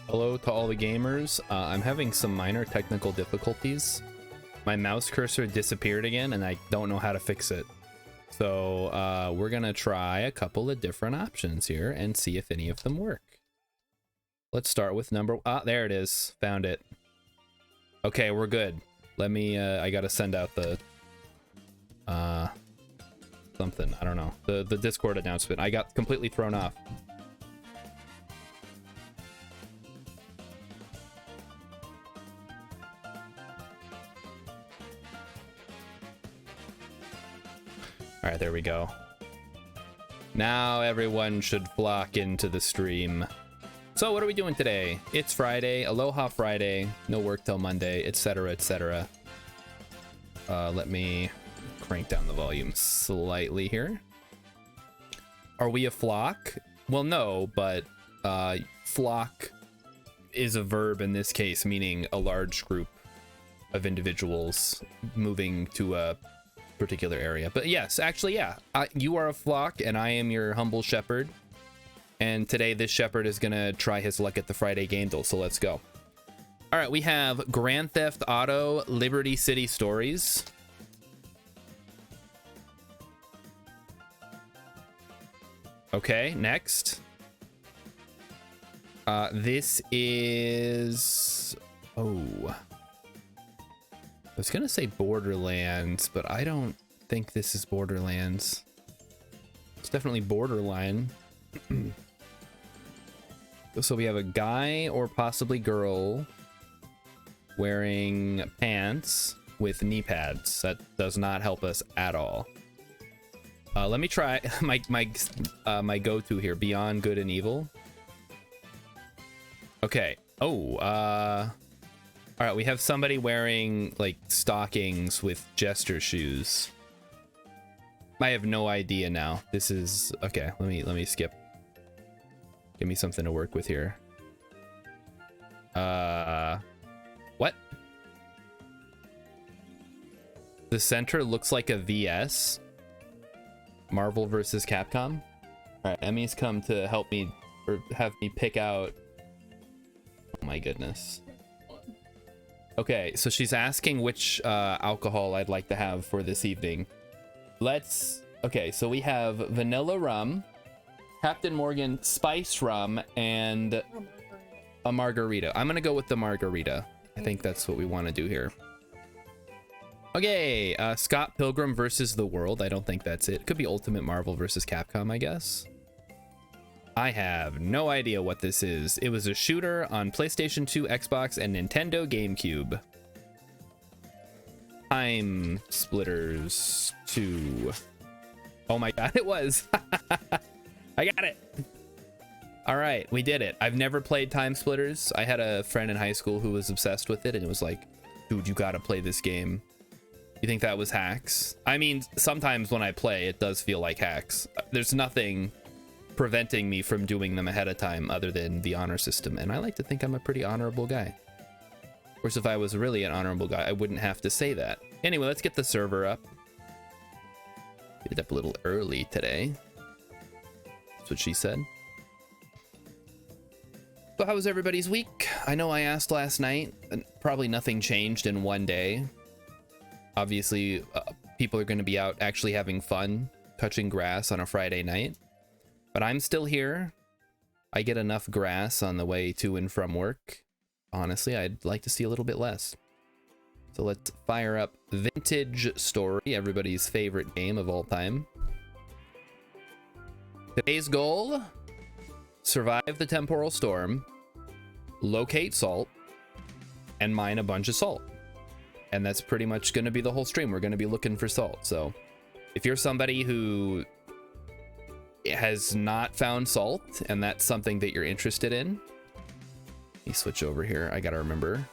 Hello to all the gamers. I'm having some minor technical difficulties. My mouse cursor disappeared again and I don't know how to fix it. So we're gonna try a couple of different options here and see if any of them work. Let's start with there it is. Found it. Okay, we're good. Let me, I gotta send out the, something, I don't know. The Discord announcement. I got completely thrown off. All right, there we go. Now everyone should flock into the stream. So what are we doing today? It's Friday, Aloha Friday, no work till Monday, etc, etc. Let me crank down the volume slightly here. Are we a flock? Well, no, but flock is a verb in this case, meaning a large group of individuals moving to a particular area. But yes, actually, yeah, you are a flock and I am your humble shepherd, and today this shepherd is gonna try his luck at the Friday Gaindle, so let's go. All right, we have Grand Theft Auto Liberty City Stories. Okay, next. This is, I was gonna say Borderlands, but I don't think this is Borderlands. It's definitely Borderline. So we have a guy or possibly girl wearing pants with knee pads. That does not help us at all. Let me try my go-to here, Beyond Good and Evil. Okay. Oh, all right, we have somebody wearing like stockings with jester shoes. I have no idea now. This is okay. Let me skip. Give me something to work with here. What? The center looks like a VS. Marvel versus Capcom. All right, Emmy's come to help me or have me pick out. Oh my goodness. Okay, so she's asking which alcohol I'd like to have for this evening. Okay, so we have vanilla rum, Captain Morgan spice rum, and a margarita. I'm gonna go with the margarita. I think that's what we want to do here. Okay, Scott Pilgrim versus the World. I don't think that's it. Could be Ultimate Marvel versus Capcom, I guess. I have no idea what this is. It was a shooter on PlayStation 2, Xbox, and Nintendo GameCube. Time Splitters 2. Oh my god, it was. I got it. All right, we did it. I've never played Time Splitters. I had a friend in high school who was obsessed with it, and it was like, dude, you gotta play this game. You think that was hacks? I mean, sometimes when I play, it does feel like hacks. There's nothing preventing me from doing them ahead of time other than the honor system, and I like to think I'm a pretty honorable guy. Of course, if I was really an honorable guy, I wouldn't have to say that. Anyway, let's get the server up. Get it up a little early today. That's what she said. So how was everybody's week? I know I asked last night, and probably nothing changed in one day. Obviously, people are going to be out actually having fun, touching grass on a Friday night. But I'm still here. I get enough grass on the way to and from work. Honestly, I'd like to see a little bit less. So let's fire up Vintage Story, everybody's favorite game of all time. Today's goal: survive the temporal storm, locate salt, and mine a bunch of salt. And that's pretty much going to be the whole stream. We're going to be looking for salt. So if you're somebody who has not found salt, and that's something that you're interested in, let me switch over here. I gotta remember,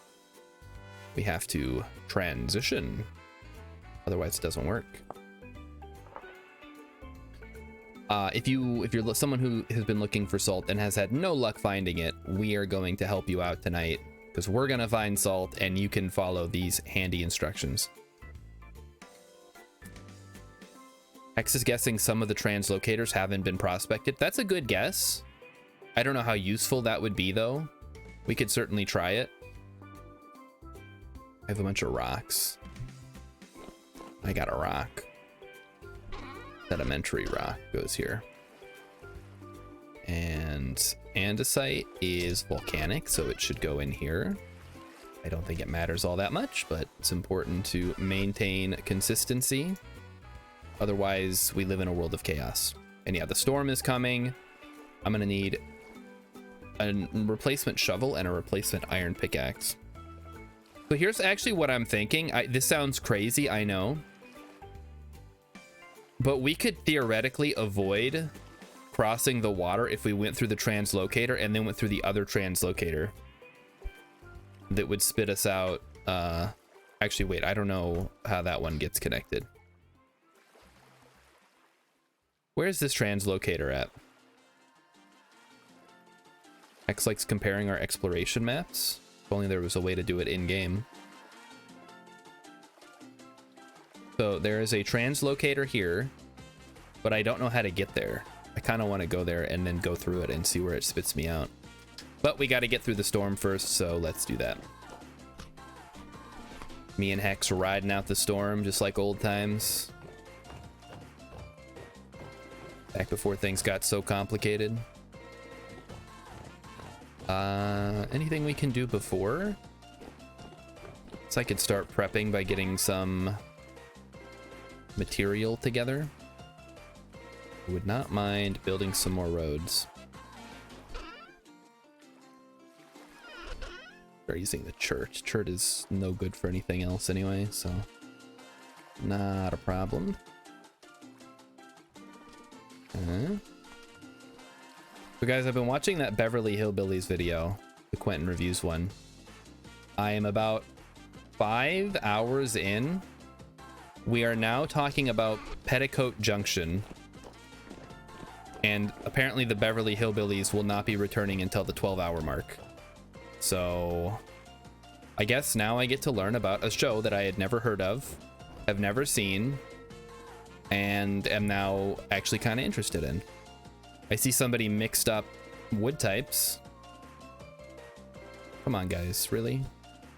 we have to transition, otherwise it doesn't work. If you're someone who has been looking for salt and has had no luck finding it, we are going to help you out tonight, because we're gonna find salt and you can follow these handy instructions. Hex is guessing some of the translocators haven't been prospected. That's a good guess. I don't know how useful that would be, though. We could certainly try it. I have a bunch of rocks. I got a rock. Sedimentary rock goes here. And andesite is volcanic, so it should go in here. I don't think it matters all that much, but it's important to maintain consistency. Otherwise, we live in a world of chaos. And yeah, the storm is coming. I'm gonna need a replacement shovel and a replacement iron pickaxe. So here's actually what I'm thinking. This sounds crazy, I know. But we could theoretically avoid crossing the water if we went through the translocator and then went through the other translocator. That would spit us out. Actually, wait, I don't know how that one gets connected. Where's this translocator at? X likes comparing our exploration maps. If only there was a way to do it in-game. So there is a translocator here, but I don't know how to get there. I kind of want to go there and then go through it and see where it spits me out. But we got to get through the storm first, so let's do that. Me and Hex riding out the storm just like old times. Back before things got so complicated. Anything we can do before? So I could start prepping by getting some material together. I would not mind building some more roads. Start using the chert. Chert is no good for anything else anyway, so not a problem. So guys, I've been watching that Beverly Hillbillies video, the Quentin Reviews one. I am about 5 hours in. We are now talking about Petticoat Junction. And apparently the Beverly Hillbillies will not be returning until the 12-hour mark. So I guess now I get to learn about a show that I had never heard of, have never seen, and am now actually kind of interested in. I see somebody mixed up wood types. Come on, guys, really?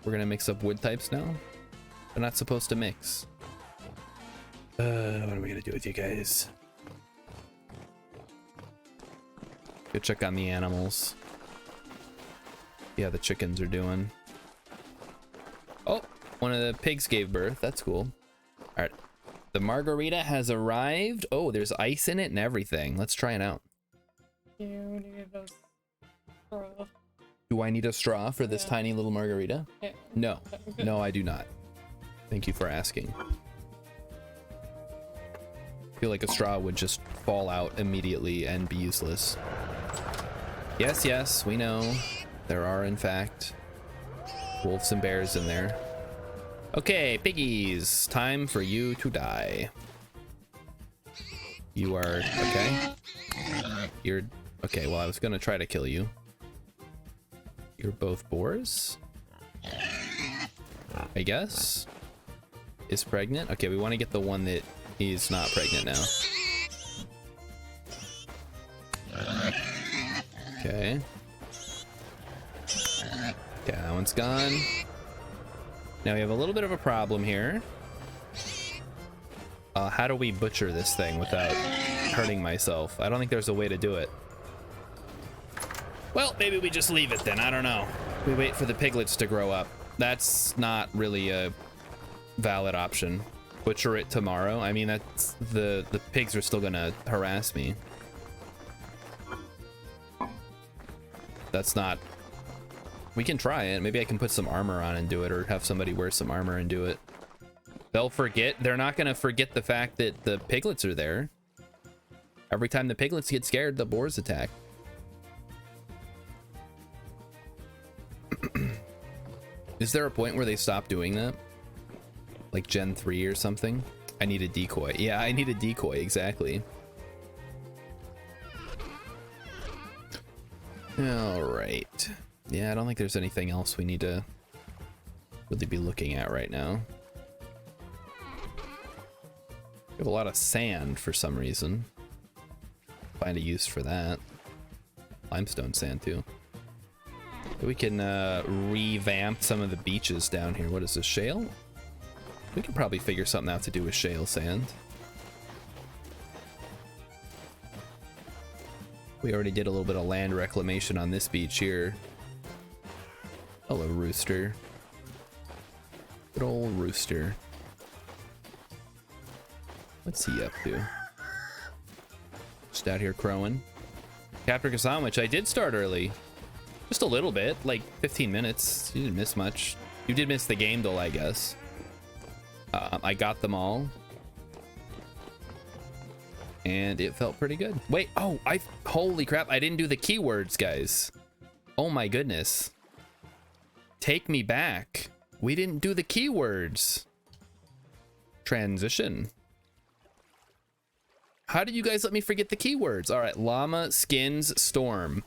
We're gonna mix up wood types now? They're not supposed to mix. What are we gonna do with you guys? Go check on the animals. Yeah, the chickens are doing. Oh, one of the pigs gave birth. That's cool. All right. The margarita has arrived. Oh, there's ice in it and everything. Let's try it out. You need a straw. Do I need a straw for this tiny little margarita? Yeah. No. No, I do not. Thank you for asking. I feel like a straw would just fall out immediately and be useless. Yes, yes, we know. There are, in fact, wolves and bears in there. Okay, piggies, time for you to die. You are okay. You're okay. Well, I was gonna try to kill you. You're both boars, I guess. Is pregnant. Okay, we want to get the one that is not pregnant now. Okay. Okay, that one's gone. Now we have a little bit of a problem here. How do we butcher this thing without hurting myself? I don't think there's a way to do it. Well, maybe we just leave it then. I don't know. We wait for the piglets to grow up. That's not really a valid option. Butcher it tomorrow. I mean, that's the pigs are still gonna harass me. That's not. We can try it. Maybe I can put some armor on and do it, or have somebody wear some armor and do it. They'll forget. They're not gonna forget the fact that the piglets are there. Every time the piglets get scared, the boars attack. Is there a point where they stop doing that? Like Gen 3 or something? I need a decoy. Yeah, I need a decoy, exactly. Alright. Yeah, I don't think there's anything else we need to really be looking at right now. We have a lot of sand for some reason. Find a use for that. Limestone sand too. We can revamp some of the beaches down here. What is this, shale? We can probably figure something out to do with shale sand. We already did a little bit of land reclamation on this beach here. Hello, rooster. Good old rooster. What's he up to? Just out here crowing. Captain Kasam, I did start early. Just a little bit, like 15 minutes. You didn't miss much. You did miss the game though, I guess. I got them all. And it felt pretty good. Wait, oh, holy crap, I didn't do the keywords, guys. Oh my goodness. Take me back. We didn't do the keywords. Transition. How did you guys let me forget the keywords? All right, llama, skins, storm.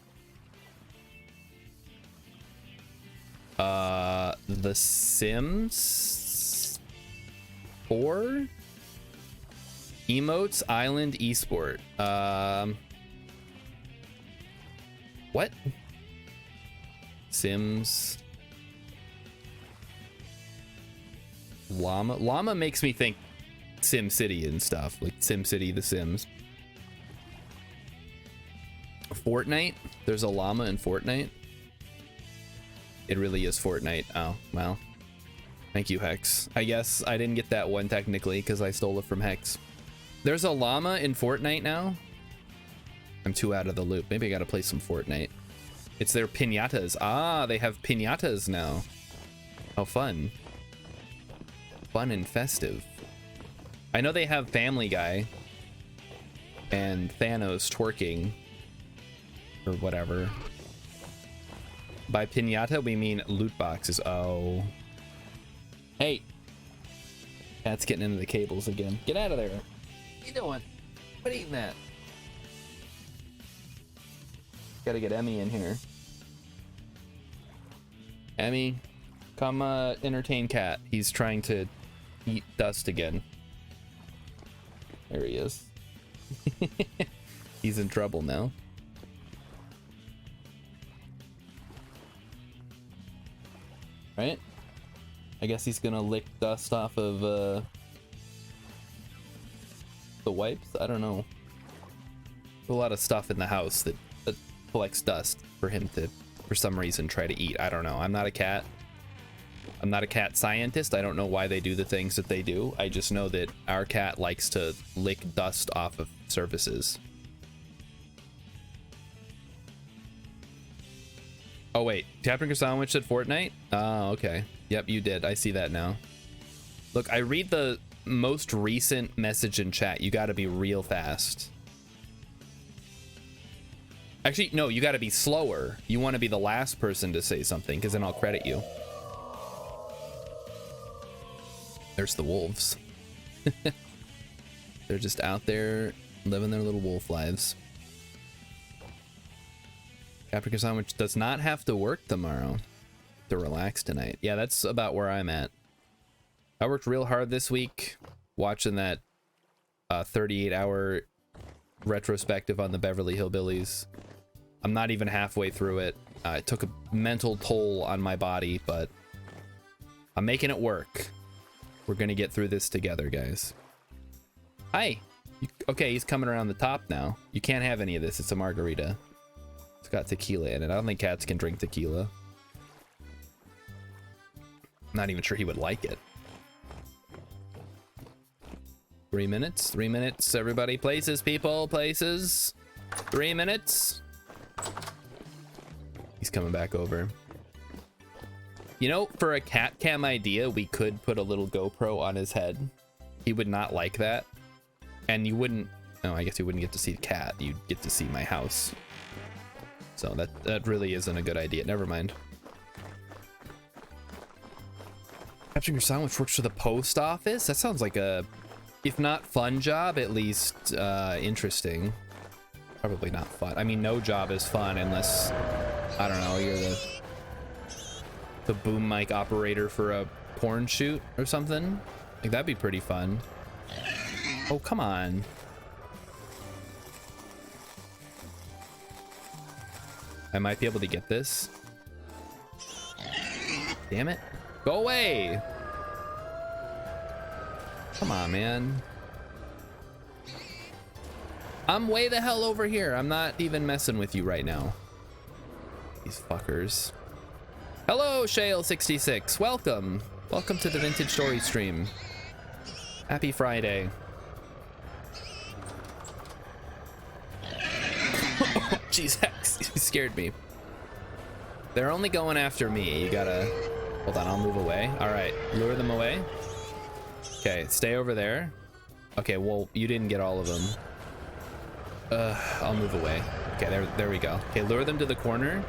The Sims 4? Emotes, Island, Esport. What? Sims. Llama. Llama makes me think Sim City and stuff, like Sim City, The Sims. Fortnite. There's a llama in Fortnite. It really is Fortnite. Oh, well. Thank you, Hex. I guess I didn't get that one technically because I stole it from Hex. There's a llama in Fortnite now. I'm too out of the loop. Maybe I gotta play some Fortnite. It's their piñatas. Ah, they have piñatas now. How fun. Fun and festive. I know they have Family Guy and Thanos twerking or whatever. By piñata, we mean loot boxes. Oh. Hey. Cat's getting into the cables again. Get out of there. What are you doing? What eating that? Gotta get Emmy in here. Emmy, come entertain Cat. He's trying to eat dust again. There he is. He's in trouble now. Right? I guess he's gonna lick dust off of the wipes. I don't know. A lot of stuff in the house that collects dust for him to, for some reason, try to eat. I don't know. I'm not a cat. I'm not a cat scientist. I don't know why they do the things that they do. I just know that our cat likes to lick dust off of surfaces. Oh wait, Captain Sandwich said Fortnite? Oh, okay. Yep, you did. I see that now. Look, I read the most recent message in chat. You gotta be real fast. Actually, no, you gotta be slower. You wanna be the last person to say something, because then I'll credit you. There's the wolves. They're just out there living their little wolf lives. Caprica Sandwich does not have to work tomorrow to relax tonight. Yeah, that's about where I'm at. I worked real hard this week watching that 38-hour retrospective on the Beverly Hillbillies. I'm not even halfway through it. It took a mental toll on my body, but I'm making it work. We're gonna get through this together, guys. Hi. Okay, he's coming around the top now. You can't have any of this. It's a margarita. It's got tequila in it. I don't think cats can drink tequila. I'm not even sure he would like it. 3 minutes. 3 minutes, everybody. Places, people, places. 3 minutes. He's coming back over. You know, for a cat cam idea, we could put a little GoPro on his head. He would not like that. And you wouldn't Oh, I guess you wouldn't get to see the cat. You'd get to see my house. So that really isn't a good idea. Never mind. Capturing your son, which works for the post office? That sounds like a, if not fun job, at least interesting. Probably not fun. I mean, no job is fun unless, I don't know, you're the boom mic operator for a porn shoot or something. Like, that'd be pretty fun. Oh, come on. I might be able to get this. Damn it. Go away. Come on, man. I'm way the hell over here. I'm not even messing with you right now. These fuckers. Hello, Shale66. Welcome. Welcome to the Vintage Story stream. Happy Friday. Jeez, you scared me. They're only going after me. You gotta... Hold on, I'll move away. All right, lure them away. Okay, stay over there. Okay, well, you didn't get all of them. I'll move away. Okay, there we go. Okay, lure them to the corner.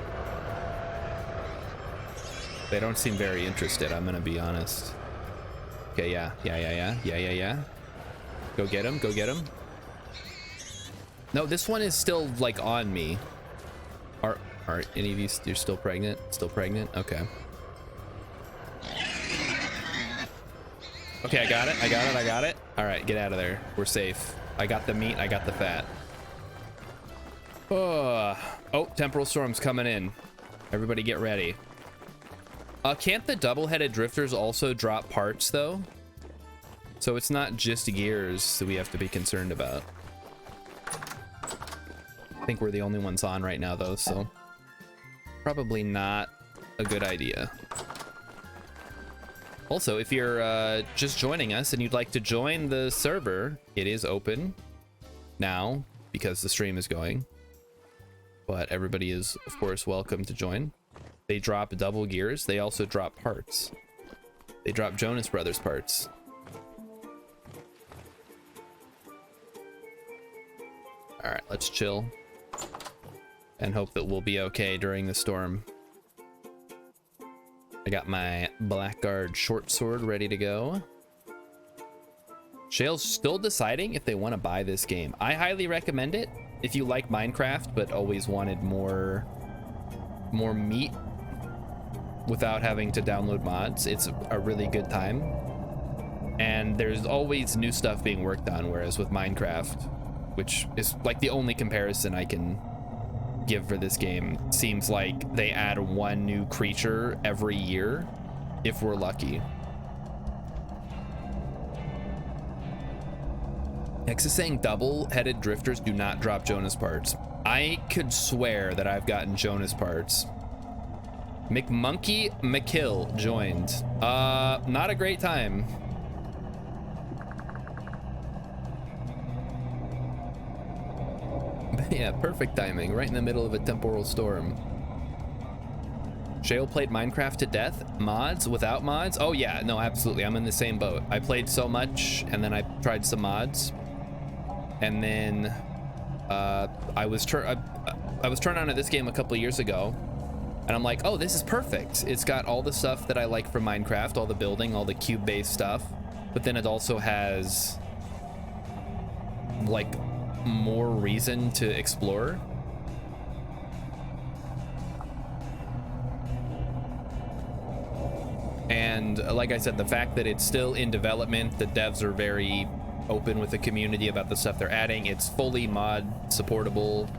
They don't seem very interested, I'm gonna be honest. Okay, yeah. Go get him, go get him. No, this one is still, like, on me. Are any of you, you're still pregnant? Still pregnant? Okay. Okay, I got it. All right, get out of there. We're safe. I got the meat, I got the fat. Oh, temporal storm's coming in. Everybody get ready. Can't the double-headed drifters also drop parts, though? So it's not just gears that we have to be concerned about. I think we're the only ones on right now, though, so probably not a good idea. Also, if you're just joining us and you'd like to join the server, it is open now because the stream is going. But everybody is, of course, welcome to join. They drop double gears. They also drop parts. They drop Jonas Brothers parts. All right, let's chill and hope that we'll be okay during the storm. I got my Blackguard short sword ready to go. Shale's still deciding if they want to buy this game. I highly recommend it if you like Minecraft but always wanted more meat without having to download mods. It's a really good time. And there's always new stuff being worked on, whereas with Minecraft, which is like the only comparison I can give for this game, seems like they add one new creature every year if we're lucky. X is saying double-headed drifters do not drop Jonas parts. I could swear that I've gotten Jonas parts. McMonkey McKill joined. Not a great time. Yeah, perfect timing, right in the middle of a temporal storm. Shale played Minecraft to death. Mods, without mods? Oh yeah, no, absolutely. I'm in the same boat. I played so much, and then I tried some mods, and then I was turned on to this game a couple years ago, and I'm like, oh, this is perfect. It's got all the stuff that I like from Minecraft, all the building, all the cube-based stuff, but then it also has like more reason to explore. And like I said, the fact that it's still in development, the devs are very open with the community about the stuff they're adding. It's fully mod supportable.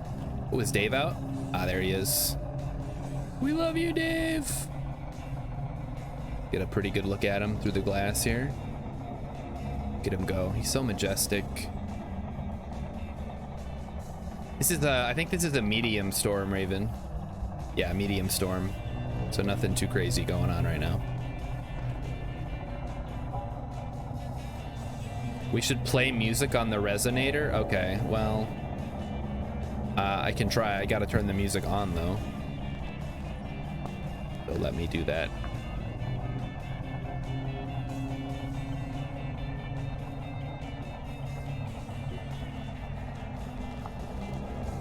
Oh, is Dave out? Ah, there he is. We love you, Dave. Get a pretty good look at him through the glass here. Get him go. He's so majestic. This is I think this is a medium storm, Raven. Yeah, medium storm. So nothing too crazy going on right now. We should play music on the resonator? Okay, well, I can try. I gotta turn the music on though. So let me do that.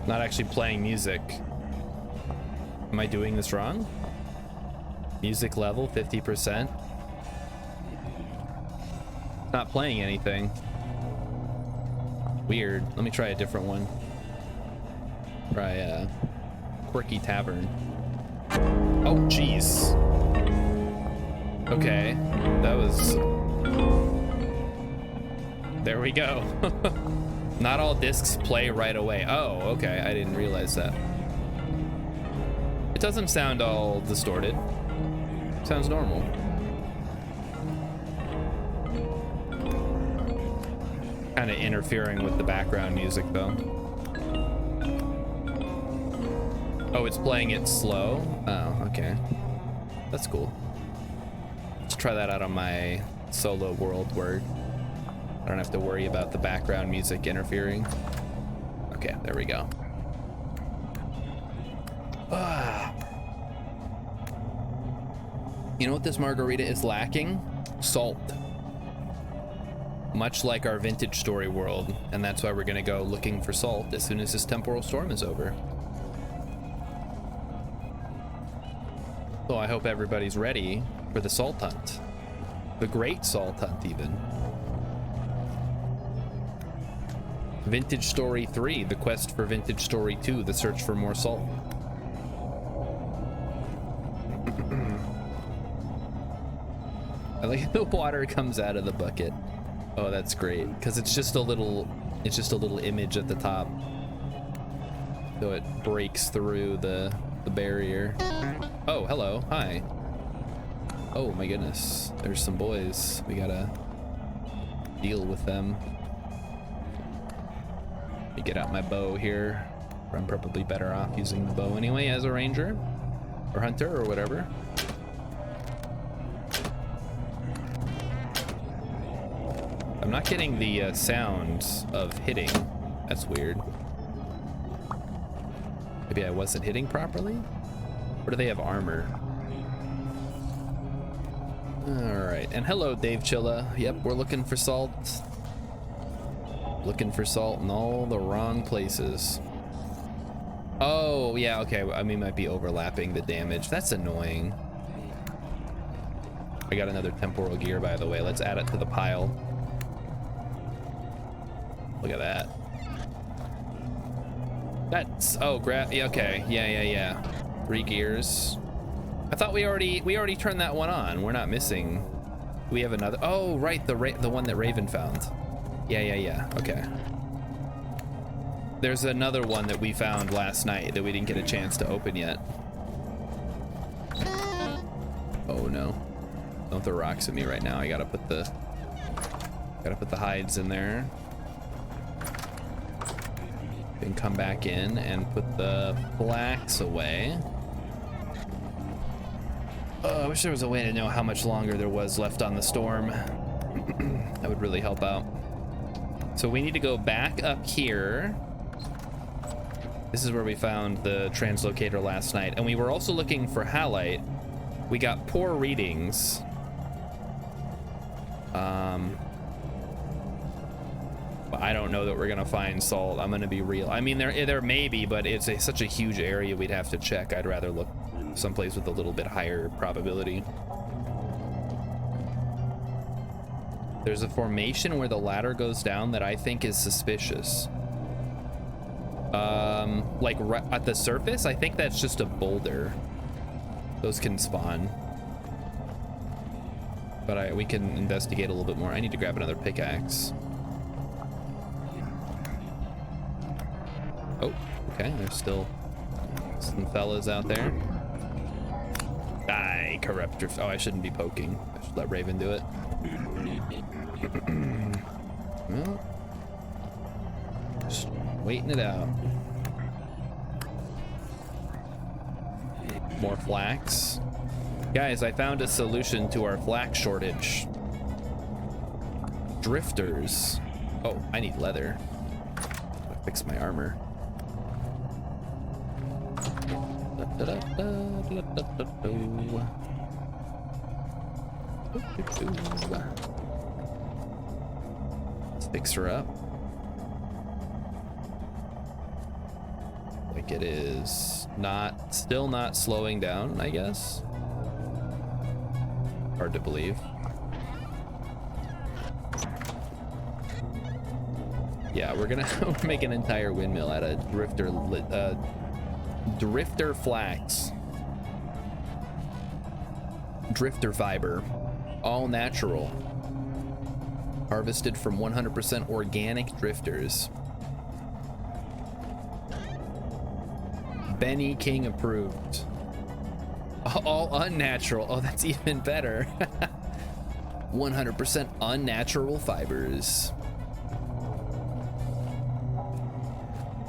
Not actually playing music. Am I doing this wrong? Music level 50%. Not playing anything. Weird. Let me try a different one. Try Quirky Tavern. Oh, jeez. Okay, that was... There we go. Not all discs play right away. Oh, okay, I didn't realize that. It doesn't sound all distorted. Sounds normal. Kind of interfering with the background music though. Oh, it's playing it slow? Oh, okay. That's cool. Let's try that out on my solo world where I don't have to worry about the background music interfering. Okay, there we go. Ah. You know what this margarita is lacking? Salt. Much like our Vintage Story world, and that's why we're gonna go looking for salt as soon as this temporal storm is over. So I hope everybody's ready for the salt hunt. The great salt hunt, even. Vintage Story 3, the quest for Vintage Story 2, the search for more salt. I like the water comes out of the bucket. Oh, that's great, because it's just a little image at the top. So it breaks through the barrier. Oh, hello, hi. Oh my goodness, there's some boys. We gotta deal with them. Let me get out my bow here. I'm probably better off using the bow anyway as a ranger or hunter or whatever. I'm not getting the sound of hitting. That's weird. Maybe I wasn't hitting properly? Or do they have armor? Alright, and hello Dave Chilla. Yep, we're looking for salt. Looking for salt in all the wrong places. Oh, yeah, okay. I mean, might be overlapping the damage. That's annoying. I got another temporal gear, by the way. Let's add it to the pile. Look at that. That's, oh, yeah, okay. Yeah. 3 gears. I thought we already turned that one on. We're not missing. We have another, oh, right, the one that Raven found. Yeah, okay. There's another one that we found last night that we didn't get a chance to open yet. Oh no. Don't throw rocks at me right now. I gotta put the hides in there. Then come back in and put the flax away. Oh, I wish there was a way to know how much longer there was left on the storm. That would really help out. So we need to go back up here. This is where we found the translocator last night. And we were also looking for halite. We got poor readings. But I don't know that we're gonna find salt. I'm gonna be real. I mean, there may be, but it's such a huge area we'd have to check. I'd rather look someplace with a little bit higher probability. There's a formation where the ladder goes down that I think is suspicious. Like right at the surface, I think that's just a boulder. Those can spawn. But we can investigate a little bit more. I need to grab another pickaxe. Oh, okay, there's still some fellas out there. Die, corruptor. Oh, I shouldn't be poking. I should let Raven do it. Well, just waiting it out. More flax. Guys, I found a solution to our flax shortage. Drifters. Oh, I need leather. Gotta fix my armor. Let's fix her up. like it is still not slowing down, I guess. Hard to believe. Yeah, we're gonna make an entire windmill out of drifter flax. Drifter fiber. All natural. Harvested from 100% organic drifters. Benny King approved. All unnatural. Oh, that's even better. 100% unnatural fibers.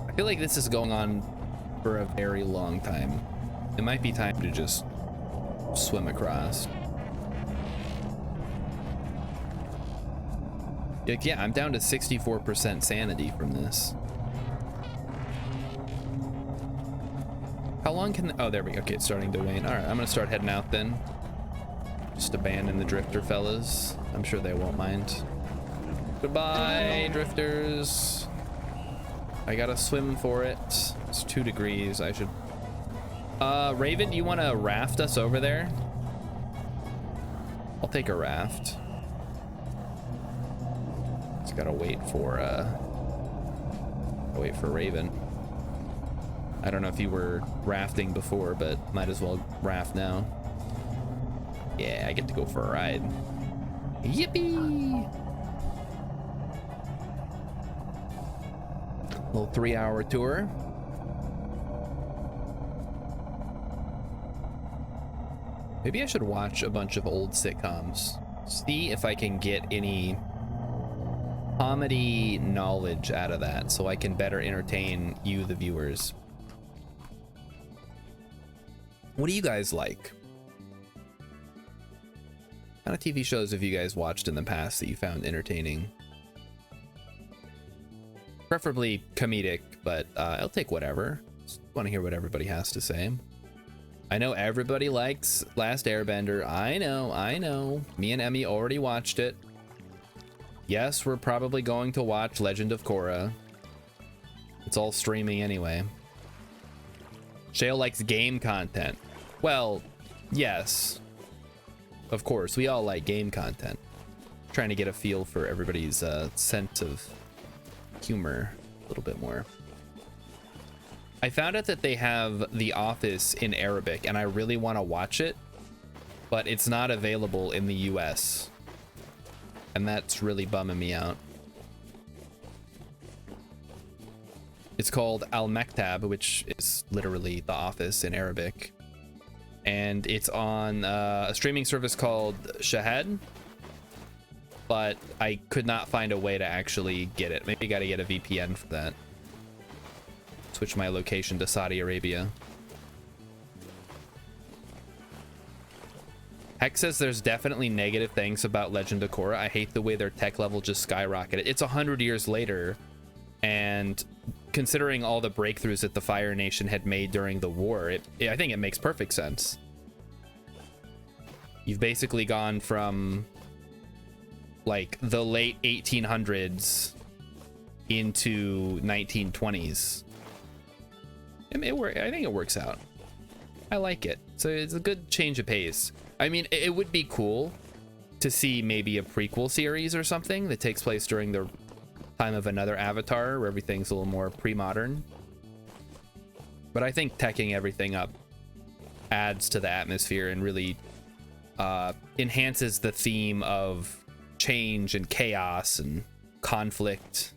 I feel like this is going on for a very long time. It might be time to just swim across. Like, yeah, I'm down to 64% sanity from this. How long can... Oh, there we go. Okay, it's starting to wane. All right, I'm gonna start heading out then. Just abandon the drifter fellas. I'm sure they won't mind. Goodbye, drifters. I gotta swim for it. It's 2 degrees. I should... Raven, do you want to raft us over there? I'll take a raft. Just gotta wait for Raven. I don't know if you were rafting before, but might as well raft now. Yeah, I get to go for a ride. Yippee! Little 3-hour tour. Maybe I should watch a bunch of old sitcoms. See if I can get any comedy knowledge out of that so I can better entertain you, the viewers. What do you guys like? What kind of TV shows have you guys watched in the past that you found entertaining? Preferably comedic, but I'll take whatever. Just want to hear what everybody has to say. I know everybody likes Last Airbender. I know. Me and Emmy already watched it. Yes, we're probably going to watch Legend of Korra. It's all streaming anyway. Shale likes game content. Well, yes. Of course, we all like game content. Trying to get a feel for everybody's sense of humor a little bit more. I found out that they have The Office in Arabic, and I really want to watch it, but it's not available in the US. And that's really bumming me out. It's called Al Maktab, which is literally The Office in Arabic. And it's on a streaming service called Shahad. But I could not find a way to actually get it. Maybe I gotta get a VPN for that. Switch my location to Saudi Arabia. Hex says there's definitely negative things about Legend of Korra. I hate the way their tech level just skyrocketed. It's 100 years later, and considering all the breakthroughs that the Fire Nation had made during the war, I think it makes perfect sense. You've basically gone from like the late 1800s into 1920s. I think it works out. I like it. So it's a good change of pace. I mean, it would be cool to see maybe a prequel series or something that takes place during the time of another Avatar where everything's a little more pre-modern. But I think teching everything up adds to the atmosphere and really enhances the theme of change and chaos and conflict,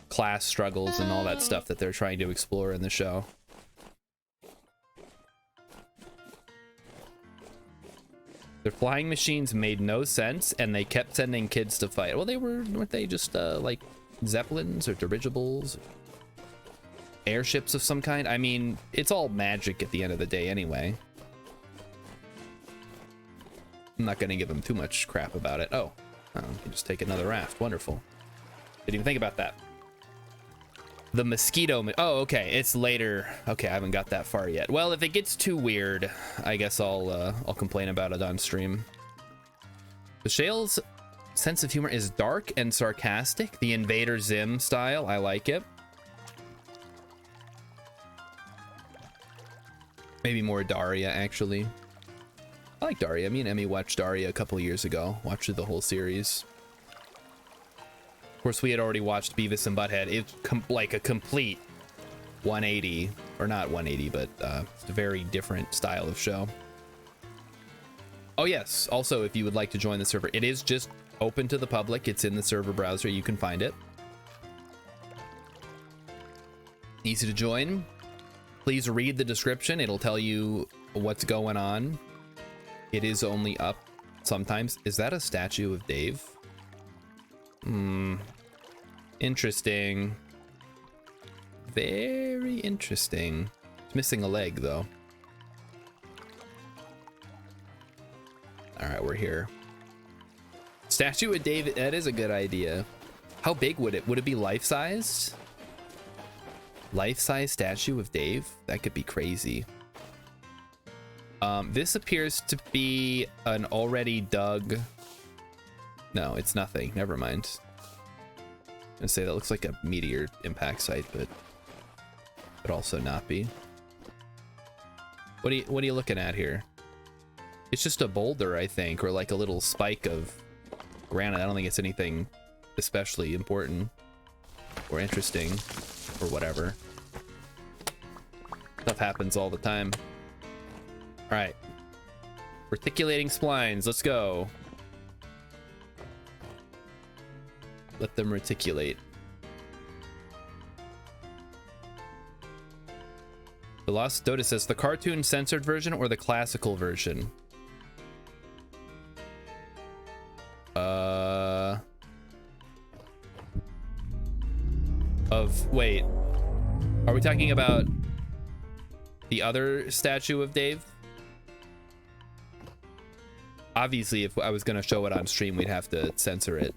class struggles, and all that stuff that they're trying to explore in the show. Their flying machines made no sense, and they kept sending kids to fight. Well, weren't they just like zeppelins or dirigibles, airships of some kind? I mean, it's all magic at the end of the day anyway. I'm not gonna give them too much crap about it. Oh, we can just take another raft. Wonderful. Didn't even think about that. The mosquito. Oh, okay. It's later. Okay, I haven't got that far yet. Well, if it gets too weird, I guess I'll complain about it on stream. The Shale's sense of humor is dark and sarcastic. The Invader Zim style. I like it. Maybe more Daria, actually. I like Daria. Me and Emmy watched Daria a couple of years ago. Watched the whole series. Of course, we had already watched Beavis and Butthead. It's like a complete 180. Or not 180, but it's a very different style of show. Oh, yes. Also, if you would like to join the server, it is just open to the public. It's in the server browser. You can find it. Easy to join. Please read the description. It'll tell you what's going on. It is only up sometimes. Is that a statue of Dave? Interesting. Very interesting. It's missing a leg, though. All right, we're here. Statue of Dave, that is a good idea. How big would it? Would it be life-sized? Life-size statue of Dave? That could be crazy. This appears to be an already dug... No, it's nothing. Never mind. I'm gonna say that looks like a meteor impact site, but could also not be. What are you looking at here? It's just a boulder, I think, or like a little spike of granite. I don't think it's anything especially important or interesting or whatever. Stuff happens all the time. All right. Reticulating splines. Let's go. Let them reticulate. The Lost Dota says the cartoon censored version or the classical version? Wait. Are we talking about the other statue of Dave? Obviously, if I was gonna show it on stream, we'd have to censor it.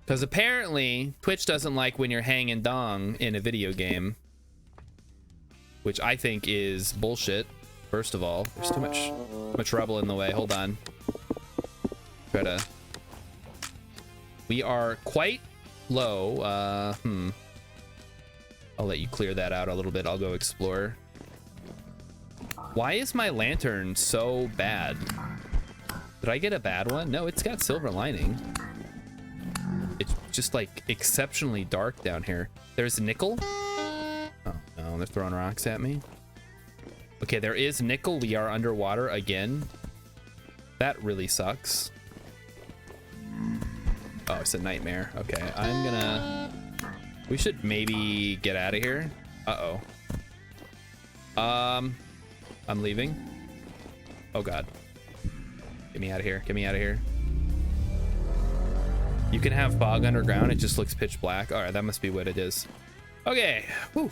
Because apparently, Twitch doesn't like when you're hanging dong in a video game. Which I think is bullshit, first of all. There's too much rubble in the way. Hold on. Try to... We are quite low. I'll let you clear that out a little bit. I'll go explore. Why is my lantern so bad? Did I get a bad one? No, it's got silver lining. It's just like exceptionally dark down here. There's nickel. Oh no, they're throwing rocks at me. Okay, there is nickel. We are underwater again. That really sucks. Oh, it's a nightmare. Okay, I'm gonna... We should maybe get out of here. Uh-oh. I'm leaving. Oh god. Get me out of here. Get me out of here. You can have fog underground. It just looks pitch black. All right, that must be what it is. Okay. Whew.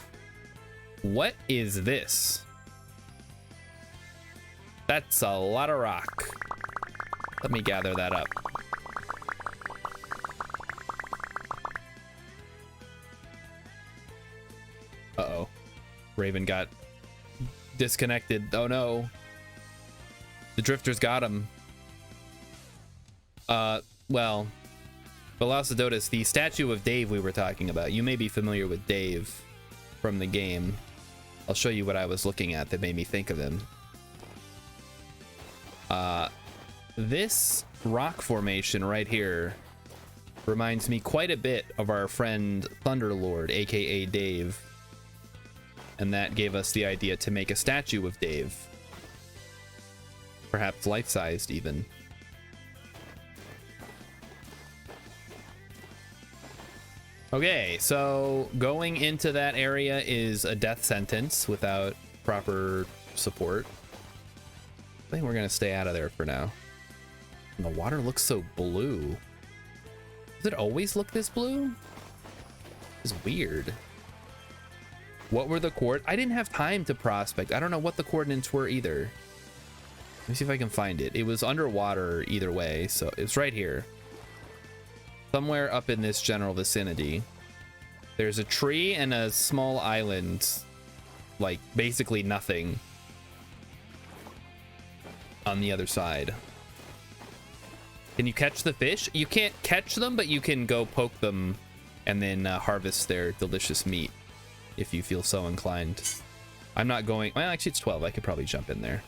What is this? That's a lot of rock. Let me gather that up. Uh-oh. Raven got disconnected. Oh no. The drifters got him. Well, Velocidotus, the statue of Dave we were talking about. You may be familiar with Dave from the game. I'll show you what I was looking at that made me think of him. This rock formation right here reminds me quite a bit of our friend Thunderlord, aka Dave. And that gave us the idea to make a statue of Dave. Perhaps life-sized even. Okay, so going into that area is a death sentence without proper support. I think we're gonna stay out of there for now. And the water looks so blue. Does it always look this blue? It's weird. What were the I didn't have time to prospect. I don't know what the coordinates were either. Let me see if I can find it. It was underwater either way, so it's right here. Somewhere up in this general vicinity. There's a tree and a small island. Like, basically nothing. On the other side. Can you catch the fish? You can't catch them, but you can go poke them and then harvest their delicious meat. If you feel so inclined. I'm not going, well, actually it's 12. I could probably jump in there.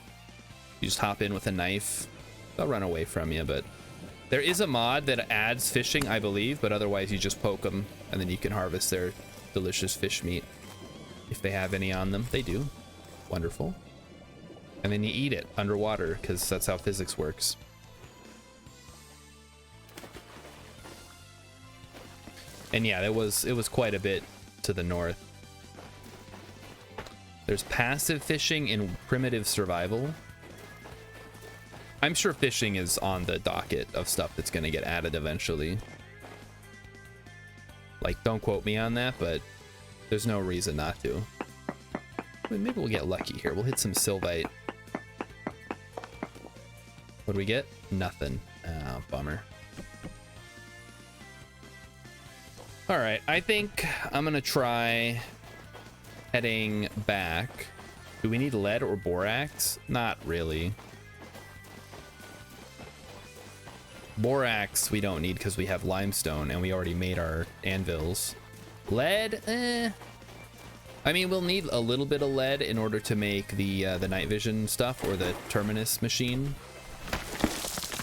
You just hop in with a knife. They'll run away from you, but there is a mod that adds fishing, I believe, but otherwise you just poke them and then you can harvest their delicious fish meat. If they have any on them, they do. Wonderful. And then you eat it underwater because that's how physics works. And yeah, it was quite a bit to the north. There's passive fishing and primitive survival. I'm sure fishing is on the docket of stuff that's going to get added eventually. Like, don't quote me on that, but there's no reason not to. Maybe we'll get lucky here. We'll hit some Sylvite. What do we get? Nothing. Oh, bummer. All right, I think I'm going to try heading back. Do we need lead or borax? Not really. Borax we don't need because we have limestone and we already made our anvils. Lead, I mean, we'll need a little bit of lead in order to make the night vision stuff or the terminus machine.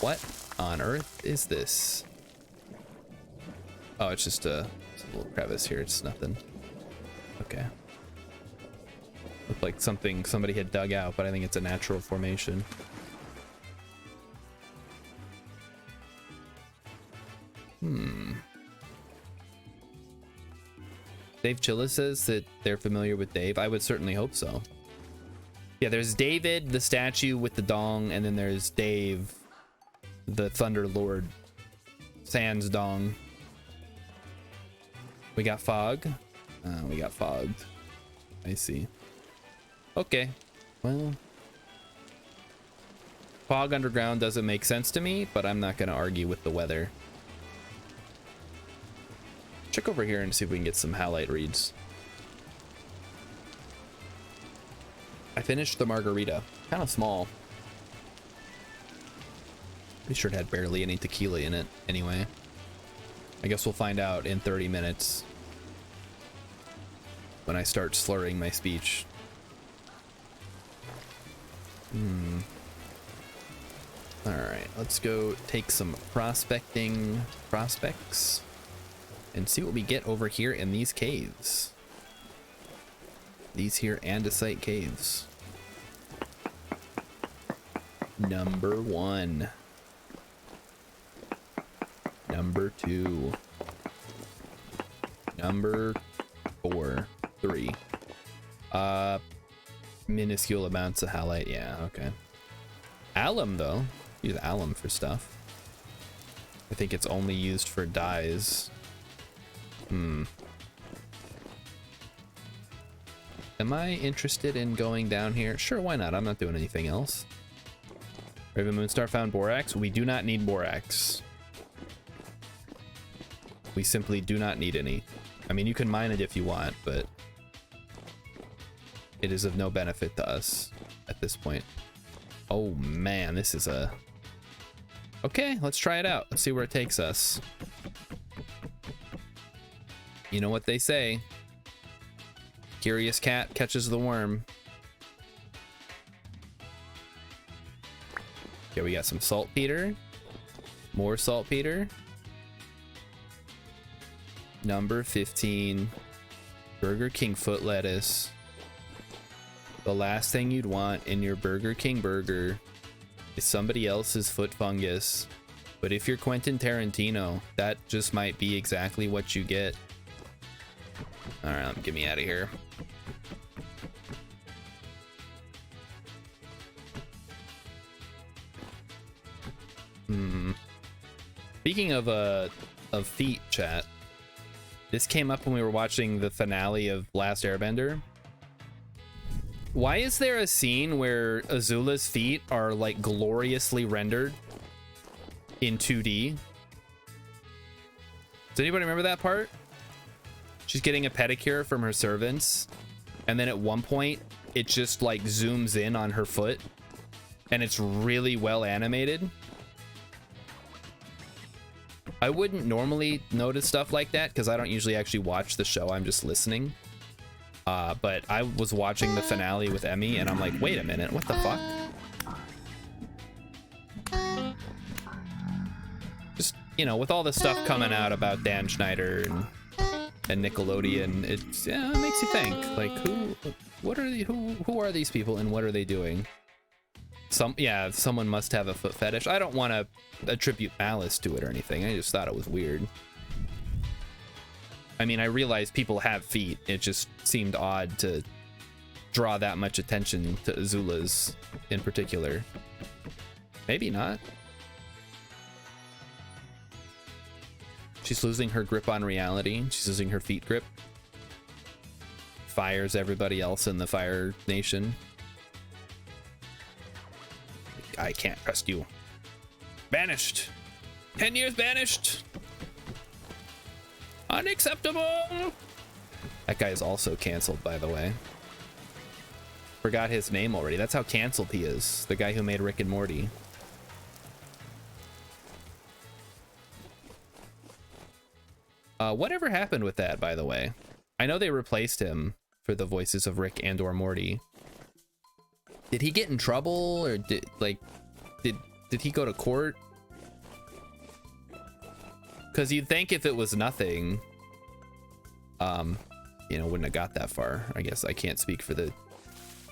What on earth is this? Oh, it's just a little crevice here. It's nothing. Okay. Looked like something somebody had dug out, but I think it's a natural formation. Dave Chilla says that they're familiar with Dave. I would certainly hope so. Yeah, there's David, the statue with the dong, and then there's Dave, the Thunder Lord, sans dong. We got fog. We got fogged. I see. Okay. Well, fog underground doesn't make sense to me, but I'm not going to argue with the weather. Check over here and see if we can get some halite reeds. I finished the margarita. Kind of small. Pretty sure it had barely any tequila in it anyway. I guess we'll find out in 30 minutes when I start slurring my speech. Alright, let's go take some prospecting prospects and see what we get over here in these caves. These here andesite caves. Number 1. Number 2. Number 4. 3. Minuscule amounts of halite. Yeah, okay. Alum, though. Use alum for stuff. I think it's only used for dyes. Am I interested in going down here? Sure, why not? I'm not doing anything else. Raven Moonstar found borax. We do not need borax. We simply do not need any. I mean, you can mine it if you want, but it is of no benefit to us at this point. Oh man, this is a... Okay, let's try it out. Let's see where it takes us. You know what they say. Curious cat catches the worm. Okay, we got some saltpeter. More saltpeter. Number 15. Burger King foot lettuce. The last thing you'd want in your Burger King burger is somebody else's foot fungus. But if you're Quentin Tarantino, that just might be exactly what you get. Alright, get me out of here. Speaking of feet, chat. This came up when we were watching the finale of Last Airbender. Why is there a scene where Azula's feet are like gloriously rendered in 2D? Does anybody remember that part? She's getting a pedicure from her servants, and then at one point it just like zooms in on her foot and it's really well animated. I wouldn't normally notice stuff like that because I don't usually actually watch the show, I'm just listening. But I was watching the finale with Emmy, and I'm like, wait a minute, what the fuck? Just, you know, with all the stuff coming out about Dan Schneider and Nickelodeon, it makes you think, like, who are these people and what are they doing? Someone must have a foot fetish. I don't want to attribute malice to it or anything. I just thought it was weird. I mean, I realize people have feet. It just seemed odd to draw that much attention to Azula's in particular. Maybe not. She's losing her grip on reality. She's losing her feet grip. Fires everybody else in the Fire Nation. I can't trust you. Banished. 10 years banished. Unacceptable. That guy is also canceled, by the way. Forgot his name already. That's how canceled he is. The guy who made Rick and Morty. Whatever happened with that, by the way? I know they replaced him for the voices of Rick and or Morty. Did he get in trouble, or did he go to court? Because you'd think if it was nothing, you know, wouldn't have got that far. I guess I can't speak for the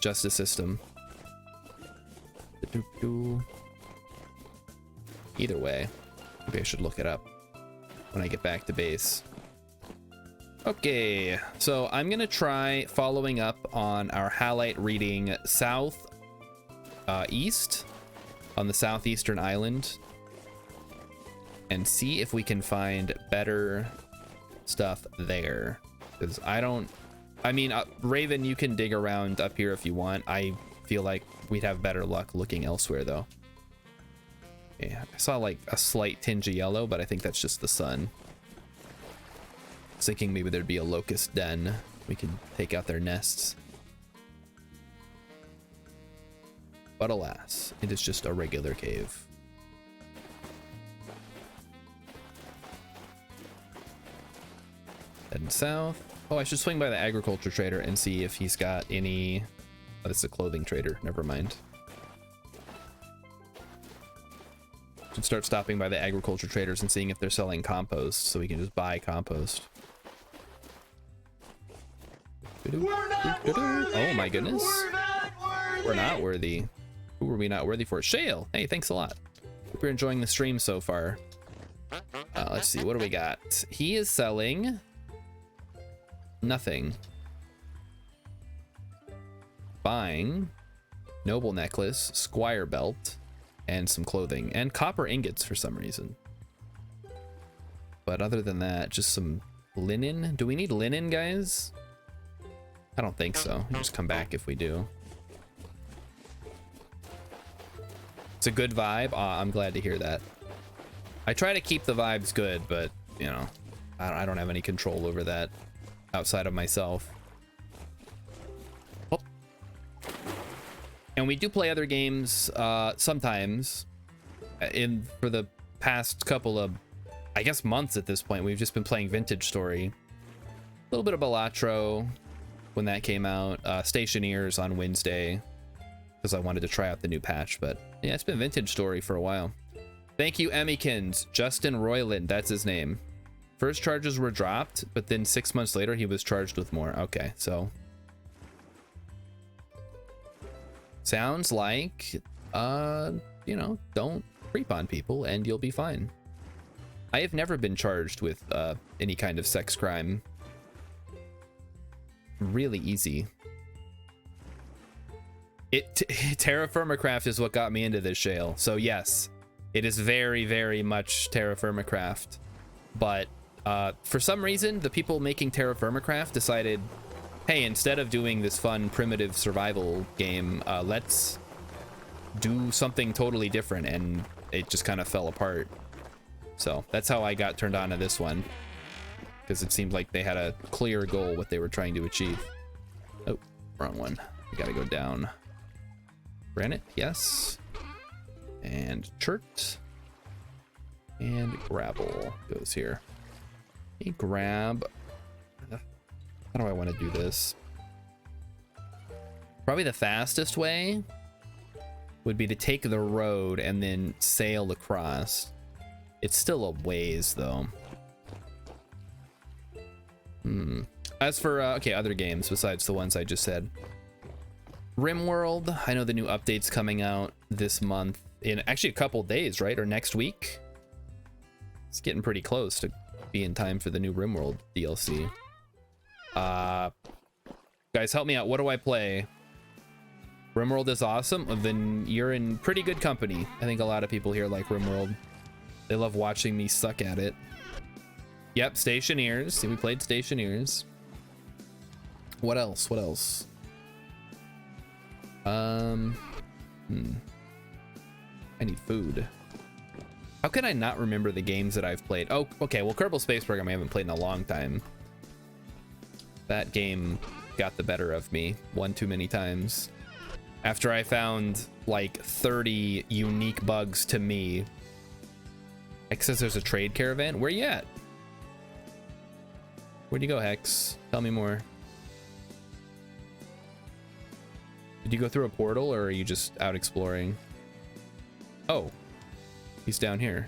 justice system. Either way, maybe I should look it up when I get back to base. Okay, so I'm gonna try following up on our Halite reading east on the southeastern island and see if we can find better stuff there, because I mean, Raven, you can dig around up here if you want. I feel like we'd have better luck looking elsewhere though. Yeah, I saw like a slight tinge of yellow, but I think that's just the sun. I was thinking maybe there'd be a locust den. We can take out their nests. But alas, it is just a regular cave. Heading south. Oh, I should swing by the agriculture trader and see if he's got any... Oh, this is a clothing trader. Never mind. Should start stopping by the agriculture traders and seeing if they're selling compost, so we can just buy compost. Oh my goodness. We're not worthy. Who were we not worthy for? Shale! Hey, thanks a lot. Hope you're enjoying the stream so far. Let's see, what do we got? He is selling nothing. Buying noble necklace, squire belt, and some clothing, and copper ingots for some reason. But other than that, just some linen. Do we need linen, guys? I don't think so. We'll just come back if we do. It's a good vibe. I'm glad to hear that. I try to keep the vibes good, but you know, I don't have any control over that outside of myself. Oh. And we do play other games sometimes. For the past couple of, I guess, months at this point, we've just been playing Vintage Story. A little bit of Balatro when that came out. Stationeers on Wednesday, because I wanted to try out the new patch. But yeah, it's been Vintage Story for a while. Thank you, Emmykins. Justin Royland, that's his name. First charges were dropped, but then 6 months later he was charged with more. Okay, so sounds like you know, don't creep on people and you'll be fine. I have never been charged with any kind of sex crime. Really easy. Terra Firmacraft is what got me into this, Shale. So yes, it is very, very much Terra Firmacraft. But for some reason, the people making Terra Firmacraft decided, hey, instead of doing this fun primitive survival game, let's do something totally different, and it just kind of fell apart. So that's how I got turned on to this one, because it seemed like they had a clear goal what they were trying to achieve. Oh, wrong one. We gotta go down. Granite, yes. And chert. And gravel goes here. Let me grab... How do I want to do this? Probably the fastest way would be to take the road and then sail across. It's still a ways though. As for okay, other games besides the ones I just said, RimWorld, I know the new update's coming out this month in actually a couple days, right? Or next week. It's getting pretty close to be in time for the new RimWorld DLC. Guys, help me out. What do I play? RimWorld is awesome. Then you're in pretty good company. I think a lot of people here like RimWorld. They love watching me suck at it. Yep, Stationeers. See, we played Stationeers. What else? What else? I need food. How can I not remember the games that I've played? Oh, okay. Well, Kerbal Space Program I haven't played in a long time. That game got the better of me one too many times. After I found like 30 unique bugs to me. Hex says there's a trade caravan. Where you at? Where'd you go, Hex? Tell me more. Did you go through a portal or are you just out exploring? Oh, he's down here.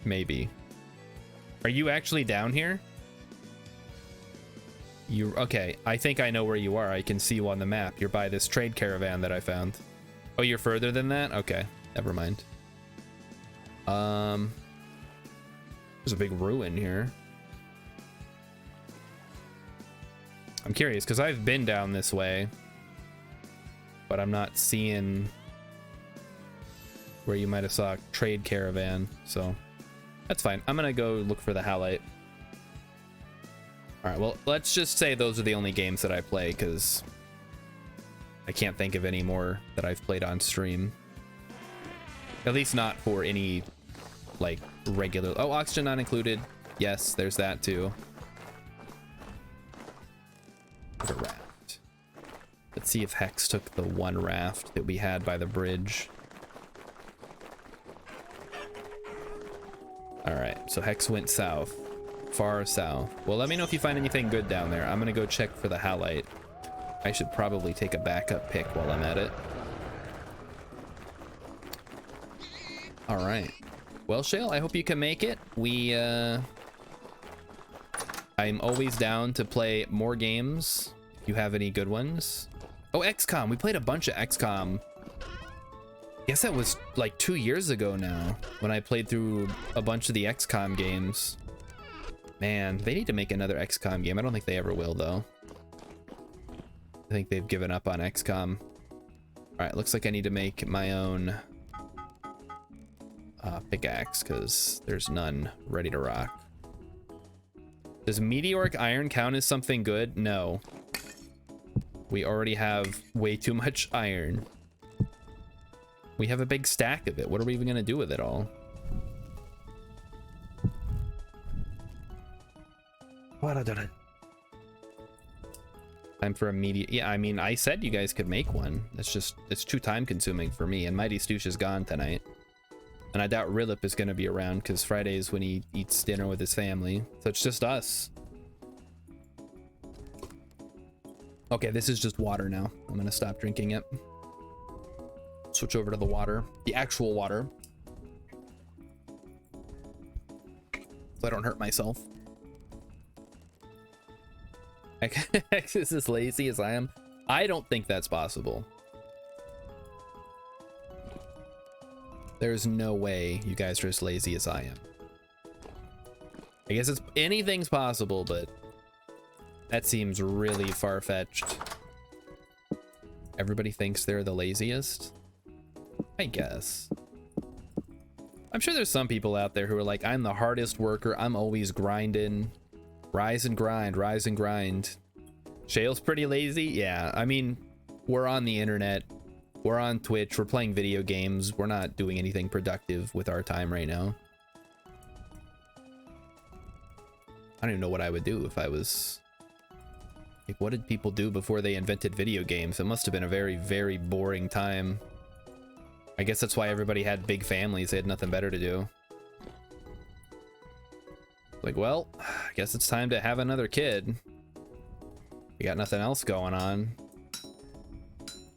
Maybe. Are you actually down here? You okay? I think I know where you are. I can see you on the map. You're by this trade caravan that I found. Oh, you're further than that? Okay, never mind. There's a big ruin here. I'm curious because I've been down this way, but I'm not seeing where you might have saw a trade caravan, so that's fine. I'm gonna go look for the Halite. All right, well, let's just say those are the only games that I play because I can't think of any more that I've played on stream. At least not for any like regular. Oh, oxygen not included. Yes, there's that too. There's a raft. Let's see if Hex took the one raft that we had by the bridge. All right, so Hex went south. Far south. Well, let me know if you find anything good down there. I'm gonna go check for the Halite. I should probably take a backup pick while I'm at it. All right. Well, Shale, I hope you can make it. I'm always down to play more games if you have any good ones. Oh, XCOM. We played a bunch of XCOM. I guess that was like 2 years ago now when I played through a bunch of the XCOM games. Man, they need to make another XCOM game. I don't think they ever will, though. I think they've given up on XCOM. All right, looks like I need to make my own pickaxe because there's none ready to rock. Does meteoric iron count as something good? No. We already have way too much iron. We have a big stack of it. What are we even going to do with it all? Time for a meteor. Yeah, I mean, I said you guys could make one. It's too time consuming for me. And Mighty Stoosh is gone tonight. And I doubt Rilip is going to be around because Friday is when he eats dinner with his family. So it's just us. Okay, this is just water now. I'm going to stop drinking it. Switch over to the water. The actual water. So I don't hurt myself. Hex is as lazy as I am. I don't think that's possible. There's no way you guys are as lazy as I am. I guess anything's possible, but that seems really far-fetched. Everybody thinks they're the laziest? I guess. I'm sure there's some people out there who are like, I'm the hardest worker. I'm always grinding. Rise and grind, rise and grind. Shale's pretty lazy. Yeah, I mean, we're on the internet. We're on Twitch. We're playing video games. We're not doing anything productive with our time right now. I don't even know what I would do if I was... Like, what did people do before they invented video games? It must have been a very, very boring time. I guess that's why everybody had big families. They had nothing better to do. Like, well, I guess it's time to have another kid. You got nothing else going on.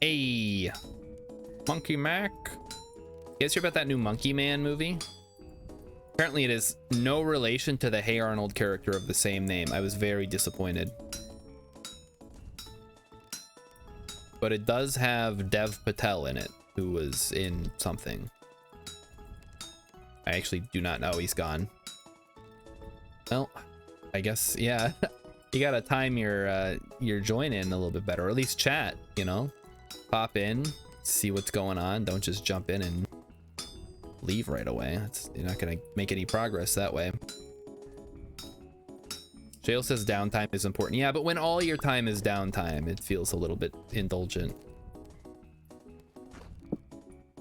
Hey, Monkey Mac. You guys hear about that new Monkey Man movie? Apparently it is no relation to the Hey Arnold character of the same name. I was very disappointed. But it does have Dev Patel in it, who was in something. I actually do not know. He's gone. Well, I guess, yeah. You gotta time your join in a little bit better, or at least chat, you know? Pop in, see what's going on. Don't just jump in and leave right away. You're not gonna make any progress that way. Jail says downtime is important. Yeah, but when all your time is downtime, it feels a little bit indulgent.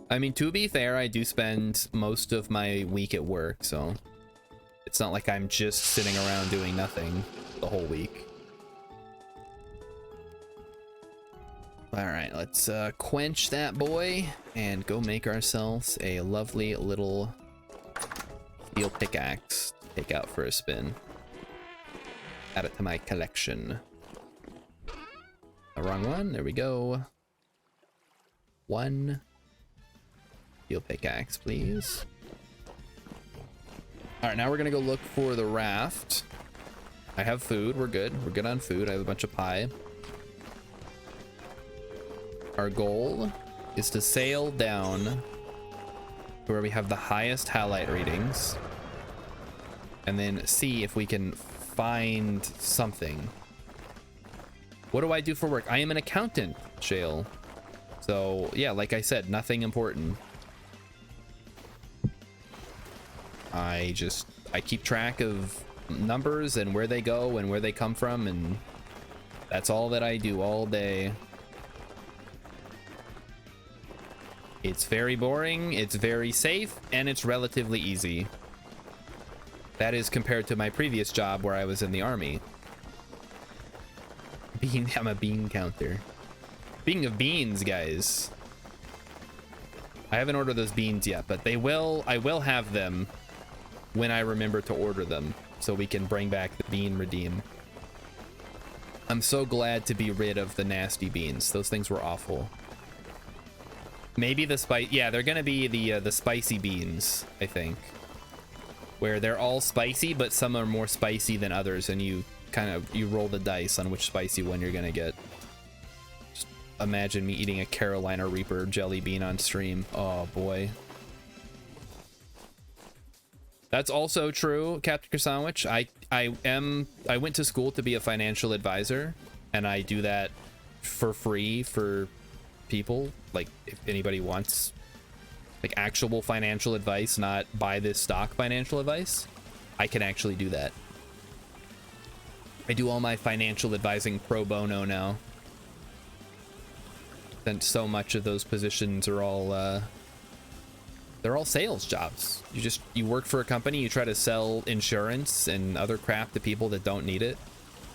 I mean, to be fair, I do spend most of my week at work, so it's not like I'm just sitting around doing nothing the whole week. All right, let's quench that boy and go make ourselves a lovely little steel pickaxe to take out for a spin. Add it to my collection. The wrong one. There we go. One steel pickaxe, please. All right, now we're gonna go look for the raft. I have food. We're good. We're good on food. I have a bunch of pie. Our goal is to sail down to where we have the highest halite readings and then see if we can find something. What do I do for work? I am an accountant, Shale. So yeah, like I said, nothing important. I keep track of numbers and where they go and where they come from, and that's all that I do all day. It's very boring, it's very safe, and it's relatively easy. That is compared to my previous job where I was in the army. I'm a bean counter. Speaking of beans, guys, I haven't ordered those beans yet, but I will have them when I remember to order them, so we can bring back the bean redeem. I'm so glad to be rid of the nasty beans. Those things were awful. Maybe the spice, yeah, they're gonna be the spicy beans, I think, where they're all spicy, but some are more spicy than others, and you roll the dice on which spicy one you're gonna get. Just imagine me eating a Carolina Reaper jelly bean on stream. Oh boy. That's also true, Captain Sandwich. I went to school to be a financial advisor, and I do that for free for people. Like, if anybody wants like actual financial advice, not buy this stock financial advice, I can actually do that. I do all my financial advising pro bono now, and so much of those positions are all they're all sales jobs. You work for a company, you try to sell insurance and other crap to people that don't need it,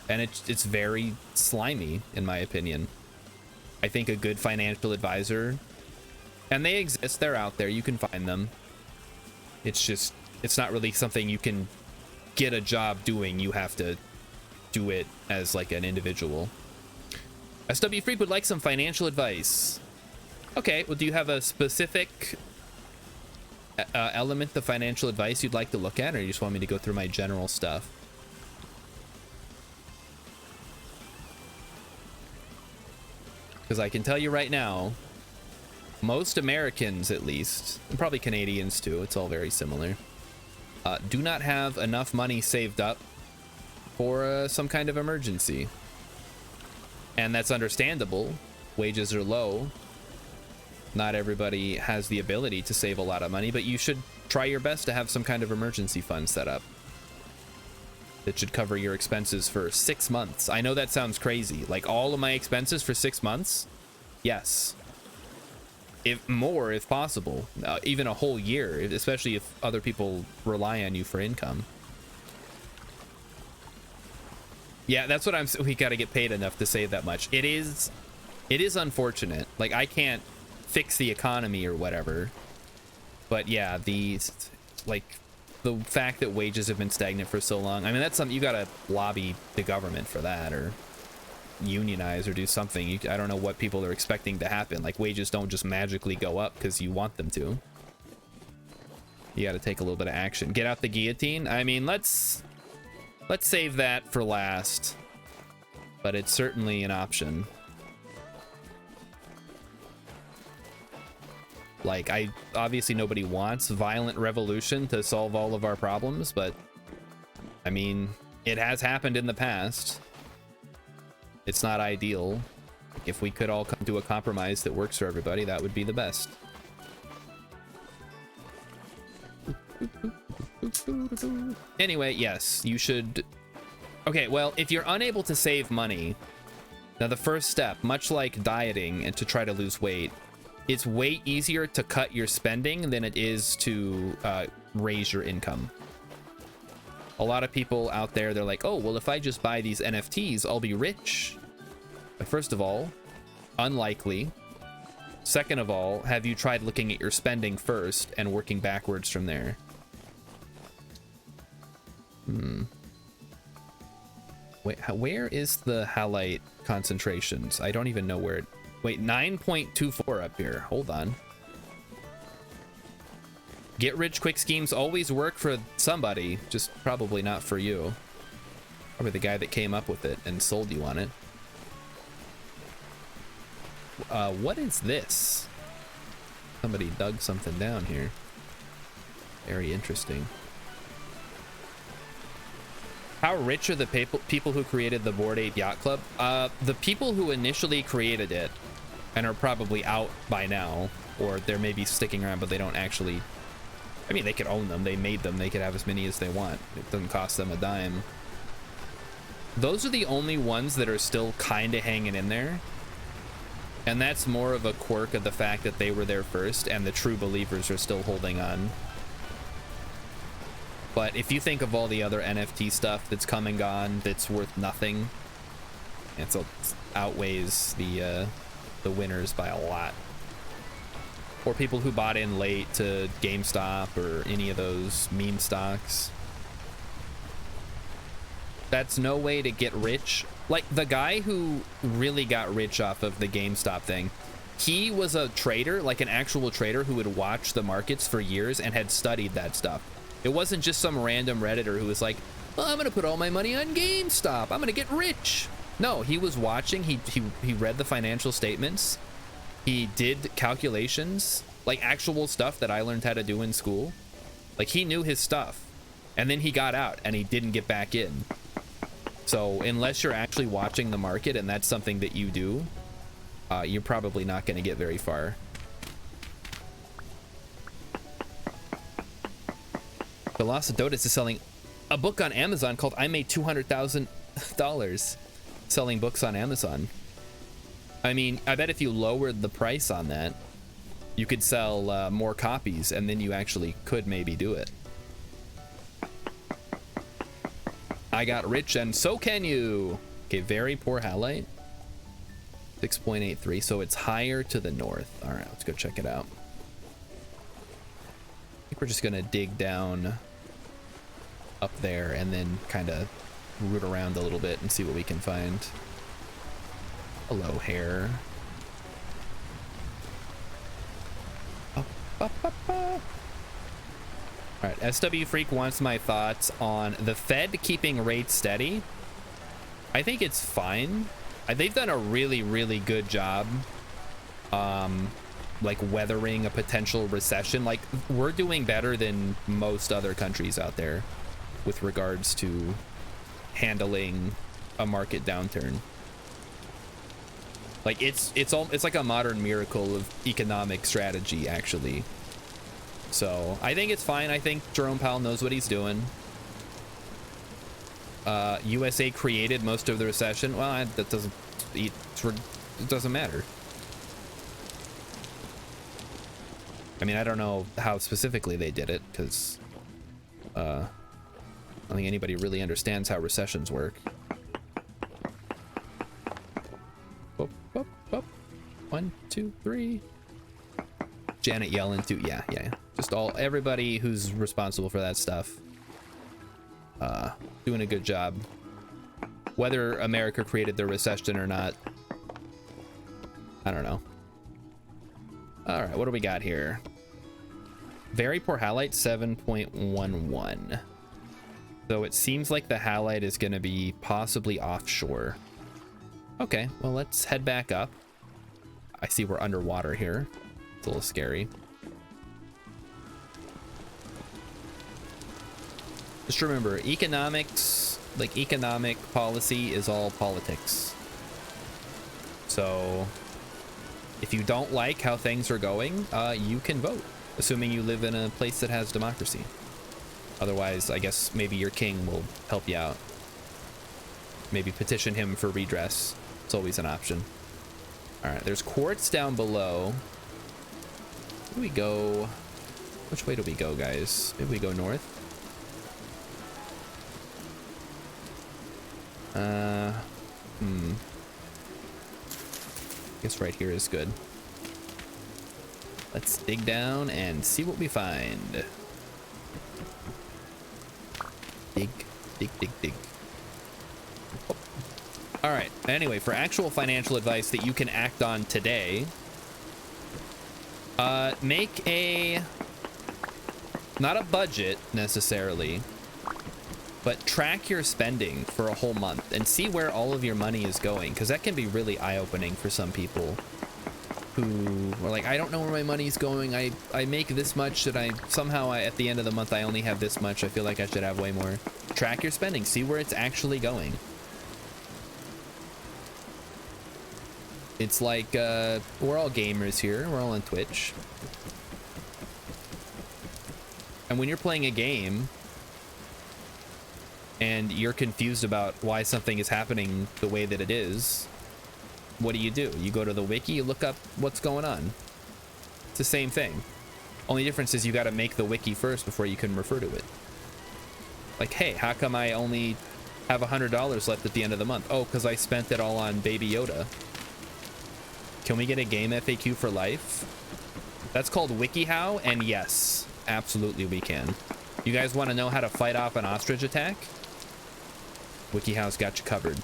and it's very slimy, in my opinion. I think a good financial advisor, and they exist, they're out there, you can find them. It's not really something you can get a job doing. You have to do it as like an individual. SW Freak would like some financial advice. Okay, well, do you have a specific element of financial advice you'd like to look at, or you just want me to go through my general stuff? Because I can tell you right now, most Americans, at least, and probably Canadians too, it's all very similar, do not have enough money saved up for some kind of emergency. And that's understandable. Wages are low. Not everybody has the ability to save a lot of money, but you should try your best to have some kind of emergency fund set up that should cover your expenses for 6 months. I know that sounds crazy. Like, all of my expenses for 6 months? Yes. If more, if possible. Even a whole year, especially if other people rely on you for income. Yeah, that's what we gotta get paid enough to save that much. It is unfortunate. Like, I can't fix the economy or whatever, but yeah, the fact that wages have been stagnant for so long, I mean, that's something you gotta lobby the government for that, or unionize or do something. I don't know what people are expecting to happen. Like, wages don't just magically go up because you want them to. You got to take a little bit of action. Get out the guillotine. I mean, let's save that for last, but it's certainly an option. Like, obviously nobody wants violent revolution to solve all of our problems, but I mean, it has happened in the past. It's not ideal. If we could all come to a compromise that works for everybody, that would be the best. Anyway, yes, you should... Okay, well, if you're unable to save money, now the first step, much like dieting and to try to lose weight, it's way easier to cut your spending than it is to raise your income. A lot of people out there, they're like, oh, well, if I just buy these NFTs, I'll be rich. But first of all, unlikely. Second of all, have you tried looking at your spending first and working backwards from there? Wait, where is the halite concentrations? I don't even know where it... Wait, 9.24 up here. Hold on. Get rich quick schemes always work for somebody, just probably not for you. Probably the guy that came up with it and sold you on it. What is this? Somebody dug something down here. Very interesting. How rich are the people who created the Bored Ape Yacht Club? The people who initially created it and are probably out by now, or they're maybe sticking around, but they don't actually... I mean, they could own them. They made them. They could have as many as they want. It doesn't cost them a dime. Those are the only ones that are still kind of hanging in there. And that's more of a quirk of the fact that they were there first and the true believers are still holding on. But if you think of all the other NFT stuff that's come and gone that's worth nothing, it outweighs the winners by a lot. Or people who bought in late to GameStop or any of those meme stocks. That's no way to get rich. Like, the guy who really got rich off of the GameStop thing, he was a trader, like an actual trader who would watch the markets for years and had studied that stuff. It wasn't just some random Redditor who was like, well, I'm gonna put all my money on GameStop, I'm gonna get rich. No, he was watching, he read the financial statements, he did calculations, like actual stuff that I learned how to do in school. Like, he knew his stuff, and then he got out and he didn't get back in. So unless you're actually watching the market and that's something that you do, you're probably not going to get very far. Velocidotus is selling a book on Amazon called I Made $200,000 selling books on Amazon. I mean, I bet if you lowered the price on that, you could sell more copies, and then you actually could maybe do it. I got rich, and so can you. Okay, very poor halite. 6.83, so it's higher to the north. All right, let's go check it out. I think we're just gonna dig down up there and then kind of root around a little bit and see what we can find. Hello, hair. All right, SW Freak wants my thoughts on the Fed keeping rates steady. I think it's fine. They've done a really, really good job, like weathering a potential recession. Like, we're doing better than most other countries out there with regards to handling a market downturn. Like, it's like a modern miracle of economic strategy, actually. So I think it's fine. I think Jerome Powell knows what he's doing. USA created most of the recession. Well, that doesn't, it doesn't matter. I mean, I don't know how specifically they did it, because I don't think anybody really understands how recessions work. Boop, boop, boop. 1, 2, 3. Janet Yellen too. Yeah. Just everybody who's responsible for that stuff. Doing a good job. Whether America created the recession or not, I don't know. All right, what do we got here? Very poor halite, 7.11. So it seems like the halite is going to be possibly offshore. Okay, well, let's head back up. I see we're underwater here. It's a little scary. Just remember, economics, like economic policy is all politics. So if you don't like how things are going, you can vote, assuming you live in a place that has democracy. Otherwise, I guess maybe your king will help you out. Maybe petition him for redress. It's always an option. All right, there's quartz down below. Where do we go? Which way do we go, guys? Maybe we go north. Guess right here is good. Let's dig down and see what we find. Dig, dig, dig, dig. Oh. All right, anyway, for actual financial advice that you can act on today, make a, not a budget necessarily, but track your spending for a whole month and see where all of your money is going, because that can be really eye-opening for some people who are like, I don't know where my money's going. I make this much, and at the end of the month I only have this much. I feel like I should have way more. Track your spending, see where it's actually going. It's like we're all gamers here, we're all on Twitch, and when you're playing a game and you're confused about why something is happening the way that it is, what do? You go to the wiki, you look up what's going on. It's the same thing. Only difference is you got to make the wiki first before you can refer to it. Like, hey, how come I only have $100 left at the end of the month? Oh, because I spent it all on Baby Yoda. Can we get a game FAQ for life? That's called WikiHow, and yes, absolutely we can. You guys want to know how to fight off an ostrich attack? WikiHow's got you covered.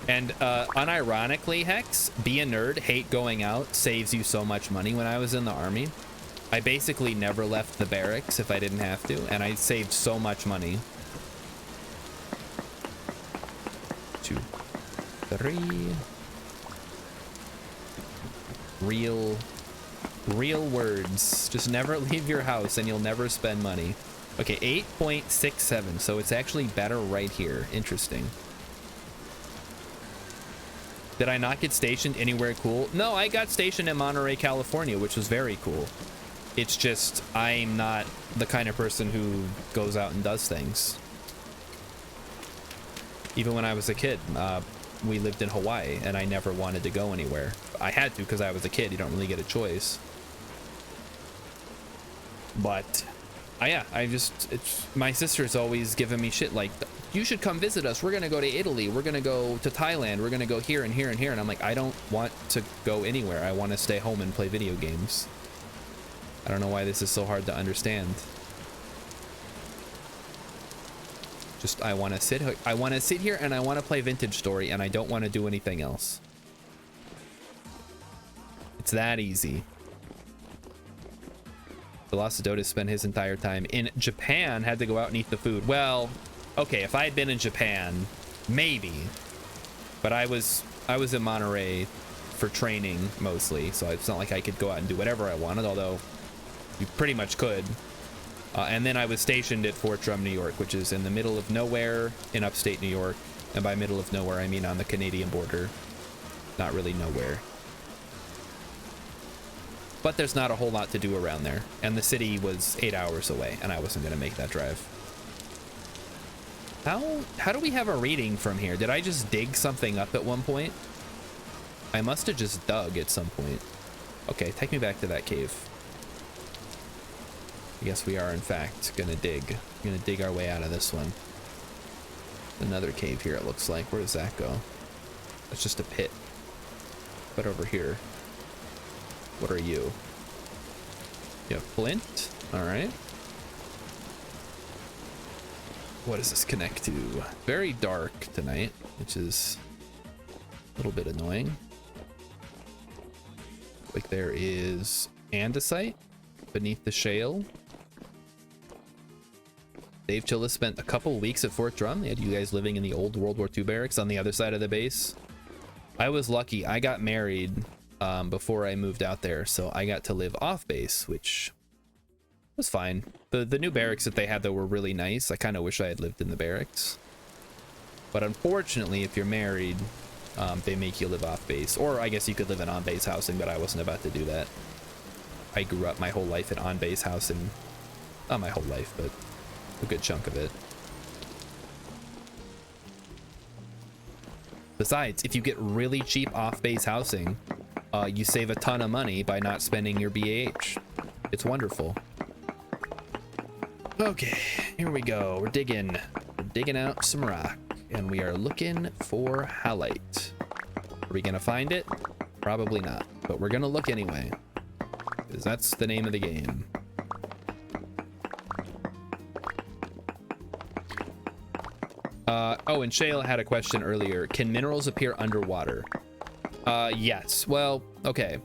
And unironically, Hex, be a nerd, hate going out, saves you so much money. When I was in the army, I basically never left the barracks if I didn't have to, and I saved so much money. 2, 3. Real words. Just never leave your house and you'll never spend money. Okay, 8.67, so it's actually better right here. Interesting. Did I not get stationed anywhere cool? No, I got stationed in Monterey, California, which was very cool. It's just, I'm not the kind of person who goes out and does things. Even when I was a kid, we lived in Hawaii, and I never wanted to go anywhere. I had to because I was a kid. You don't really get a choice. But, yeah, my sister's always giving me shit like, you should come visit us. We're going to go to Italy. We're going to go to Thailand. We're going to go here and here and here. And I'm like, I don't want to go anywhere. I want to stay home and play video games. I don't know why this is so hard to understand. Just, I want to sit here and I want to play Vintage Story and I don't want to do anything else. It's that easy. Velocidotus spent his entire time in Japan, had to go out and eat the food. Well, okay, if I had been in Japan, maybe. But I was in Monterey for training mostly, so it's not like I could go out and do whatever I wanted, although you pretty much could. And then I was stationed at Fort Drum, New York, which is in the middle of nowhere in upstate New York. And by middle of nowhere, I mean on the Canadian border. Not really nowhere. But there's not a whole lot to do around there. And the city was 8 hours away, and I wasn't going to make that drive. How do we have a reading from here? Did I just dig something up at one point? I must have just dug at some point. Okay, take me back to that cave. I guess we are, in fact, gonna dig. We're gonna dig our way out of this one. Another cave here, it looks like. Where does that go? That's just a pit. But over here. What are you? You have flint? Alright. What does this connect to? Very dark tonight, which is a little bit annoying. Like there is andesite beneath the shale. Dave Chilla spent a couple weeks at Fort Drum. They had you guys living in the old World War II barracks on the other side of the base. I was lucky. I got married before I moved out there, so I got to live off base, which was fine. The new barracks that they had though were really nice. I kind of wish I had lived in the barracks. But unfortunately, if you're married, they make you live off base. Or I guess you could live in on-base housing, but I wasn't about to do that. I grew up my whole life in on-base housing. Not my whole life, but a good chunk of it. Besides, if you get really cheap off-base housing, you save a ton of money by not spending your BAH. It's wonderful. Okay, here we go. We're digging out some rock, and we are looking for halite. Are we gonna find it? Probably not, but we're gonna look anyway, because that's the name of the game. Oh, and Shayla had a question earlier. Can minerals appear underwater? Yes. Well, okay.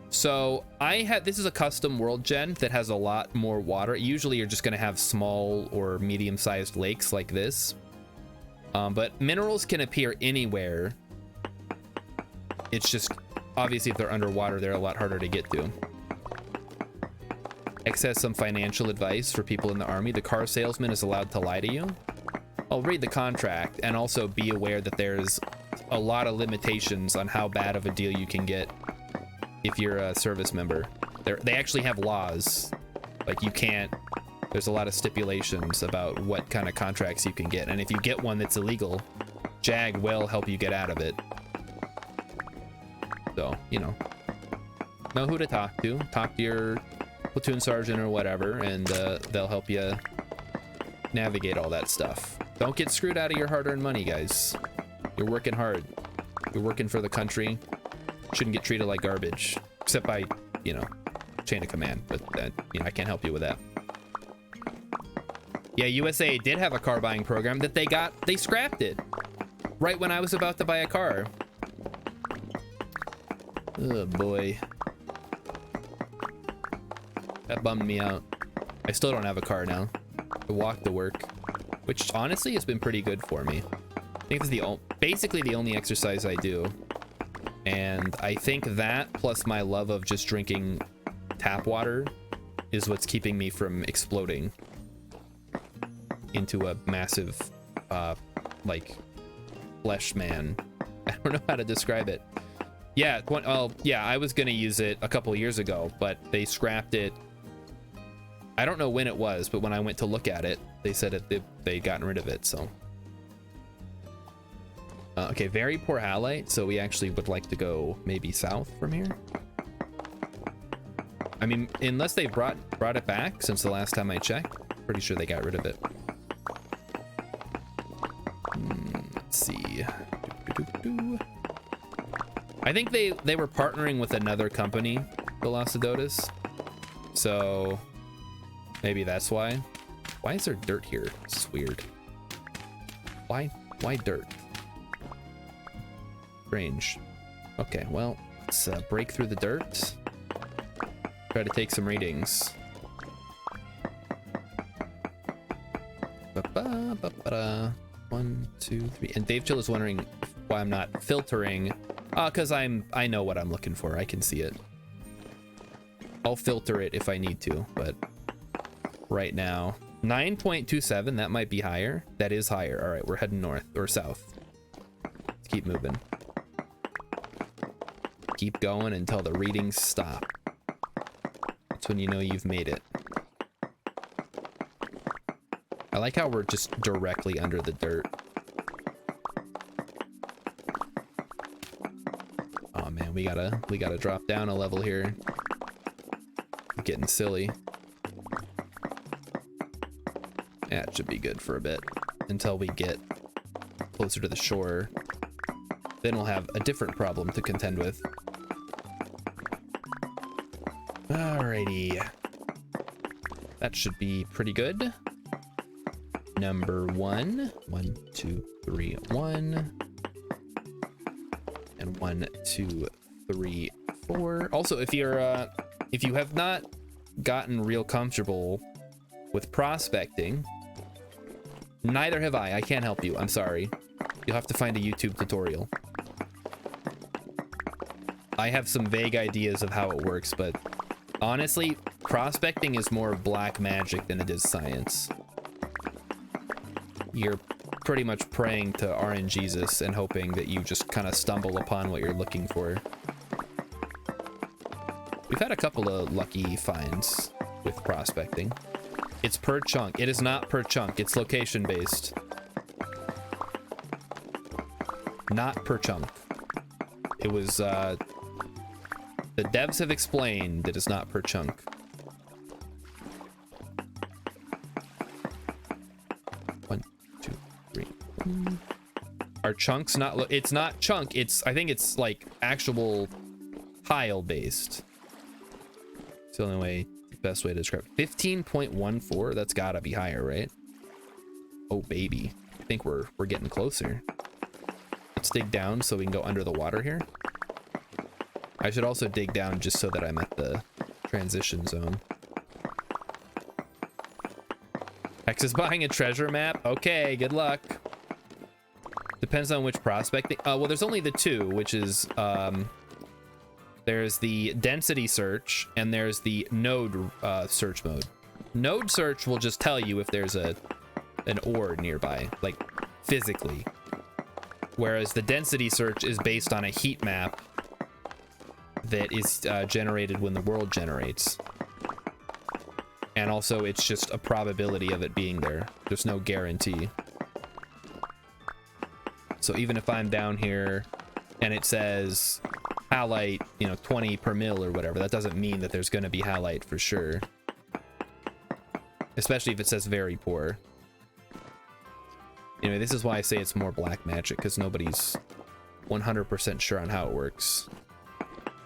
So this is a custom world gen that has a lot more water. Usually you're just going to have small or medium-sized lakes like this. But minerals can appear anywhere. It's just, obviously if they're underwater, they're a lot harder to get to. X has some financial advice for people in the army. The car salesman is allowed to lie to you. I'll read the contract and also be aware that there's a lot of limitations on how bad of a deal you can get if you're a service member. They actually have laws. Like you can't, there's a lot of stipulations about what kind of contracts you can get. And if you get one that's illegal, JAG will help you get out of it. So, you know who to talk to. Talk to your platoon sergeant or whatever, and they'll help you navigate all that stuff. Don't get screwed out of your hard-earned money, guys. You're working hard. You're working for the country. Shouldn't get treated like garbage, except by, chain of command. But I can't help you with that. Yeah, USA did have a car buying program that they scrapped it right when I was about to buy a car. Oh boy. That bummed me out. I still don't have a car now. I walk to work, which honestly has been pretty good for me. I think it's basically the only exercise I do. And I think that plus my love of just drinking tap water is what's keeping me from exploding into a massive, like, flesh man. I don't know how to describe it. Yeah, I was gonna use it a couple years ago, but they scrapped it. I don't know when it was, but when I went to look at it, they said they'd gotten rid of it, so. Okay, very poor halite, so we actually would like to go maybe south from here. I mean, unless they brought it back since the last time I checked, pretty sure they got rid of it. Let's see. I think they were partnering with another company, Velocidotus, so maybe that's why. Why is there dirt here? This is weird. Why dirt? Strange. Okay, well, let's break through the dirt. Try to take some readings. 1, 2, 3. And Dave Chill is wondering why I'm not filtering. Because I know what I'm looking for. I can see it. I'll filter it if I need to, but right now 9.27, that might be higher. That is higher. All right, we're heading north or south. Let's keep moving. Keep going until the readings stop. That's when you know you've made it. I like how we're just directly under the dirt. Oh man, we gotta drop down a level here. I'm getting silly. Yeah, it should be good for a bit until we get closer to the shore. Then we'll have a different problem to contend with. Alrighty. That should be pretty good. number 1. 1, 2, 3, 1. And 1, 2, 3, 4. Also, if you have not gotten real comfortable with prospecting, neither have I can't help you, I'm sorry. You'll have to find a YouTube tutorial. I have some vague ideas of how it works, but honestly, prospecting is more black magic than it is science. You're pretty much praying to RNGesus and hoping that you just kind of stumble upon what you're looking for. We've had a couple of lucky finds with prospecting. It's per chunk. It is not per chunk. It's location based. Not per chunk. It was, the devs have explained that it's not per chunk. One, two, three. Are chunks not, it's not chunk, I think it's like actual tile based. It's the only way, best way to describe it. 15.14, that's gotta be higher, right? Oh baby, I think we're getting closer. Let's dig down so we can go under the water here. I should also dig down just so that I'm at the transition zone. Hex is buying a treasure map. Okay, good luck. Depends on which prospecting. Well, there's only the two, which is there's the density search and there's the node search mode. Node search will just tell you if there's an ore nearby, like physically. Whereas the density search is based on a heat map that is generated when the world generates. And also it's just a probability of it being there. There's no guarantee. So even if I'm down here and it says halite, 20 per mil or whatever, that doesn't mean that there's going to be halite for sure. Especially if it says very poor. Anyway, this is why I say it's more black magic, because nobody's 100% sure on how it works.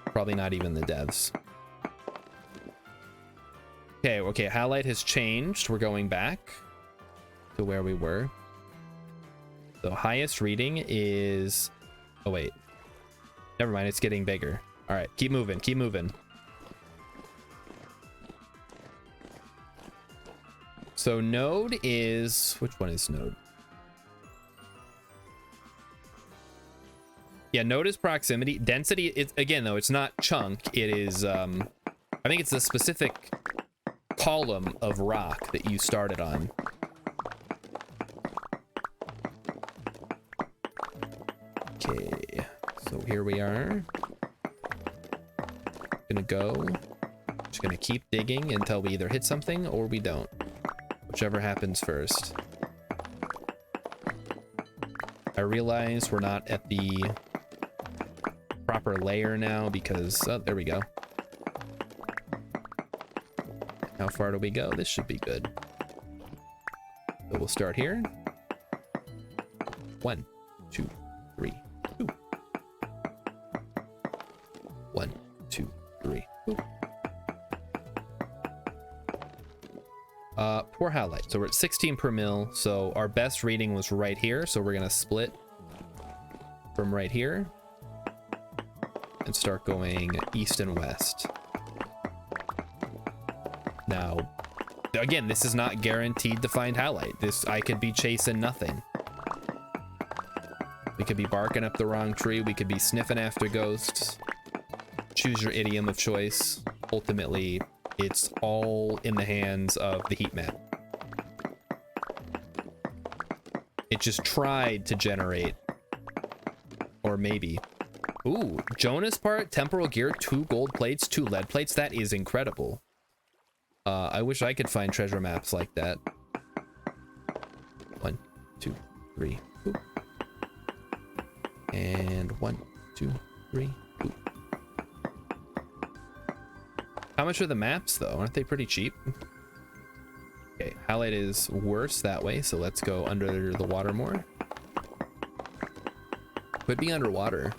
Probably not even the devs. Okay, halite has changed. We're going back to where we were. The highest reading is... Oh, wait. Never mind, it's getting bigger. All right, keep moving, keep moving. So node is... Which one is node? Yeah, node is proximity. Density, it's, again, though, it's not chunk. It is, I think it's a specific column of rock that you started on. Okay, so here we are. Gonna go. Just gonna keep digging until we either hit something or we don't. Whichever happens first. I realize we're not at the proper layer now because, oh, there we go. How far do we go? This should be good. So we'll start here. 1, 2, 3, 2. 1, 2, 3. Ooh. Poor halite. So we're at 16 per mil. So our best reading was right here. So we're gonna split from right here and start going east and west. Now, again, this is not guaranteed to find halite. I could be chasing nothing. We could be barking up the wrong tree. We could be sniffing after ghosts. Choose your idiom of choice. Ultimately, it's all in the hands of the heat map. It just tried to generate, or maybe. Ooh, Jonas part, temporal gear, 2 gold plates, 2 lead plates. That is incredible. I wish I could find treasure maps like that. 1, 2, 3. Ooh. And 1, 2, 3. Ooh. How much are the maps though? Aren't they pretty cheap? Okay, halite is worse that way, so let's go under the water more. Could be underwater.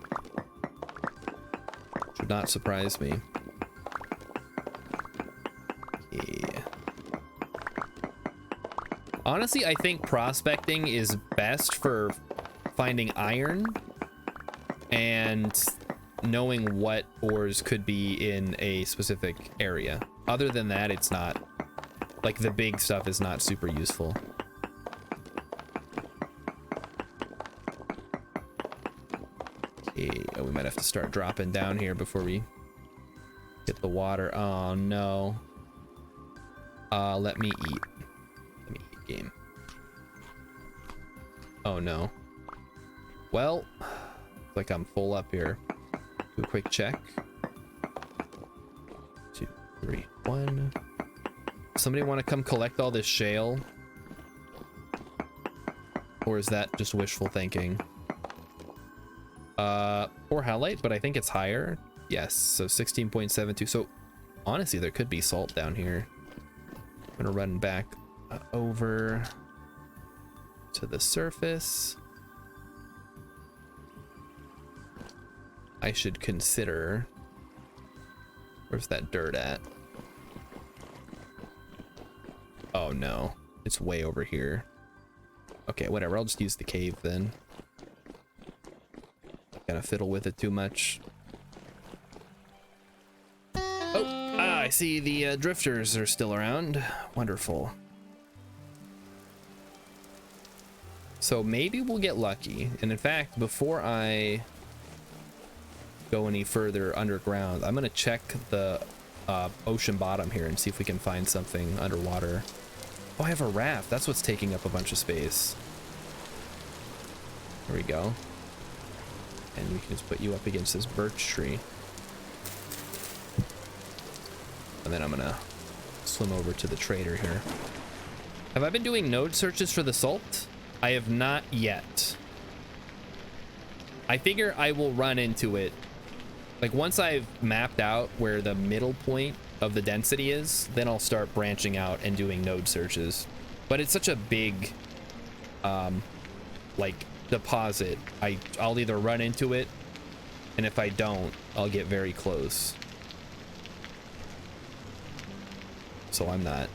Should not surprise me. Yeah. Honestly, I think prospecting is best for finding iron and knowing what ores could be in a specific area. Other than that, it's not, like, the big stuff is not super useful. Okay, oh, we might have to start dropping down here before we get the water. Oh no. Let me eat. Let me eat, game. Oh no. Well, looks like I'm full up here. Do a quick check. 2, 3, 1. Somebody want to come collect all this shale? Or is that just wishful thinking? Poor halite, but I think it's higher. Yes, so 16.72. So honestly, there could be salt down here. I'm gonna run back over to the surface. I should consider, where's that dirt at? Oh no, it's way over here. Okay, whatever, I'll just use the cave then. Gotta fiddle with it too much. Oh, I see the drifters are still around. Wonderful. So maybe we'll get lucky. And in fact, before I go any further underground, I'm gonna check the ocean bottom here and see if we can find something underwater. Oh, I have a raft. That's what's taking up a bunch of space. There we go. And we can just put you up against this birch tree. And then I'm gonna swim over to the trader here. Have I been doing node searches for the salt? I have not yet. I figure I will run into it. Like once I've mapped out where the middle point of the density is, then I'll start branching out and doing node searches. But it's such a big, like, deposit. I'll either run into it, and if I don't, I'll get very close. So I'm not,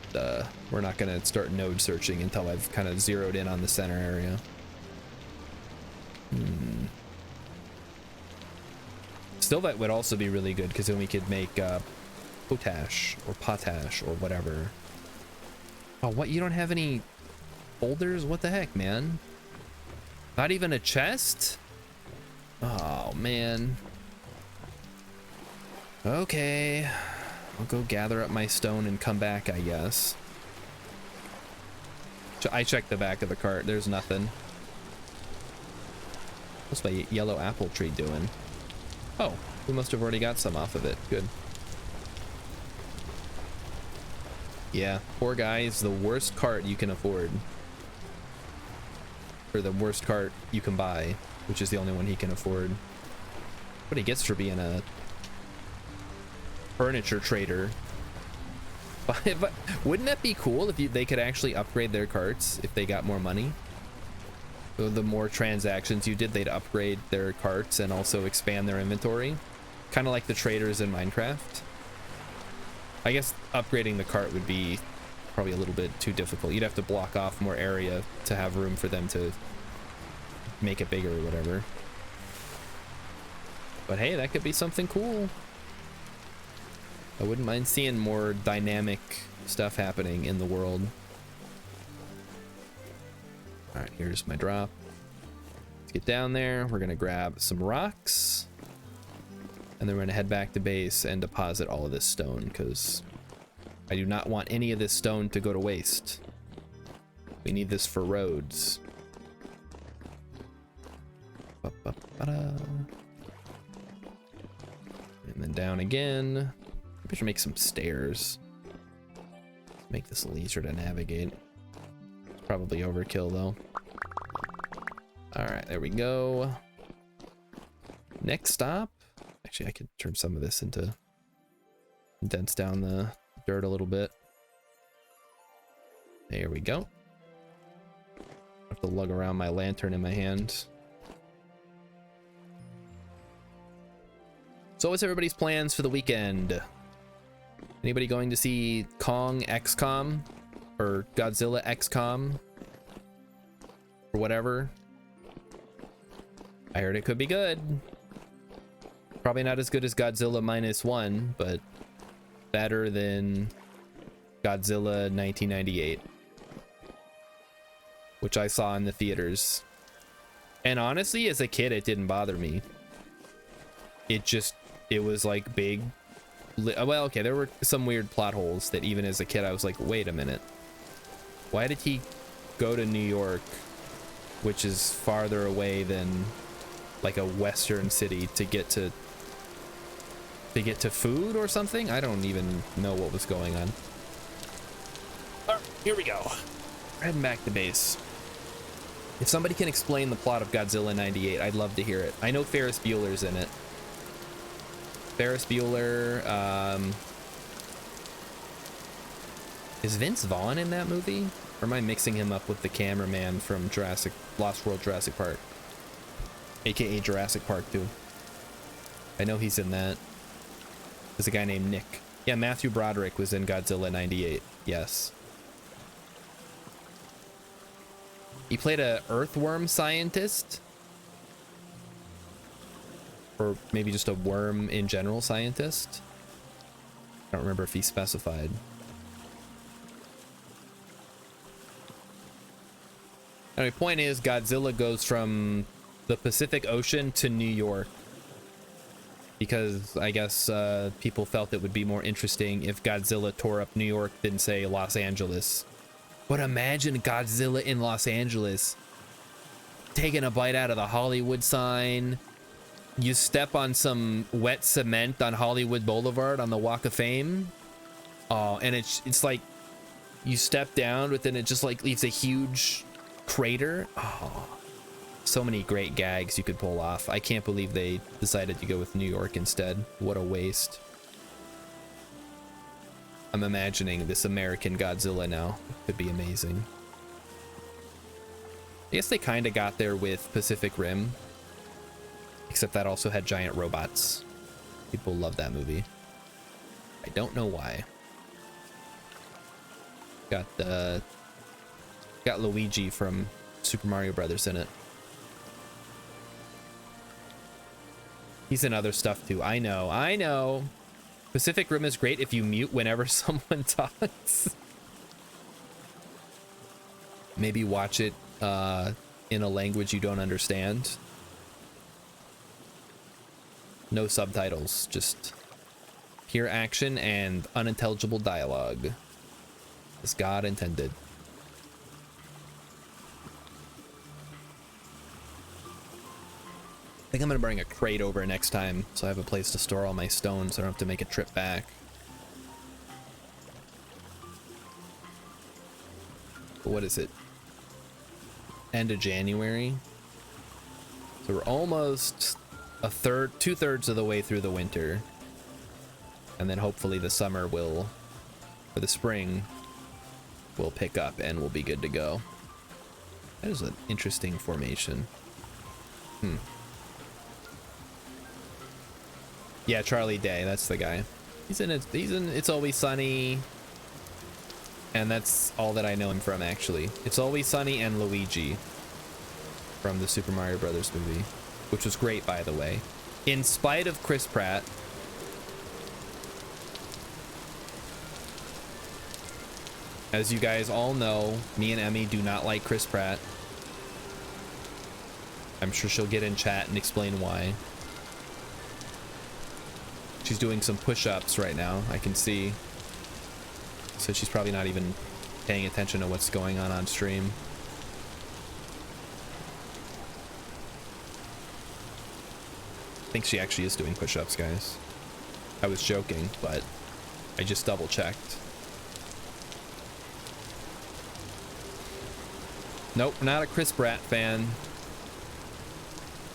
we're not gonna start node searching until I've kind of zeroed in on the center area. Still, that would also be really good because then we could make potash or or whatever. Oh, what? You don't have any boulders? What the heck, man? Not even a chest? Oh, man. Okay. I'll go gather up my stone and come back, I guess. I checked the back of the cart. There's nothing. What's my yellow apple tree doing? Oh, we must have already got some off of it. Good. Yeah, poor guy is the worst cart you can afford. Or the worst cart you can buy, which is the only one he can afford. What he gets for being a furniture trader. But wouldn't that be cool if they could actually upgrade their carts if they got more money? So the more transactions you did, they'd upgrade their carts and also expand their inventory. Kind of like the traders in Minecraft. I guess upgrading the cart would be probably a little bit too difficult. You'd have to block off more area to have room for them to make it bigger or whatever. But hey, that could be something cool. I wouldn't mind seeing more dynamic stuff happening in the world. All right, here's my drop. Let's get down there. We're gonna grab some rocks. And then we're gonna head back to base and deposit all of this stone because I do not want any of this stone to go to waste. We need this for roads. And then down again. Maybe I should make some stairs. Make this a little easier to navigate. It's probably overkill though. All right, there we go. Next stop. Actually, I could turn some of this into, condense down the dirt a little bit. There we go. I have to lug around my lantern in my hand. So what's everybody's plans for the weekend? Anybody going to see Kong XCOM or Godzilla XCOM or whatever. I heard it could be good. Probably not as good as Godzilla -1, but better than Godzilla 1998, which I saw in the theaters. And honestly, as a kid, it didn't bother me. It was like big. Well, okay, there were some weird plot holes that even as a kid, I was like, wait a minute. Why did he go to New York, which is farther away than like a Western city to get to food or something? I don't even know what was going on. All right, here we go. Heading back to base. If somebody can explain the plot of Godzilla 98, I'd love to hear it. I know Ferris Bueller's in it. Ferris Bueller, is Vince Vaughn in that movie? Or am I mixing him up with the cameraman from Lost World Jurassic Park? AKA Jurassic Park 2. I know he's in that. There's a guy named Nick. Yeah, Matthew Broderick was in Godzilla 98. Yes. He played a earthworm scientist. Or maybe just a worm in general scientist. I don't remember if he specified. Anyway, point is, Godzilla goes from the Pacific Ocean to New York. Because I guess people felt it would be more interesting if Godzilla tore up New York than, say, Los Angeles. But imagine Godzilla in Los Angeles taking a bite out of the Hollywood sign. You step on some wet cement on Hollywood Boulevard on the Walk of Fame. Oh, and it's like you step down, but then it just like leaves a huge crater. Oh, so many great gags you could pull off. I can't believe they decided to go with New York instead. What a waste. I'm imagining this American Godzilla now. It could be amazing. I guess they kind of got there with Pacific Rim. Except that also had giant robots. People love that movie. I don't know why. Got Luigi from Super Mario Brothers in it. He's in other stuff too. I know. Pacific Rim is great if you mute whenever someone talks. Maybe watch it in a language you don't understand. No subtitles, just pure action and unintelligible dialogue, as God intended. I think I'm gonna bring a crate over next time, so I have a place to store all my stones, so I don't have to make a trip back. But what is it? End of January? So we're almost two-thirds of the way through the winter, and then hopefully the summer or the spring will pick up and we'll be good to go. That is an interesting formation. Yeah, Charlie Day, that's the guy. He's in It's Always Sunny, and that's all that I know him from, actually. It's Always Sunny and Luigi from the Super Mario Brothers movie, which was great, by the way. In spite of Chris Pratt. As you guys all know, me and Emmy do not like Chris Pratt. I'm sure she'll get in chat and explain why. She's doing some push-ups right now, I can see. So she's probably not even paying attention to what's going on stream. I think she actually is doing push-ups, guys. I was joking, but I just double-checked. Nope, not a Chris Pratt fan.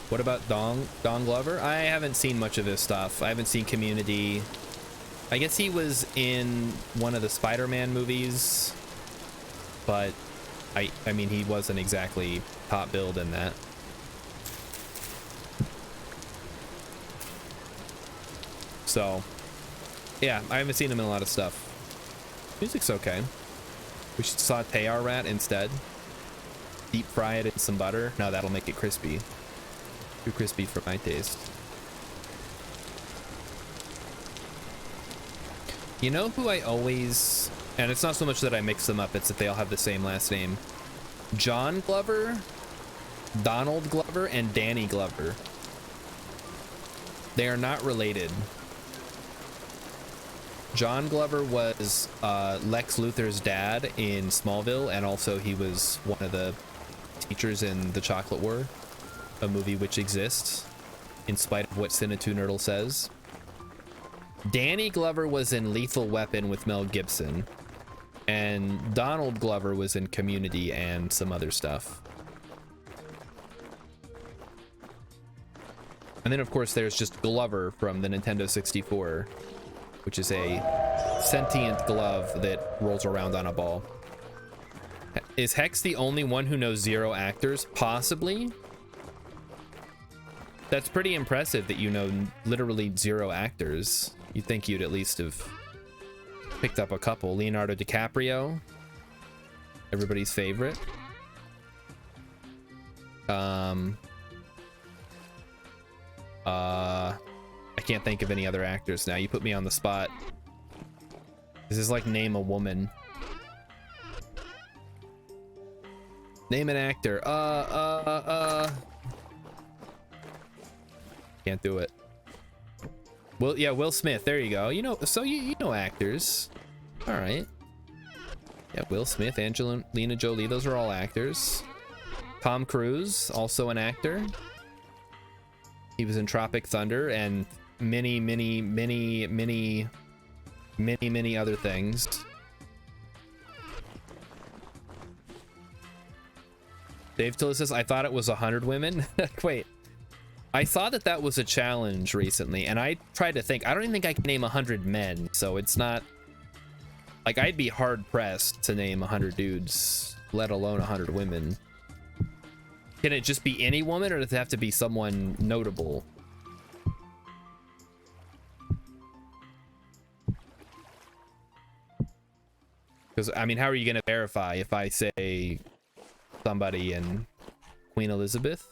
What about Don Glover? I haven't seen much of his stuff. I haven't seen Community. I guess he was in one of the Spider-Man movies, but I mean, he wasn't exactly top billed in that. So, yeah, I haven't seen him in a lot of stuff. Music's okay. We should saute our rat instead. Deep fry it in some butter. No, that'll make it crispy. Too crispy for my taste. You know who I always... And it's not so much that I mix them up, it's that they all have the same last name. John Glover, Donald Glover, and Danny Glover. They are not related. John Glover was Lex Luthor's dad in Smallville, and also he was one of the teachers in The Chocolate War, a movie which exists, in spite of what Cinetoo Nerdle says. Danny Glover was in Lethal Weapon with Mel Gibson, and Donald Glover was in Community and some other stuff. And then of course there's just Glover from the Nintendo 64, which is a sentient glove that rolls around on a ball. Is Hex the only one who knows 0 actors? Possibly. That's pretty impressive that you know literally 0 actors. You'd think you'd at least have picked up a couple. Leonardo DiCaprio, everybody's favorite. I can't think of any other actors now. You put me on the spot. This is like name a woman. Name an actor. Can't do it. Well, yeah, Will Smith. There you go. You know, so you know actors. All right. Yeah, Will Smith, Angelina Jolie. Those are all actors. Tom Cruise, also an actor. He was in Tropic Thunder and many other things. Dave Tiller says, I thought it was 100 women. Wait, I saw that was a challenge recently, and I tried to think. I don't even think I can name 100 men, so it's not like I'd be hard pressed to name 100 dudes, let alone 100 women. Can it just be any woman, or does it have to be someone notable? Because, I mean, how are you going to verify if I say somebody in Queen Elizabeth?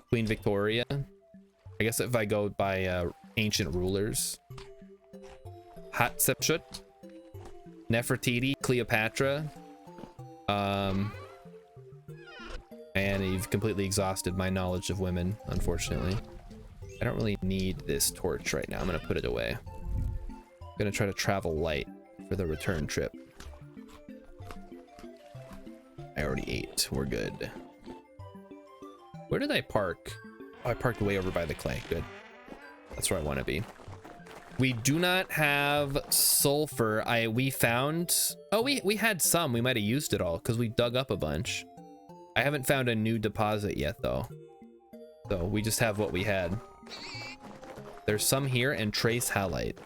Queen Victoria? I guess if I go by ancient rulers. Hatshepsut? Nefertiti? Cleopatra? And you've completely exhausted my knowledge of women, unfortunately. I don't really need this torch right now. I'm gonna put it away. I'm gonna try to travel light for the return trip. I already ate. We're good. Where did I park? Oh, I parked way over by the clay. Good. That's where I want to be. We do not have sulfur. We found... Oh, we had some. We might have used it all because we dug up a bunch. I haven't found a new deposit yet, though. So we just have what we had. There's some here, and trace halite.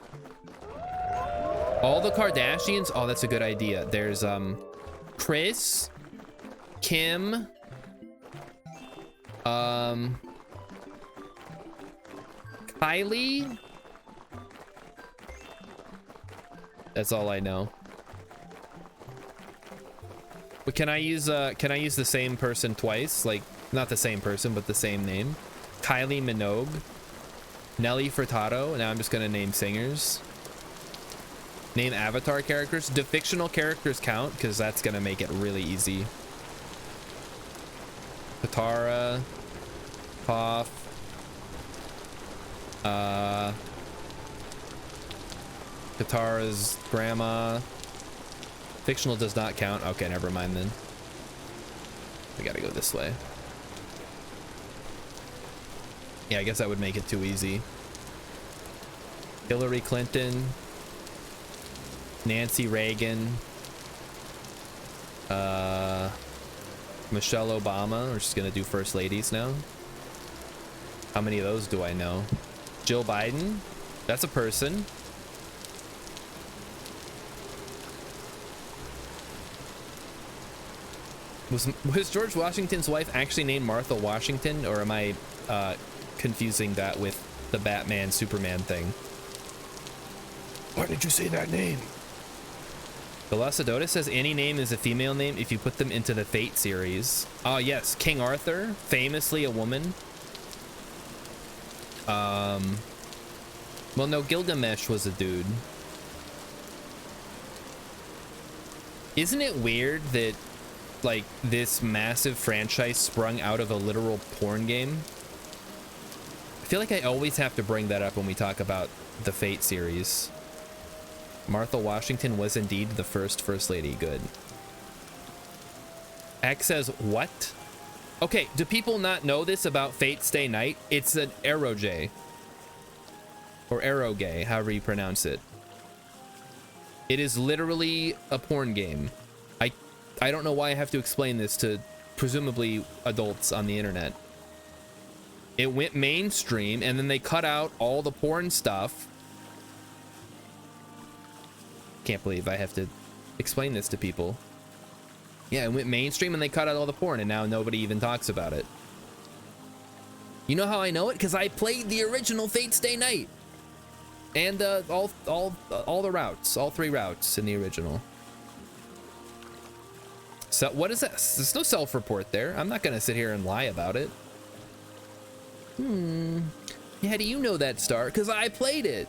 All the Kardashians? Oh, that's a good idea. There's Kris, Kim, Kylie. That's all I know. But can I use the same person twice? Like, not the same person, but the same name. Kylie Minogue, Nelly Furtado. Now I'm just gonna name singers. Name avatar characters. Do fictional characters count? Because that's gonna make it really easy. Katara, Toph, Katara's grandma. Fictional does not count. Okay, never mind then. We gotta go this way. Yeah, I guess that would make it too easy. Hillary Clinton, Nancy Reagan, Michelle Obama. We're just gonna do first ladies now. How many of those do I know? Jill Biden. That's a person. Was George Washington's wife actually named Martha Washington, or am I confusing that with the Batman Superman thing? Why did you say that name? Velocidotus says any name is a female name if you put them into the Fate series. Oh yes, King Arthur, famously a woman. Well, no, Gilgamesh was a dude. Isn't it weird that, like, this massive franchise sprung out of a literal porn game? I feel like I always have to bring that up when we talk about the Fate series. Martha Washington was indeed the first lady. Good. X says, what? Okay, do people not know this about Fate Stay Night? It's an eroge. Or eroge, however you pronounce it. It is literally a porn game. I don't know why I have to explain this to presumably adults on the internet. It went mainstream and then they cut out all the porn stuff. Can't believe I have to explain this to people. Yeah, it went mainstream and they cut out all the porn and now nobody even talks about it. You know how I know it? Because I played the original Fate Stay Night. And all the routes, all 3 routes in the original. So what is this? There's no self-report there. I'm not gonna sit here and lie about it. Yeah, how do you know that, Star? Because I played it.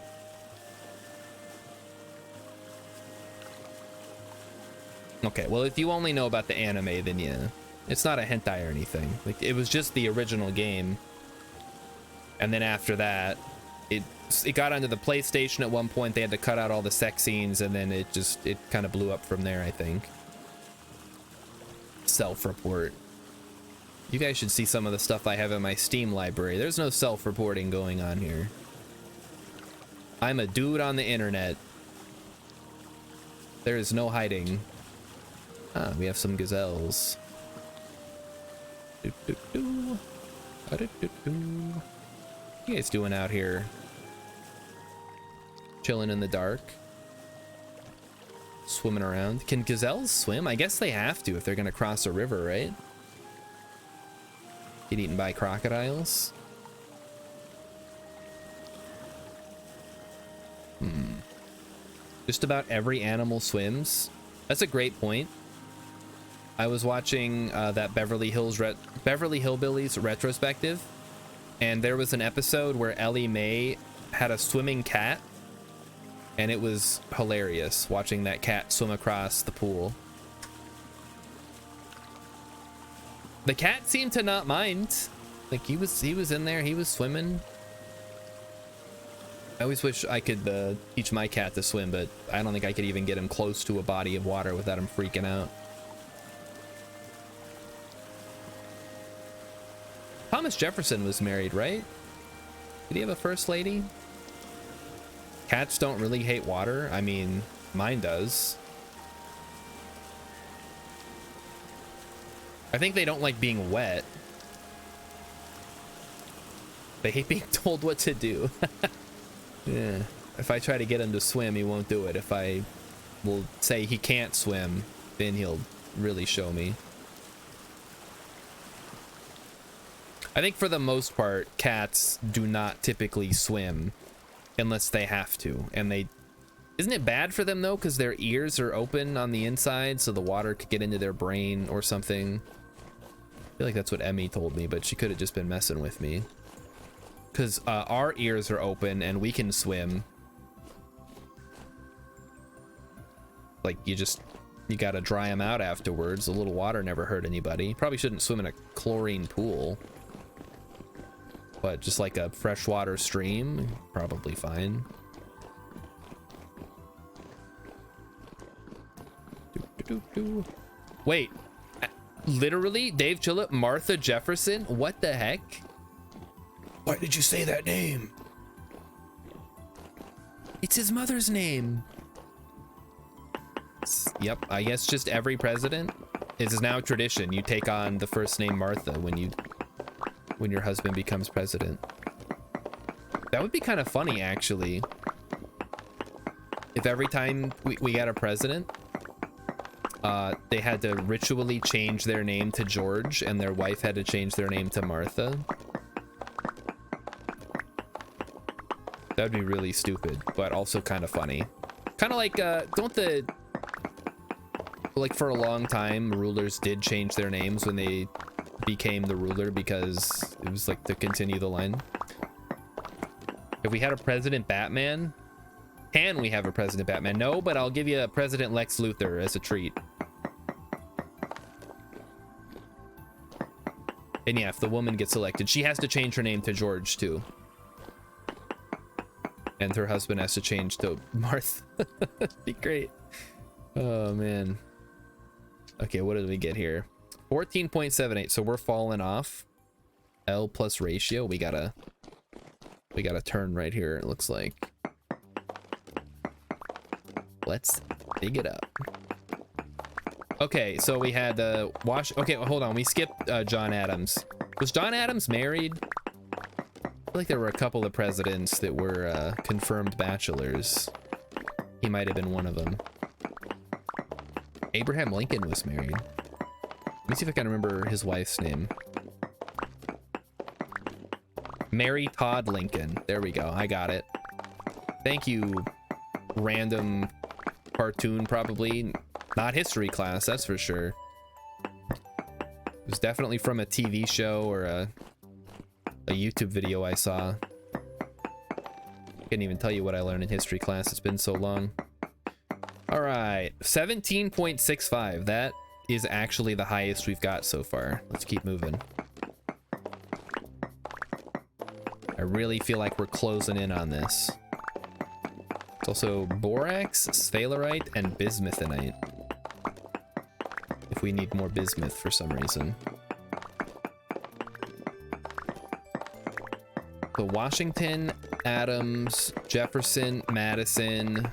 Okay, well, if you only know about the anime, then yeah. It's not a hentai or anything. Like, it was just the original game. And then after that, it got onto the PlayStation at one point. They had to cut out all the sex scenes, and then it kind of blew up from there, I think. Self-report. You guys should see some of the stuff I have in my Steam library. There's no self-reporting going on here. I'm a dude on the internet. There is no hiding. Ah, we have some gazelles. What you guys doing out here? Chilling in the dark? Swimming around? Can gazelles swim? I guess they have to if they're gonna cross a river, right? Get eaten by crocodiles? Just about every animal swims. That's a great point. I was watching that Beverly Hillbillies retrospective, and there was an episode where Ellie Mae had a swimming cat, and it was hilarious watching that cat swim across the pool. The cat seemed to not mind. Like, he was in there, he was swimming. I always wish I could teach my cat to swim, but I don't think I could even get him close to a body of water without him freaking out. Thomas Jefferson was married, right? Did he have a first lady? Cats don't really hate water. I mean, mine does. I think they don't like being wet. They hate being told what to do. Yeah. If I try to get him to swim, he won't do it. If I will say he can't swim, then he'll really show me. I think for the most part, cats do not typically swim unless they have to. And isn't it bad for them though? Because their ears are open on the inside, so the water could get into their brain or something. I feel like that's what Emmy told me, but she could have just been messing with me. Because our ears are open and we can swim. Like, you gotta dry them out afterwards. A little water never hurt anybody. Probably shouldn't swim in a chlorine pool. But just like a freshwater stream, probably fine. Wait, literally, Dave Chillip, Martha Jefferson? What the heck? Why did you say that name? It's his mother's name. Yep, I guess just every president. It is now tradition. You take on the first name Martha when your husband becomes president. That would be kind of funny, actually. If every time we got a president, they had to ritually change their name to George and their wife had to change their name to Martha. That would be really stupid, but also kind of funny. Kind of like, don't the like for a long time, rulers did change their names when they became the ruler because it was like to continue the line. If we had a President Batman, can we have a President Batman? No, but I'll give you a President Lex Luthor as a treat. And yeah, if the woman gets elected, she has to change her name to George too. And her husband has to change to Martha. Be great. Oh man. Okay, what did we get here? 14.78. So we're falling off. L plus ratio. We got a turn right here, it looks like. Let's dig it up. Okay, so we had okay, hold on. We skipped John Adams. Was John Adams married? I feel like there were a couple of presidents that were confirmed bachelors. He might have been one of them. Abraham Lincoln was married. Let me see if I can remember his wife's name. Mary Todd Lincoln. There we go. I got it. Thank you, random cartoon, probably. Not history class, that's for sure. It was definitely from a TV show or a YouTube video I saw. Can't even tell you what I learned in history class. It's been so long. All right, 17.65. That is actually the highest we've got so far. Let's keep moving. I really feel like we're closing in on this. It's also borax, sphalerite, and bismuthinite. If we need more bismuth for some reason. So Washington, Adams, Jefferson, Madison,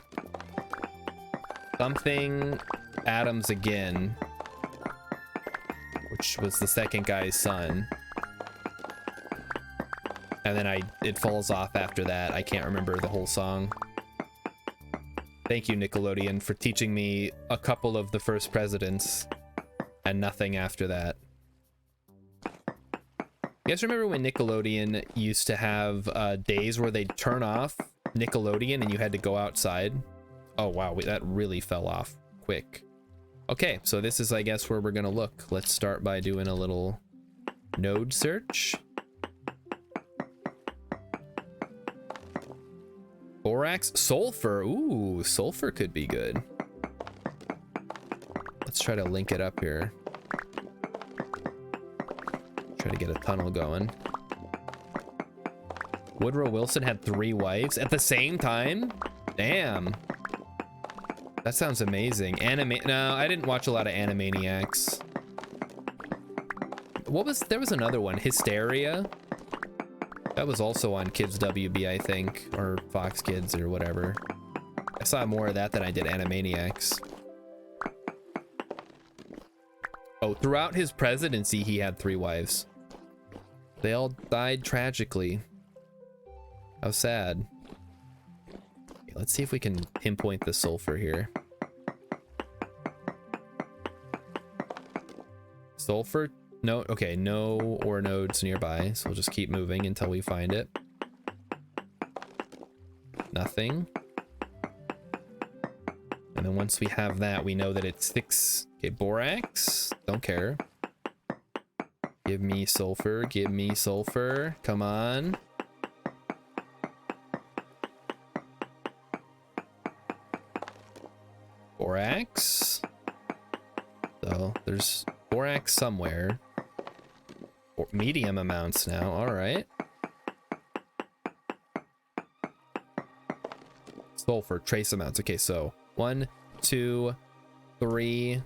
something Adams again, which was the second guy's son. And then it falls off after that. I can't remember the whole song. Thank you, Nickelodeon, for teaching me a couple of the first presidents and nothing after that. You guys remember when Nickelodeon used to have days where they'd turn off Nickelodeon and you had to go outside? Oh, wow, that really fell off quick. Okay, so this is, I guess, where we're gonna look. Let's start by doing a little node search. Borax, sulfur. Ooh, sulfur could be good. Let's try to link it up here. Try to get a tunnel going. Woodrow Wilson had 3 wives at the same time? Damn. That sounds amazing. No, I didn't watch a lot of Animaniacs. There was another one, Hysteria. That was also on Kids WB, I think, or Fox Kids or whatever. I saw more of that than I did Animaniacs. Oh, throughout his presidency, he had 3 wives. They all died tragically. How sad. Okay, let's see if we can pinpoint the sulfur here. Sulfur? No, okay, no ore nodes nearby, so we'll just keep moving until we find it. Nothing. And then once we have that, we know that it's 6. Okay, borax. Don't care. Give me sulfur. Give me sulfur. Come on. Borax. So there's borax somewhere. Or medium amounts now. All right. Sulfur, trace amounts. Okay, so 1, 2, 3,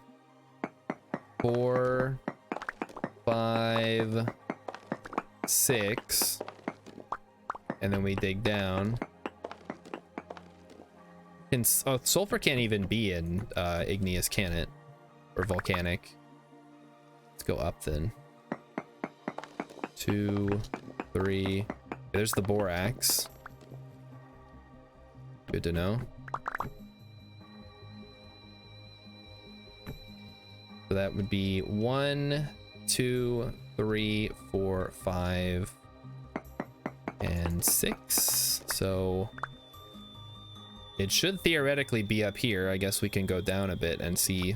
4, 5, 6. And then we dig down. And sulfur can't even be in igneous, can it? Or volcanic. Let's go up then. 2, 3. There's the borax. Good to know. So that would be 1, 2, 3, 4, 5, and 6. So it should theoretically be up here. I guess we can go down a bit and see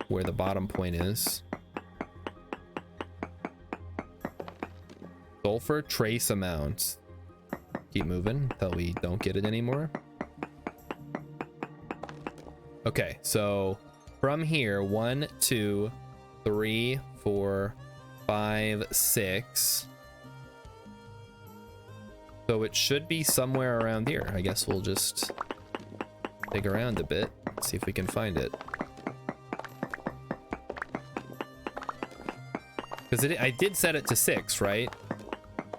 where the bottom point is. Sulfur trace amounts. Keep moving until we don't get it anymore. Okay, so from here, 1, 2, 3, 4, 5, 6. So it should be somewhere around here. I guess we'll just dig around a bit, see if we can find it. Because I did set it to 6, right?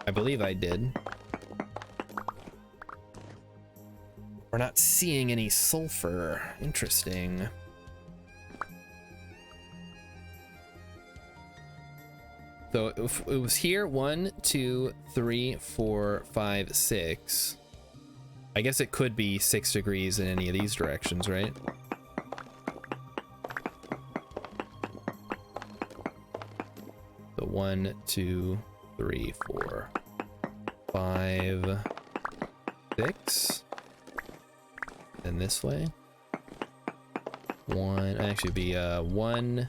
I believe I did. We're not seeing any sulfur. Interesting. So if it was here, 1, 2, 3, 4, 5, 6. I guess it could be 6 degrees in any of these directions, right? So 1, 2, 3, 4, 5, 6. And this way. 1, actually be 1,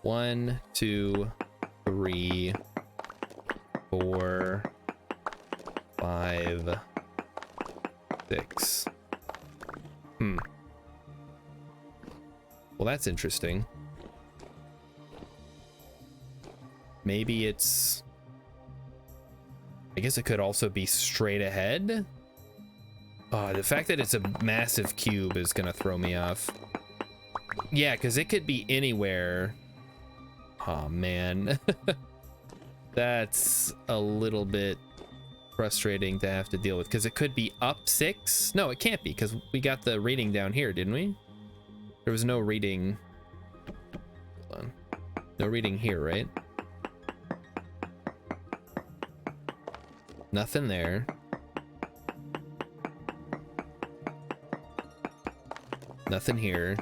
1, 2, 3, 4, 5, 6. Well, that's interesting. Maybe it's... I guess it could also be straight ahead. The fact that it's a massive cube is gonna throw me off. Yeah, because it could be anywhere. Oh, man. That's a little bit frustrating to have to deal with, because it could be up 6. No, it can't be, because we got the reading down here, didn't we? There was no reading. Hold on. No reading here, right? Nothing there. Nothing here.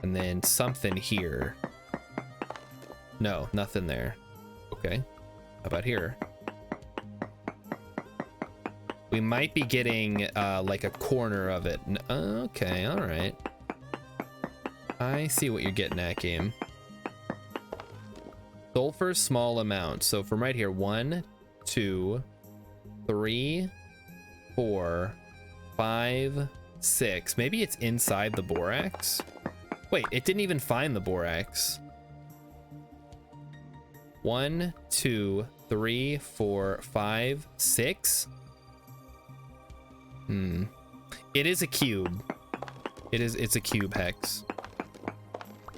And then something here. No, nothing there. Okay. How about here? We might be getting like a corner of it. Okay, all right. I see what you're getting at, game. Sulfur small amounts. So from right here, 1, 2, 3, 4, 5, 6. Maybe it's inside the borax. Wait, it didn't even find the borax. 1, 2, 3, 4, 5, 6. It is a cube. It's a cube hex.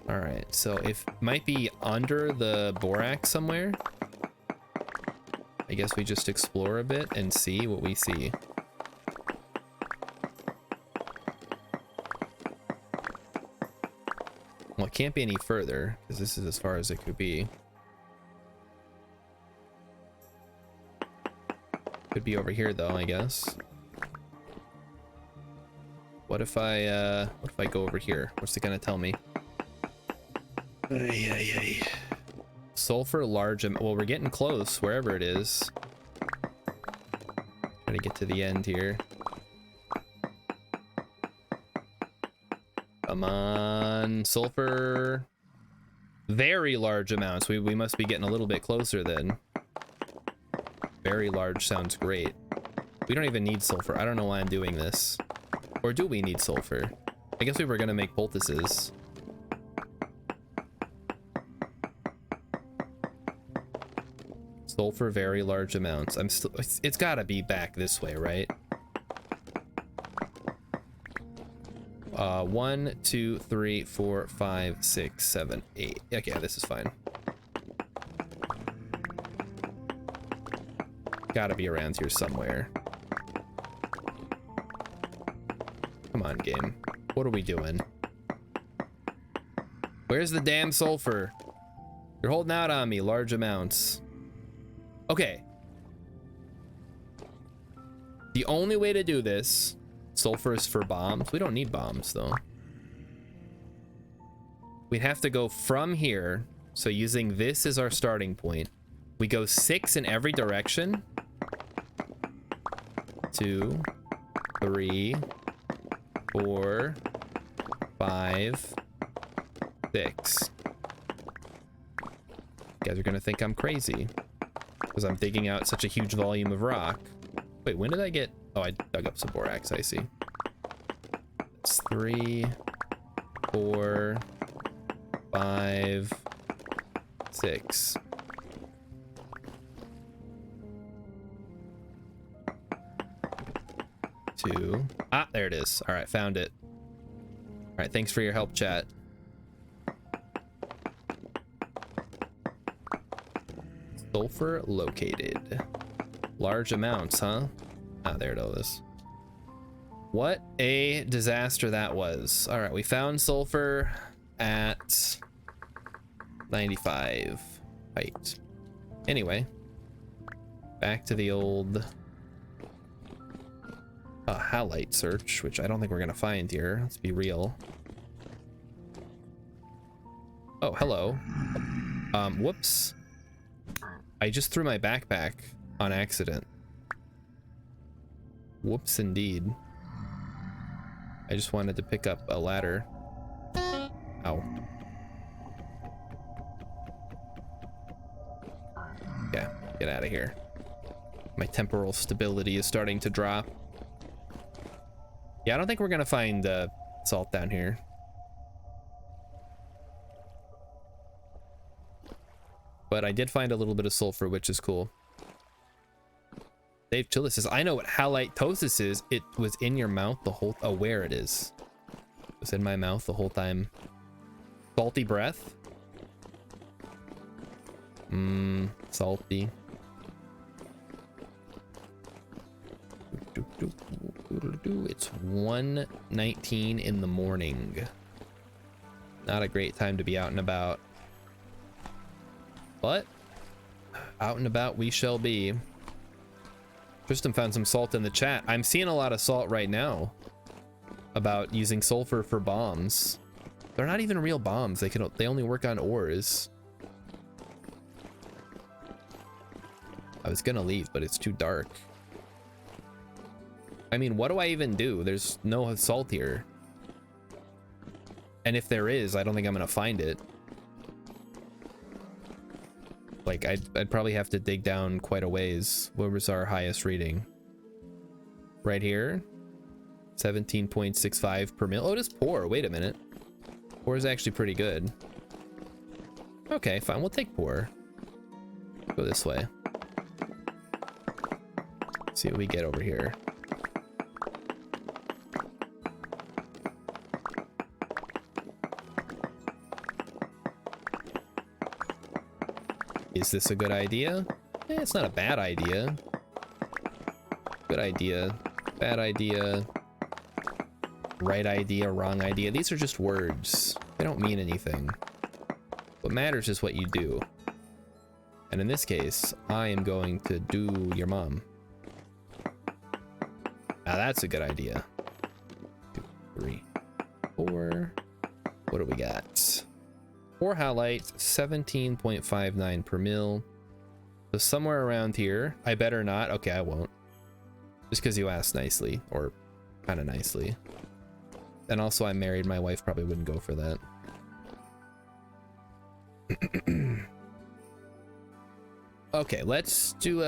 All right, so it might be under the borax somewhere. I guess we just explore a bit and see what we see. Well, it can't be any further because this is as far as it could be. Could be over here though, I guess. What if I go over here? What's it gonna tell me? Sulfur large well, we're getting close wherever it is. Trying to get to the end here. Come on, sulfur. Very large amounts. We must be getting a little bit closer then. Very large sounds great. We don't even need sulfur. I don't know why I'm doing this. Or do we need sulfur? I guess we were gonna make poultices. Sulfur, very large amounts. I'm still, it's gotta be back this way, right? 1, 2, 3, 4, 5, 6, 7, 8. Okay, this is fine. Gotta be around here somewhere. Come on, game. What are we doing? Where's the damn sulfur? You're holding out on me, large amounts. Okay. The only way to do this, sulfur is for bombs. We don't need bombs, though. We'd have to go from here. So using this as our starting point, we go 6 in every direction. 2, 3, 4, 5, 6. You guys are gonna think I'm crazy because I'm digging out such a huge volume of rock. Wait, when did I get... Oh, I dug up some borax, I see. It's 3, 4, 5, 6. Two. Ah, there it is. All right, found it. All right, thanks for your help, chat. Sulfur located. Large amounts, huh? Ah, there it is. What a disaster that was. All right, we found sulfur at 95 height. Anyway, back to the old halite search, which I don't think we're gonna find here. Let's be real. Oh, hello. Whoops. I just threw my backpack on accident. Whoops, indeed. I just wanted to pick up a ladder. Ow. Yeah, get out of here. My temporal stability is starting to drop. Yeah, I don't think we're gonna find salt down here. But I did find a little bit of sulfur, which is cool. Dave Chillis says, I know what halitosis is. It was in your mouth the whole... Oh, where it is. It was in my mouth the whole time. Salty breath? Salty. It's 1:19 in the morning. Not a great time to be out and about. But out and about we shall be. Tristan found some salt in the chat. I'm seeing a lot of salt right now about using sulfur for bombs. They're not even real bombs. They only work on ores. I was gonna leave, but it's too dark. I mean, what do I even do? There's no salt here. And if there is, I don't think I'm gonna find it. Like, I'd probably have to dig down quite a ways. What was our highest reading? Right here? 17.65 per mil. Oh, it is poor. Wait a minute. Poor is actually pretty good. Okay, fine. We'll take poor. Go this way. See what we get over here. Is this a good idea? It's not a bad idea. Good idea. Bad idea. Right idea, wrong idea. These are just words. They don't mean anything. What matters is what you do. And in this case, I am going to do your mom. Now that's a good idea. 2, 3, 4. What do we got? 4 halite, 17.59 per mil. So somewhere around here. I better not. Okay, I won't. Just because you asked nicely, or kind of nicely. And also I'm married. My wife probably wouldn't go for that. Okay, let's do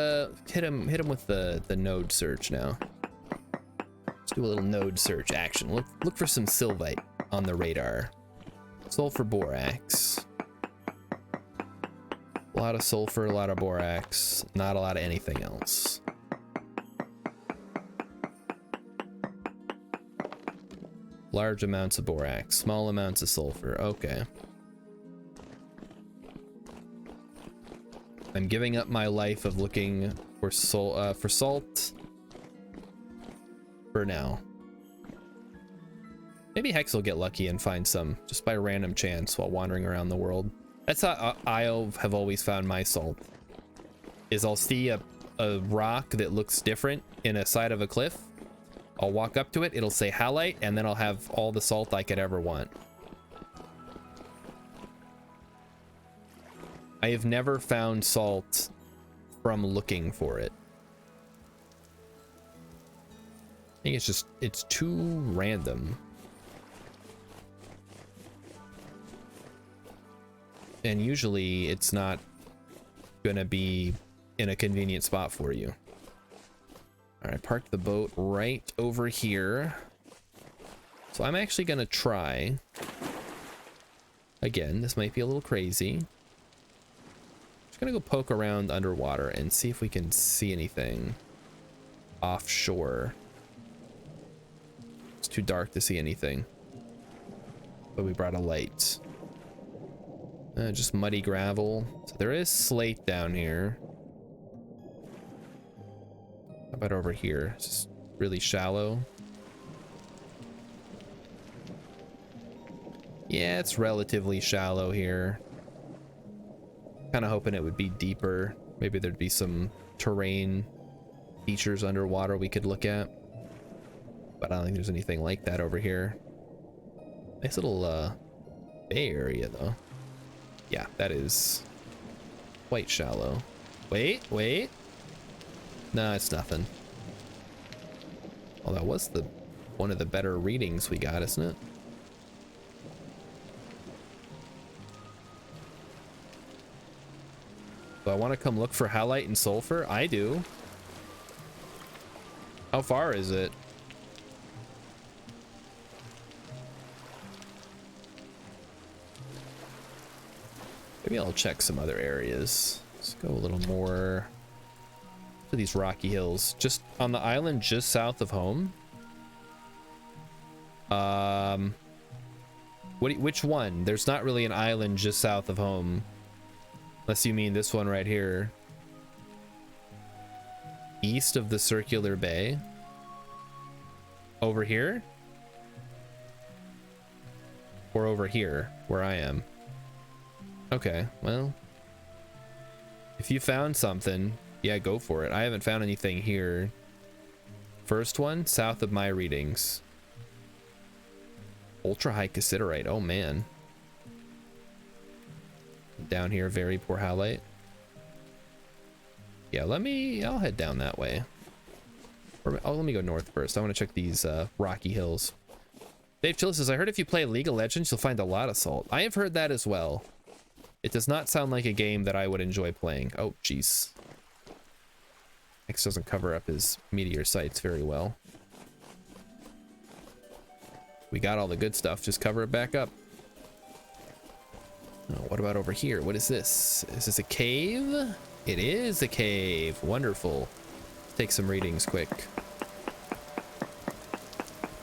hit him with the node search now. Let's do a little node search action. Look for some sylvite on the radar. Sulfur borax. A lot of sulfur, a lot of borax, not a lot of anything else. Large amounts of borax, small amounts of sulfur. Okay. I'm giving up my life of looking for salt for now. Maybe Hex will get lucky and find some just by random chance while wandering around the world. That's how I have always found my salt. Is I'll see a rock that looks different in a side of a cliff. I'll walk up to it, it'll say halite, and then I'll have all the salt I could ever want. I have never found salt from looking for it. I think it's too random. and usually it's not gonna be in a convenient spot for you. All right, park the boat right over here. So I'm actually gonna try. Again, this might be a little crazy. Just gonna go poke around underwater and see if we can see anything offshore. It's too dark to see anything, but we brought a light. Just muddy gravel. So there is slate down here. How about over here? It's just really shallow. Yeah, it's relatively shallow here. Kind of hoping it would be deeper. Maybe there'd be some terrain features underwater we could look at. But I don't think there's anything like that over here. Nice little bay area though. Yeah, that is quite shallow. Wait. No, it's nothing. Well, that was one of the better readings we got, isn't it? Do I want to come look for halite and sulfur? I do. How far is it? Maybe I'll check some other areas. Let's go a little more to these rocky hills. Just on the island just south of home. Which one? There's not really an island just south of home. Unless you mean this one right here. East of the circular bay. Over here? Or over here, where I am? Okay, well. If you found something, yeah, go for it. I haven't found anything here. First one, south of my readings. Ultra high cassiterite, oh man. Down here, very poor halite. Yeah, I'll head down that way. Let me go north first. I want to check these rocky hills. Dave Chill says, I heard if you play League of Legends, you'll find a lot of salt. I have heard that as well. It does not sound like a game that I would enjoy playing. Oh, jeez. X doesn't cover up his meteor sights very well. We got all the good stuff. Just cover it back up. Oh, what about over here? What is this? Is this a cave? It is a cave. Wonderful. Take some readings quick.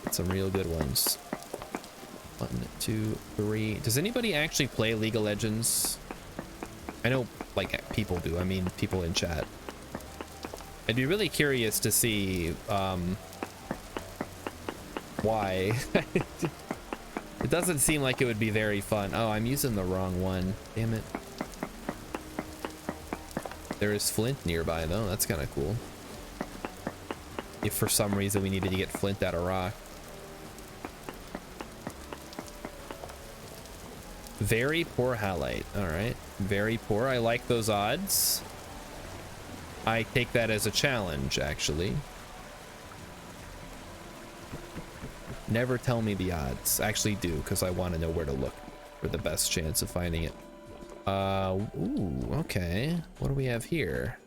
Get some real good ones. 1, 2, 3. Does anybody actually play League of Legends? I know, like, people do. I mean, people in chat. I'd be really curious to see why. It doesn't seem like it would be very fun. Oh, I'm using the wrong one. Damn it. There is flint nearby, though. That's kind of cool. If for some reason we needed to get flint out of rock. Very poor halite. All right. Very poor. I like those odds. I take that as a challenge, actually. Never tell me the odds. Actually do, because I want to know where to look for the best chance of finding it. Ooh, okay. What do we have here?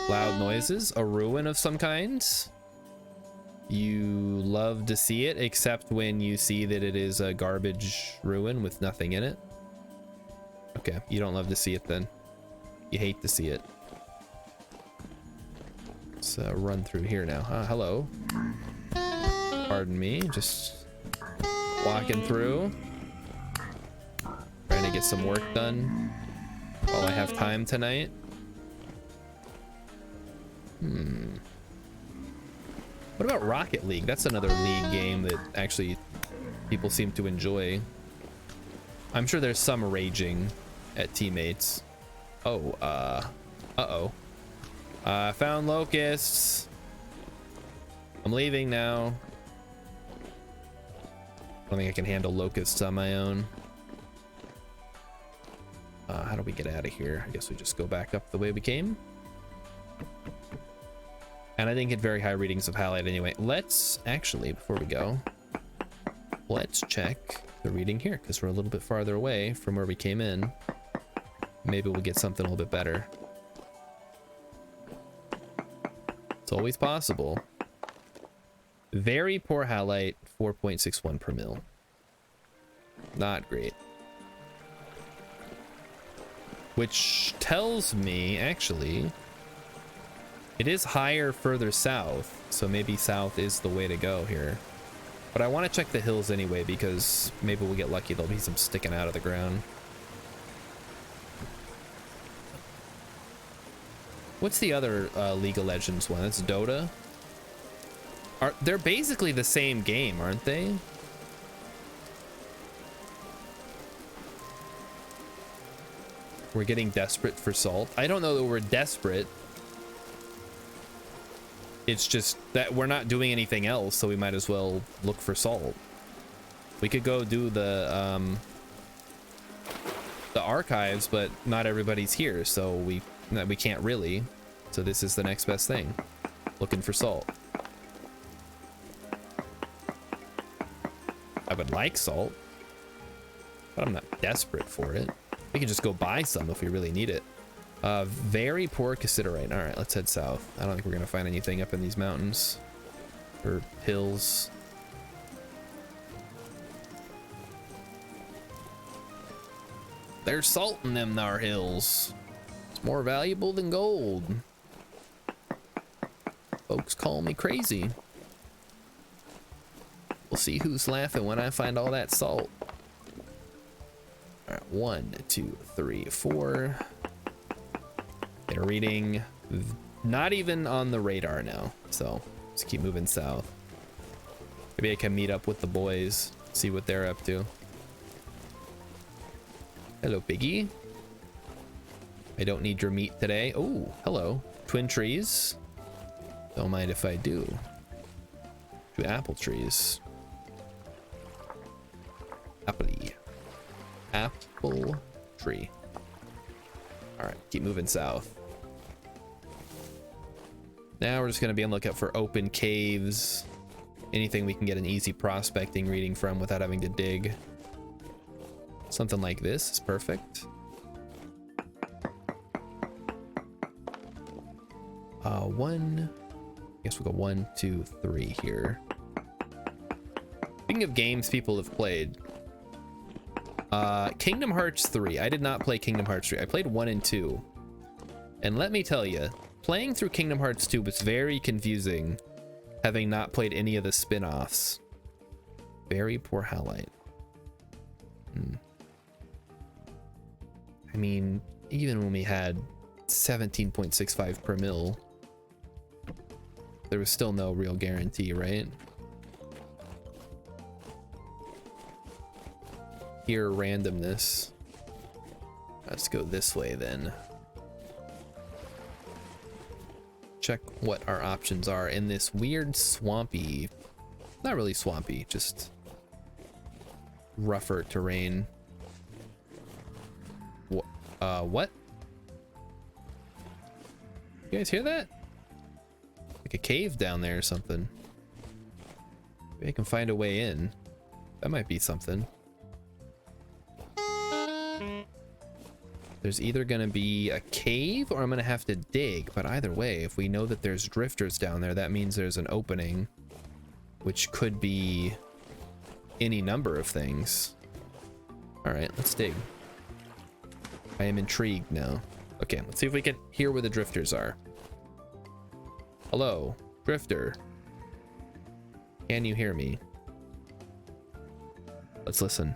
Loud noises. A ruin of some kind. You love to see it, except when you see that it is a garbage ruin with nothing in it. Okay, you don't love to see it then. You hate to see it. Let's run through here now. Hello. Pardon me, just walking through. Trying to get some work done while I have time tonight. What about Rocket League? That's another league game that actually people seem to enjoy. I'm sure there's some raging at teammates. Oh, uh-oh. Found locusts. I'm leaving now. I don't think I can handle locusts on my own. How do we get out of here? I guess we just go back up the way we came. And I didn't get very high readings of halite anyway. Let's actually, before we go, let's check the reading here because we're a little bit farther away from where we came in. Maybe we'll get something a little bit better. It's always possible. Very poor halite, 4.61 per mil. Not great. Which tells me, actually, it is higher further south, so maybe south is the way to go here. But I want to check the hills anyway, because maybe we'll get lucky. There'll be some sticking out of the ground. What's the other League of Legends one? That's Dota. They're basically the same game, aren't they? We're getting desperate for salt. I don't know that we're desperate. It's just that we're not doing anything else, so we might as well look for salt. We could go do the archives, but not everybody's here, so we can't really. So this is the next best thing. Looking for salt. I would like salt, but I'm not desperate for it. We can just go buy some if we really need it. Very poor cassiterite. All right, let's head south. I don't think we're gonna find anything up in these mountains or hills. There's salt in them thar hills. It's more valuable than gold. Folks call me crazy. We'll see who's laughing when I find all that salt. All right, 1, 2, 3, 4. Get a reading. Not even on the radar now, so just keep moving south. Maybe I can meet up with the boys, see what they're up to. Hello, piggy. I don't need your meat today. Oh, hello. Twin trees. Don't mind if I do. 2 apple trees. Apple tree. All right, keep moving south. Now we're just gonna be on the lookout for open caves, anything we can get an easy prospecting reading from without having to dig. Something like this is perfect. I guess we'll go 1, 2, 3 here. Speaking of games people have played, Kingdom Hearts 3. I did not play Kingdom Hearts 3. I played 1 and 2. And let me tell you, playing through Kingdom Hearts 2 was very confusing, having not played any of the spin-offs. Very poor halite. I mean, even when we had 17.65 per mil, there was still no real guarantee, right? Pure randomness. Let's go this way then. Check what our options are in this weird swampy, not really swampy, just rougher terrain. What? You guys hear that? Like a cave down there or something. Maybe I can find a way in. That might be something. There's either gonna be a cave or I'm gonna have to dig, but either way, if we know that there's drifters down there, that means there's an opening, which could be any number of things. All right, let's dig. I am intrigued now. Okay, let's see if we can hear where the drifters are. Hello, drifter. Can you hear me? Let's listen.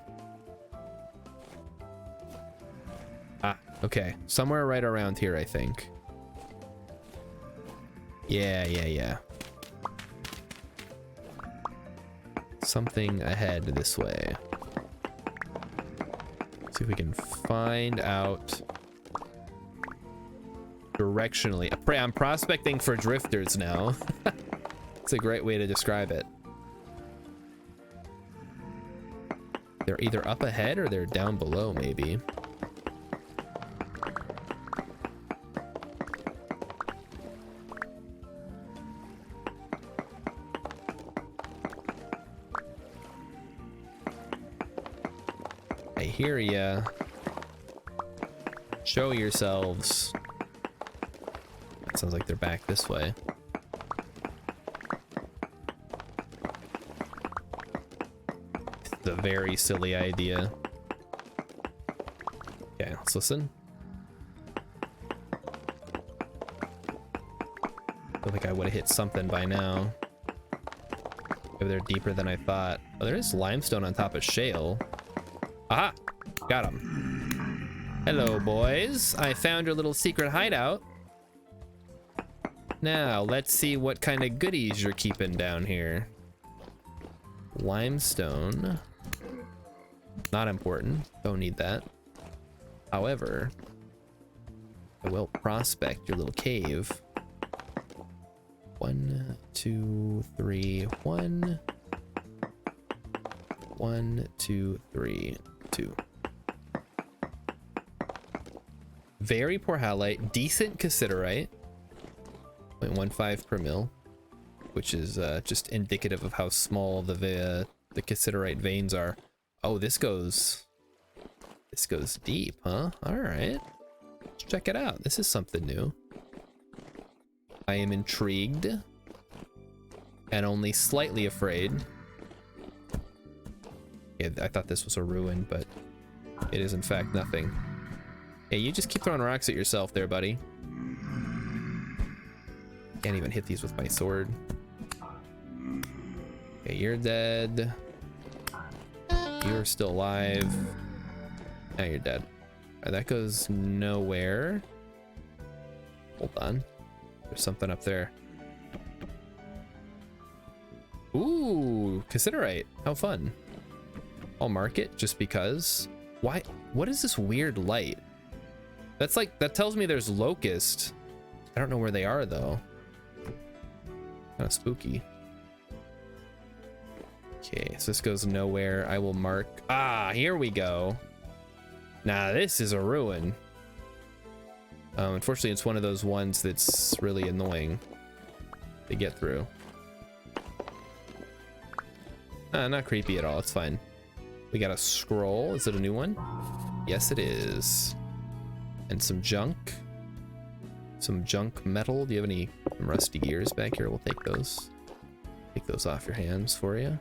Ah, okay. Somewhere right around here, I think. Yeah. Something ahead this way. See if we can find out directionally. I'm prospecting for drifters now. It's a great way to describe it. They're either up ahead or they're down below, maybe. hear ya. Show yourselves. It sounds like they're back this way. It's a very silly idea. Okay, let's listen. I feel like I would have hit something by now. Maybe they're deeper than I thought. Oh, there is limestone on top of shale. Aha! Got him. Hello, boys. I found your little secret hideout. Now, let's see what kind of goodies you're keeping down here. Limestone. Not important. Don't need that. However, I will prospect your little cave. 1, 2, 3, 1. 1, 2, 3, 2. Very poor halite, decent cassiterite. 0.15 per mil, which is just indicative of how small the cassiterite veins are. Oh, this goes deep, huh? All right, let's check it out. This is something new. I am intrigued and only slightly afraid. Yeah, I thought this was a ruin, but it is in fact nothing. Hey, you just keep throwing rocks at yourself there, buddy. Can't even hit these with my sword. Okay, you're dead. You're still alive. Now you're dead. All right, that goes nowhere. Hold on. There's something up there. Ooh, cassiterite. How fun. I'll mark it just because. Why? What is this weird light? That's like, that tells me there's locust. I don't know where they are though. Kind of spooky. Okay, so this goes nowhere. I will mark. Ah, here we go. Now this is a ruin. Unfortunately, it's one of those ones that's really annoying to get through. Not creepy at all. It's fine. We got a scroll. Is it a new one? Yes, it is. And some junk. Some junk metal. Do you have any rusty gears back here? We'll take those. Take those off your hands for you.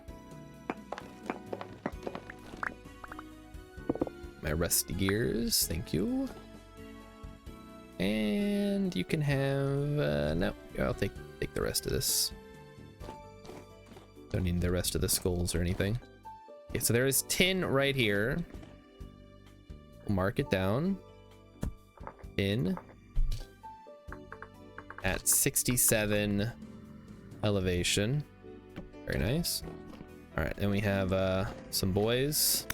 My rusty gears. Thank you. And you can have no, I'll take the rest of this. Don't need the rest of the skulls or anything. Okay, so there is tin right here. We'll mark it down. Tin at 67 elevation. Very nice. All right, then we have some boys.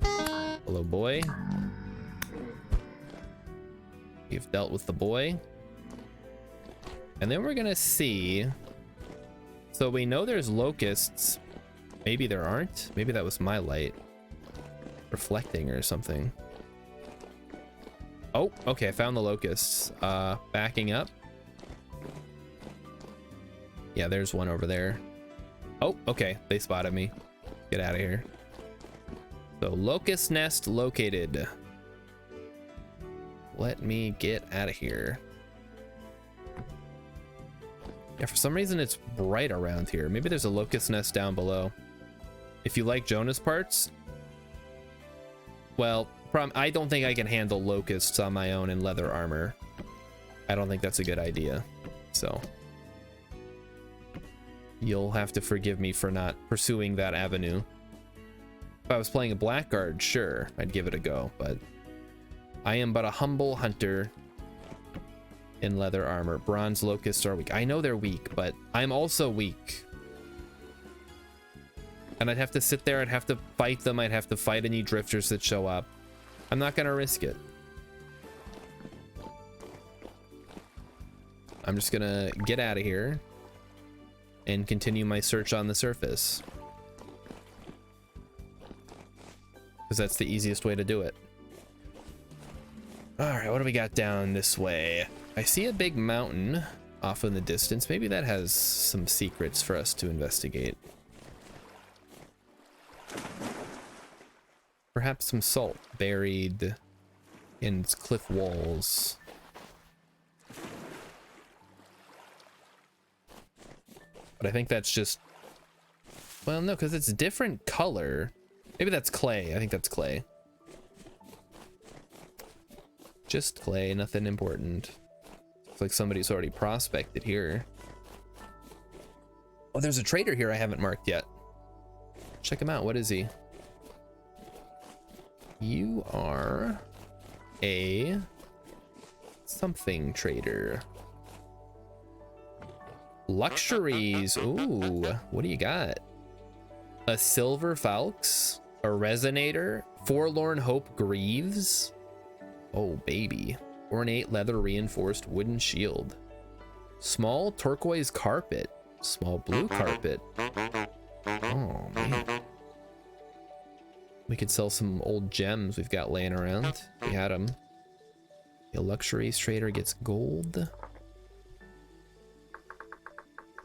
Hello, boy. We've dealt with the boy. And then we're gonna see. So we know there's locusts. Maybe there aren't. Maybe that was my light reflecting or something. Oh, okay, I found the locusts. Backing up. Yeah, there's one over there. Oh, okay, they spotted me. Get out of here. So locust nest located. Let me get out of here. Yeah, for some reason it's bright around here. Maybe there's a locust nest down below. If you like Jonas parts, well, I don't think I can handle locusts on my own in leather armor. I don't think that's a good idea. So you'll have to forgive me for not pursuing that avenue. If I was playing a blackguard, sure, I'd give it a go, but I am but a humble hunter in leather armor. Bronze locusts are weak. I know they're weak, but I'm also weak. And I'd have to sit there, I'd have to fight them, I'd have to fight any drifters that show up. I'm not gonna risk it. I'm just gonna get out of here and continue my search on the surface. Because that's the easiest way to do it. All right, what do we got down this way? I see a big mountain off in the distance. Maybe that has some secrets for us to investigate. Perhaps some salt buried in its cliff walls. But I think that's just, well, no, because it's different color. Maybe that's clay. I think that's clay. Just clay, nothing important. Looks like somebody's already prospected here. Oh, there's a trader here I haven't marked yet. Check him out. What is he? You are a something trader. Luxuries. Ooh, what do you got? A silver falx, a resonator, forlorn hope greaves. Oh baby, ornate leather reinforced wooden shield, small turquoise carpet, small blue carpet. Oh man, we could sell some old gems we've got laying around. We had them. A luxuries trader gets gold.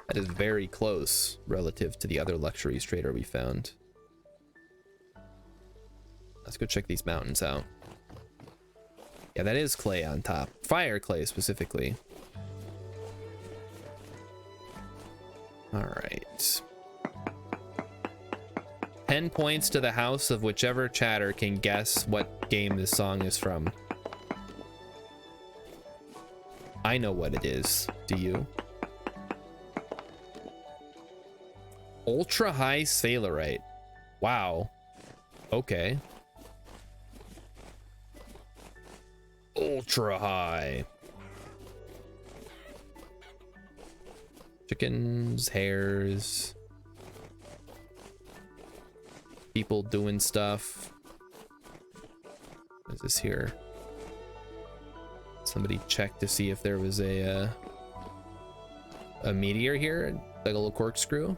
That is very close relative to the other luxuries trader we found. Let's go check these mountains out. Yeah, that is clay on top. Fire clay specifically. All right. 10 points to the house of whichever chatter can guess what game this song is from. I know what it is. Do you? Ultra high sphalerite. Wow. Okay. Ultra high. Chickens, hares. People doing stuff. What is this here? Somebody checked to see if there was a meteor here, like a little corkscrew.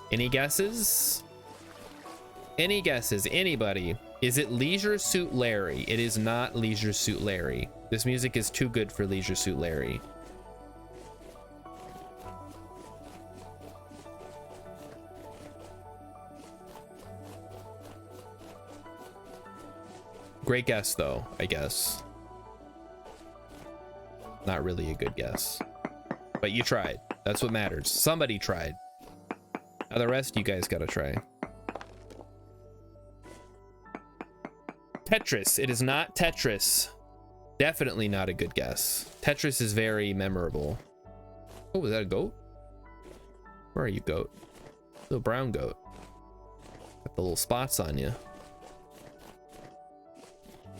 Any guesses? Any guesses? Anybody? Is it Leisure Suit Larry? It is not Leisure Suit Larry. This music is too good for Leisure Suit Larry. Great guess though, I guess. Not really a good guess. But you tried. That's what matters. Somebody tried. Now the rest you guys gotta try. Tetris. It is not Tetris. Definitely not a good guess. Tetris is very memorable. Oh, was that a goat? Where are you, goat? Little brown goat. Got the little spots on you.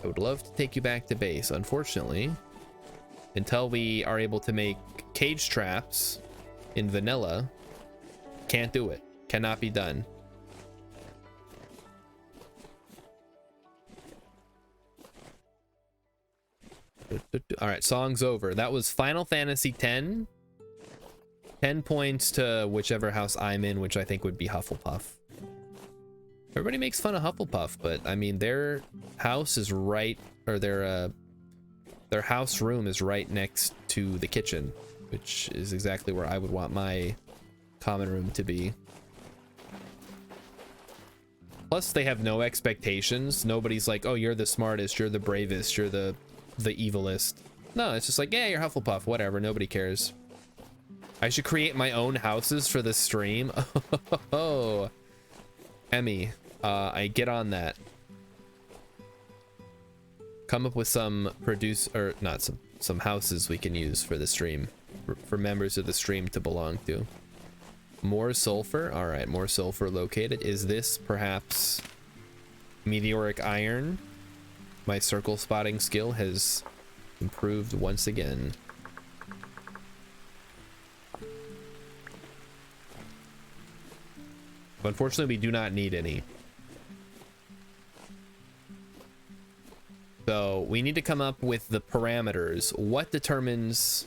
I would love to take you back to base. Unfortunately, until we are able to make cage traps in vanilla, can't do it. Cannot be done. All right, song's over. That was Final Fantasy X. 10 points to whichever house I'm in, which I think would be Hufflepuff. Everybody makes fun of Hufflepuff, but I mean, their house is right, or their house room is right next to the kitchen, which is exactly where I would want my common room to be. Plus, they have no expectations. Nobody's like, oh, you're the smartest, you're the bravest, you're the evilest. No, it's just like, yeah, you're Hufflepuff, whatever, nobody cares. I should create my own houses for this stream. Oh, Emmy, I get on that. Come up with some some houses we can use for the stream, for members of the stream to belong to. More sulfur. All right, more sulfur located. Is this perhaps meteoric iron? My circle spotting skill has improved once again. But unfortunately, we do not need any. So we need to come up with the parameters. What determines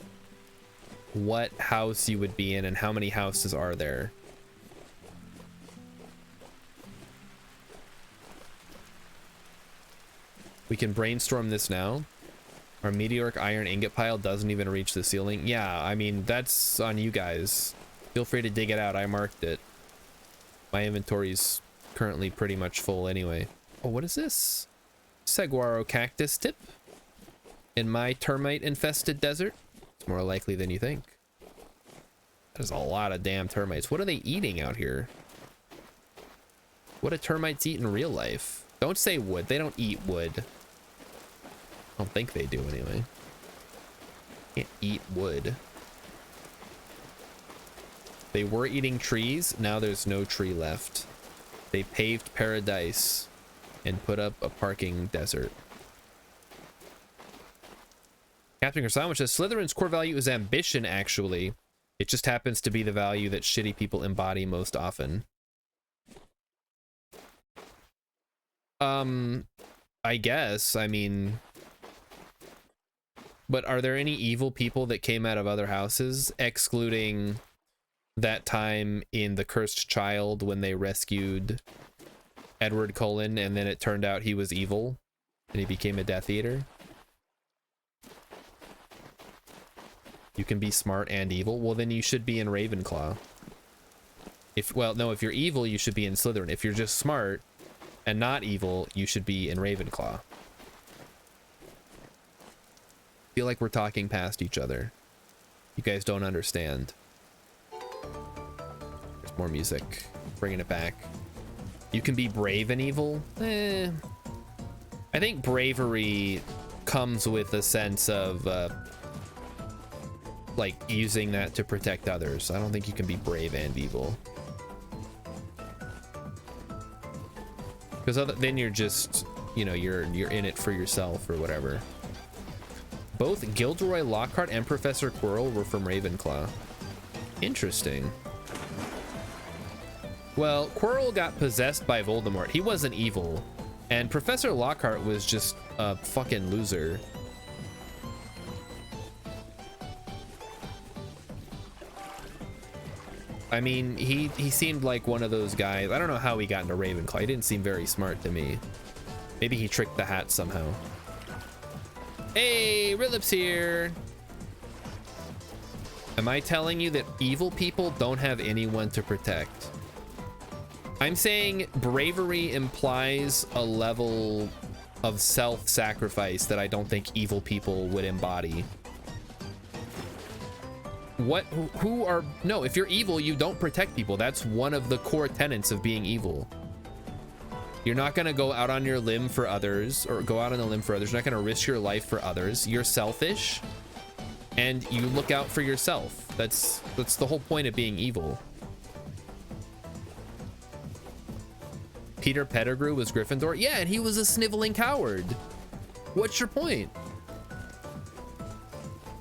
what house you would be in and how many houses are there? We can brainstorm this now. Our meteoric iron ingot pile doesn't even reach the ceiling. Yeah, I mean, that's on you guys. Feel free to dig it out. I marked it. My inventory's currently pretty much full anyway. Oh, what is this? Saguaro cactus tip in my termite infested desert. It's more likely than you think. There's a lot of damn termites. What are they eating out here? What do termites eat in real life? Don't say wood. They don't eat wood. I don't think they do anyway. Can't eat wood. They were eating trees. Now there's no tree left. They paved paradise and put up a parking desert. Captain Sandwich says Slytherin's core value is ambition, actually. It just happens to be the value that shitty people embody most often. I guess. I mean... But are there any evil people that came out of other houses, excluding that time in The Cursed Child when they rescued Edward Cullen and then it turned out he was evil and he became a Death Eater? You can be smart and evil. Well, then you should be in Ravenclaw. Well, no, if you're evil, you should be in Slytherin. If you're just smart and not evil, you should be in Ravenclaw. Feel like we're talking past each other. You guys don't understand. There's more music. Bringing it back. You can be brave and evil? I think bravery comes with a sense of like using that to protect others. I don't think you can be brave and evil. Because then you're just, you know, you're in it for yourself or whatever. Both Gilderoy Lockhart and Professor Quirrell were from Ravenclaw. Interesting. Well, Quirrell got possessed by Voldemort. He wasn't evil. And Professor Lockhart was just a fucking loser. I mean, he seemed like one of those guys. I don't know how he got into Ravenclaw. He didn't seem very smart to me. Maybe he tricked the hat somehow. Hey, Rilip's here. Am I telling you that evil people don't have anyone to protect? I'm saying bravery implies a level of self-sacrifice that I don't think evil people would embody. No, if you're evil, you don't protect people. That's one of the core tenets of being evil. You're not gonna go out on your limb for others, or go out on a limb for others. You're not gonna risk your life for others. You're selfish, and you look out for yourself. That's the whole point of being evil. Peter Pettigrew was Gryffindor? Yeah, and he was a sniveling coward. What's your point?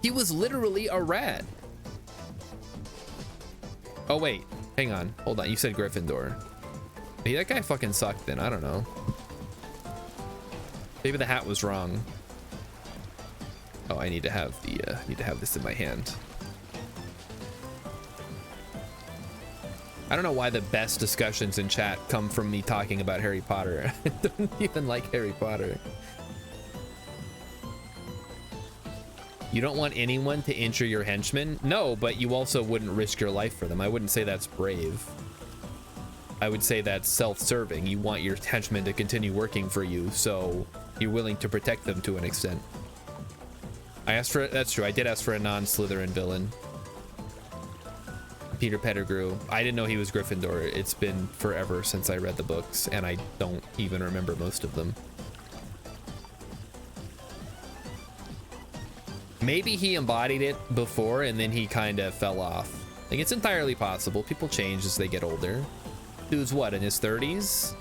He was literally a rat. Oh, wait. Hang on. Hold on. You said Gryffindor. Hey, that guy fucking sucked then. I don't know. Maybe the hat was wrong. Oh, I need to have this in my hand. I don't know why the best discussions in chat come from me talking about Harry Potter. I don't even like Harry Potter. You don't want anyone to injure your henchmen? No, but you also wouldn't risk your life for them. I wouldn't say that's brave. I would say that's self-serving. You want your henchmen to continue working for you, so you're willing to protect them to an extent. That's true, I did ask for a non-Slytherin villain. Peter Pettigrew. I didn't know he was Gryffindor. It's been forever since I read the books, and I don't even remember most of them. Maybe he embodied it before and then he kind of fell off. Like, it's entirely possible. People change as they get older. Dude's what, in his 30s?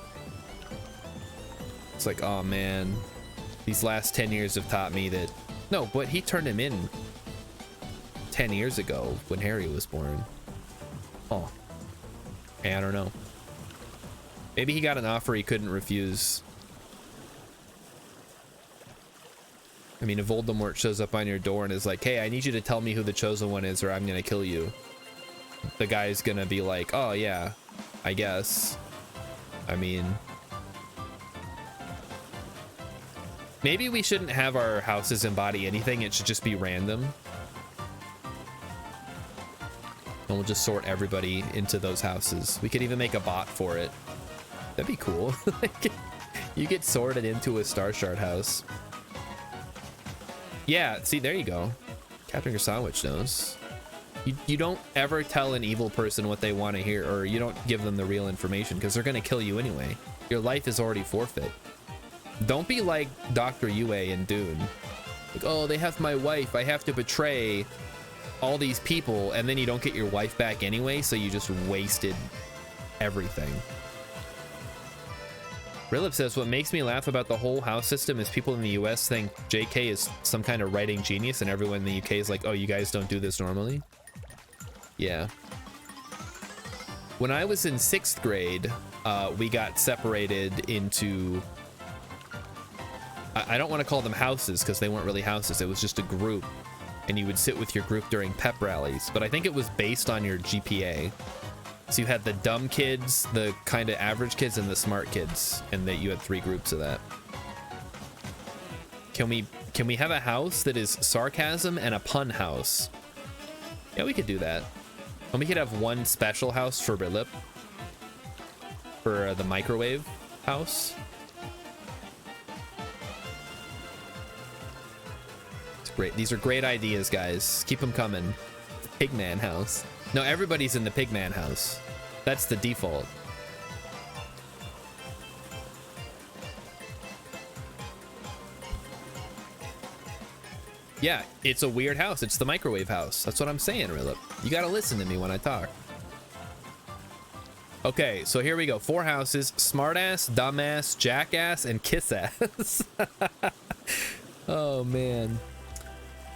It's like, oh man, these last 10 years have taught me that... No, but he turned him in 10 years ago when Harry was born. Oh, hey, I don't know. Maybe he got an offer he couldn't refuse. I mean, if Voldemort shows up on your door and is like, hey, I need you to tell me who the chosen one is or I'm gonna kill you. The guy's gonna be like, oh yeah, I guess. I mean... Maybe we shouldn't have our houses embody anything. It should just be random. And we'll just sort everybody into those houses. We could even make a bot for it. That'd be cool. You get sorted into a Star Shard house. Yeah, see, there you go. Captain Sandwich knows. You don't ever tell an evil person what they want to hear, or you don't give them the real information, because they're going to kill you anyway. Your life is already forfeit. Don't be like Dr. Yue in Dune. Like, oh, they have my wife. I have to betray all these people, and then you don't get your wife back anyway, so you just wasted everything. Rilip says, what makes me laugh about the whole house system is people in the US think JK is some kind of writing genius, and everyone in the UK is like, oh, you guys don't do this normally? Yeah. When I was in 6th grade, we got separated into... I don't want to call them houses, because they weren't really houses. It was just a group, and you would sit with your group during pep rallies. But I think it was based on your GPA. So you had the dumb kids, the kind of average kids, and the smart kids, and that you had 3 groups of that. Can we have a house that is sarcasm and a pun house? Yeah, we could do that. And we could have one special house for Rilip, for the microwave house. It's great. These are great ideas, guys. Keep them coming. Pigman house. No, everybody's in the Pigman house. That's the default. Yeah, it's a weird house. It's the microwave house. That's what I'm saying, Rilip. You gotta listen to me when I talk. Okay, so here we go. 4 houses: smartass, dumbass, jackass, and kissass. Oh man.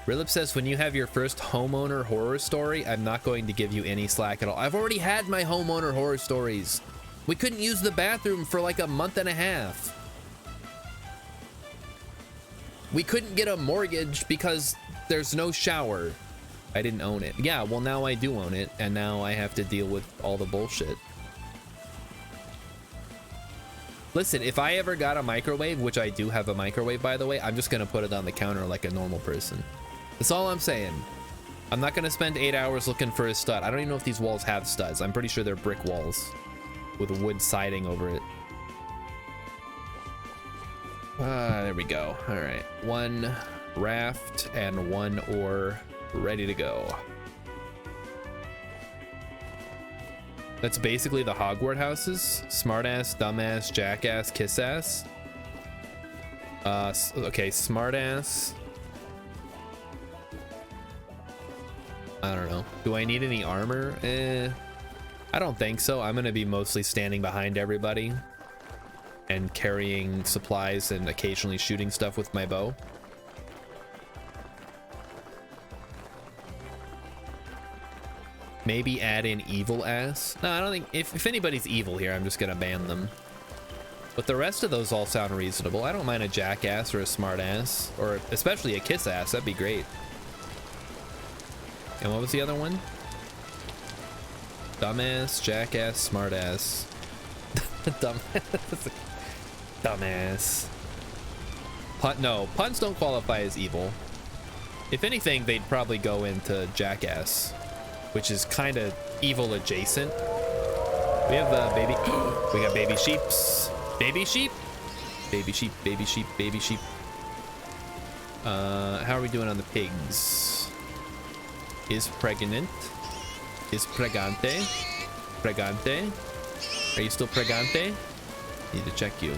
Rilip says, when you have your first homeowner horror story, I'm not going to give you any slack at all. I've already had my homeowner horror stories. We couldn't use the bathroom for like a month and a half. We couldn't get a mortgage because there's no shower. I didn't own it. Yeah, well, now I do own it, and now I have to deal with all the bullshit. Listen, if I ever got a microwave, which I do have a microwave, by the way, I'm just gonna put it on the counter like a normal person. That's all I'm saying. I'm not gonna spend 8 hours looking for a stud. I don't even know if these walls have studs. I'm pretty sure they're brick walls with wood siding over it. There we go. All right, 1 raft and 1 ore ready to go. That's basically the Hogwarts houses. Smartass, dumbass, jackass, kissass. Okay, smartass. I don't know. Do I need any armor? I don't think so. I'm gonna be mostly standing behind everybody and carrying supplies and occasionally shooting stuff with my bow. Maybe add in evil ass. No, I don't think, if anybody's evil here, I'm just gonna ban them. But the rest of those all sound reasonable. I don't mind a jackass or a smart ass, or especially a kiss ass. That'd be great. And what was the other one? Dumbass, jackass, smart ass. Dumbass. Dumbass. No, puns don't qualify as evil. If anything, they'd probably go into jackass, which is kind of evil adjacent. We have baby. We got baby sheeps. Baby sheep. Baby sheep. Baby sheep. Baby sheep. How are we doing on the pigs? Is pregnant. Is pregante. Pregante. Are you still pregante? Need to check you.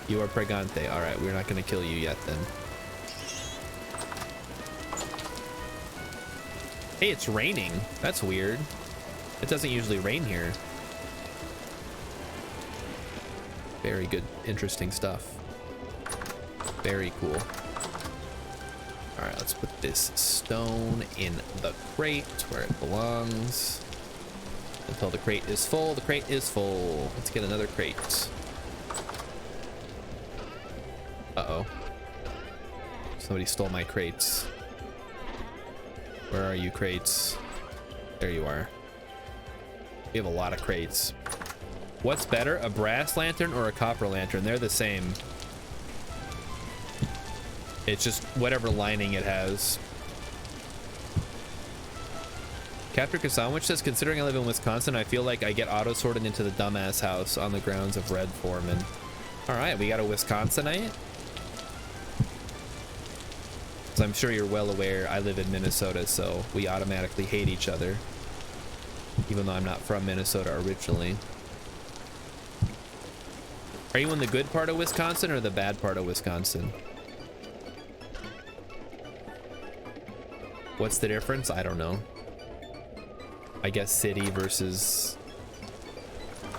You are pregante. All right, we're not gonna kill you yet then. Hey, it's raining. That's weird. It doesn't usually rain here. Very good, interesting stuff. Very cool. All right, let's put this stone in the crate where it belongs. Until the crate is full. The crate is full. Let's get another crate. Uh-oh. Somebody stole my crates. Where are you, crates? There you are. We have a lot of crates. What's better, a brass lantern or a copper lantern? They're the same. It's just whatever lining it has. Captain Sandwich says, considering I live in Wisconsin, I feel like I get auto-sorted into the dumbass house on the grounds of Red Foreman. All right, we got a Wisconsinite. As I'm sure you're well aware, I live in Minnesota, so we automatically hate each other. Even though I'm not from Minnesota originally. Are you in the good part of Wisconsin or the bad part of Wisconsin? What's the difference? I don't know. I guess city versus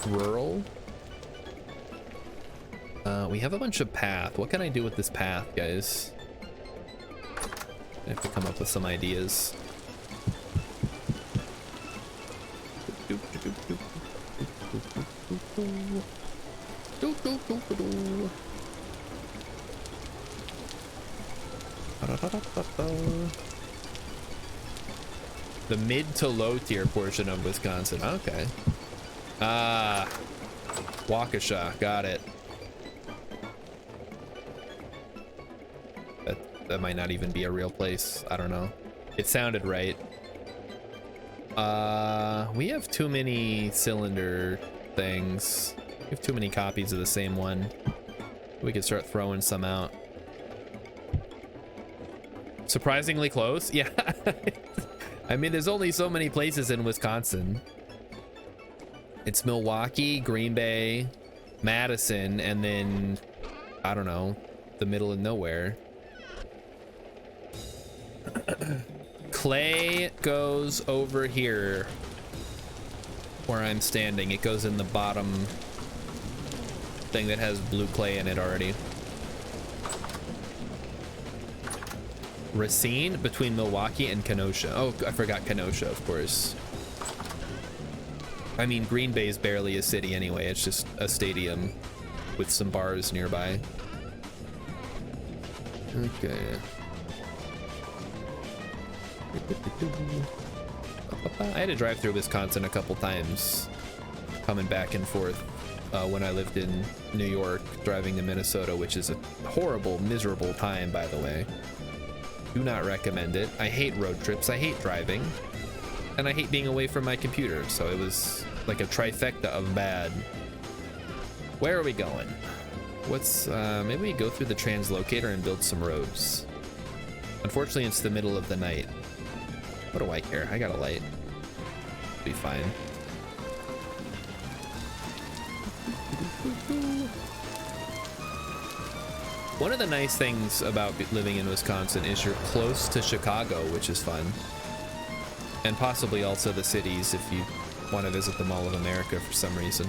rural. We have a bunch of path. What can I do with this path, guys? I have to come up with some ideas. The mid to low tier portion of Wisconsin. Okay. Waukesha. Got it. That might not even be a real place. I don't know. It sounded right. We have too many cylinder things. We have too many copies of the same one. We could start throwing some out. Surprisingly close. Yeah. I mean, there's only so many places in Wisconsin. It's Milwaukee, Green Bay, Madison, and then, I don't know, the middle of nowhere. Clay goes over here where I'm standing. It goes in the bottom thing that has blue clay in it already. Racine between Milwaukee and Kenosha. Oh, I forgot Kenosha, of course. I mean, Green Bay is barely a city anyway. It's just a stadium with some bars nearby. Okay. I had to drive through Wisconsin a couple times, coming back and forth when I lived in New York, driving to Minnesota, which is a horrible, miserable time, by the way. Do not recommend it. I hate road trips, I hate driving, and I hate being away from my computer, so it was like a trifecta of bad. Where are we going? What's, maybe we go through the translocator and build some roads. Unfortunately, it's the middle of the night. What do I care? I got a light. Be fine. One of the nice things about living in Wisconsin is you're close to Chicago, which is fun. And possibly also the cities if you want to visit the Mall of America for some reason.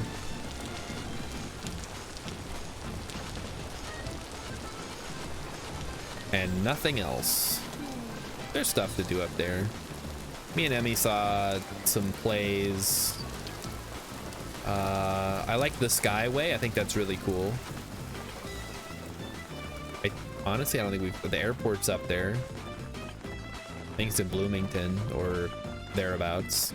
And nothing else. There's stuff to do up there. Me and Emmy saw some plays. I like the Skyway. I think that's really cool. Honestly, I don't think the airport's up there. I think it's in Bloomington or thereabouts.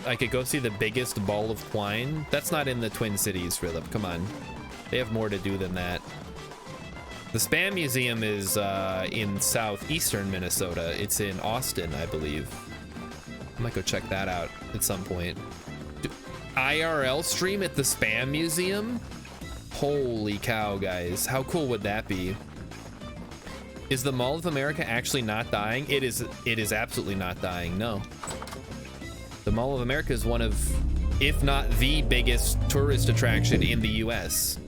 I could go see the biggest ball of twine. That's not in the Twin Cities, Philip. Come on. They have more to do than that. The Spam Museum is in southeastern Minnesota. It's in Austin, I believe. I might go check that out at some point. IRL stream at the Spam Museum? Holy cow, guys. How cool would that be? Is the Mall of America actually not dying? It is absolutely not dying, no. The Mall of America is one of, if not the biggest tourist attraction in the US.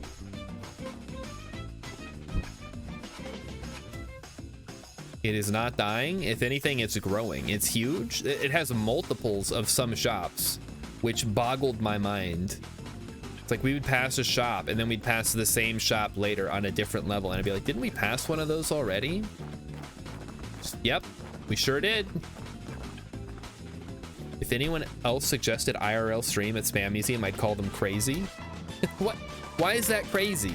It is not dying. If anything, it's growing. It's huge. It has multiples of some shops, which boggled my mind. It's like we would pass a shop and then we'd pass the same shop later on a different level. And I'd be like, didn't we pass one of those already? Yep, we sure did. If anyone else suggested IRL stream at Spam Museum, I'd call them crazy. What? Why is that crazy?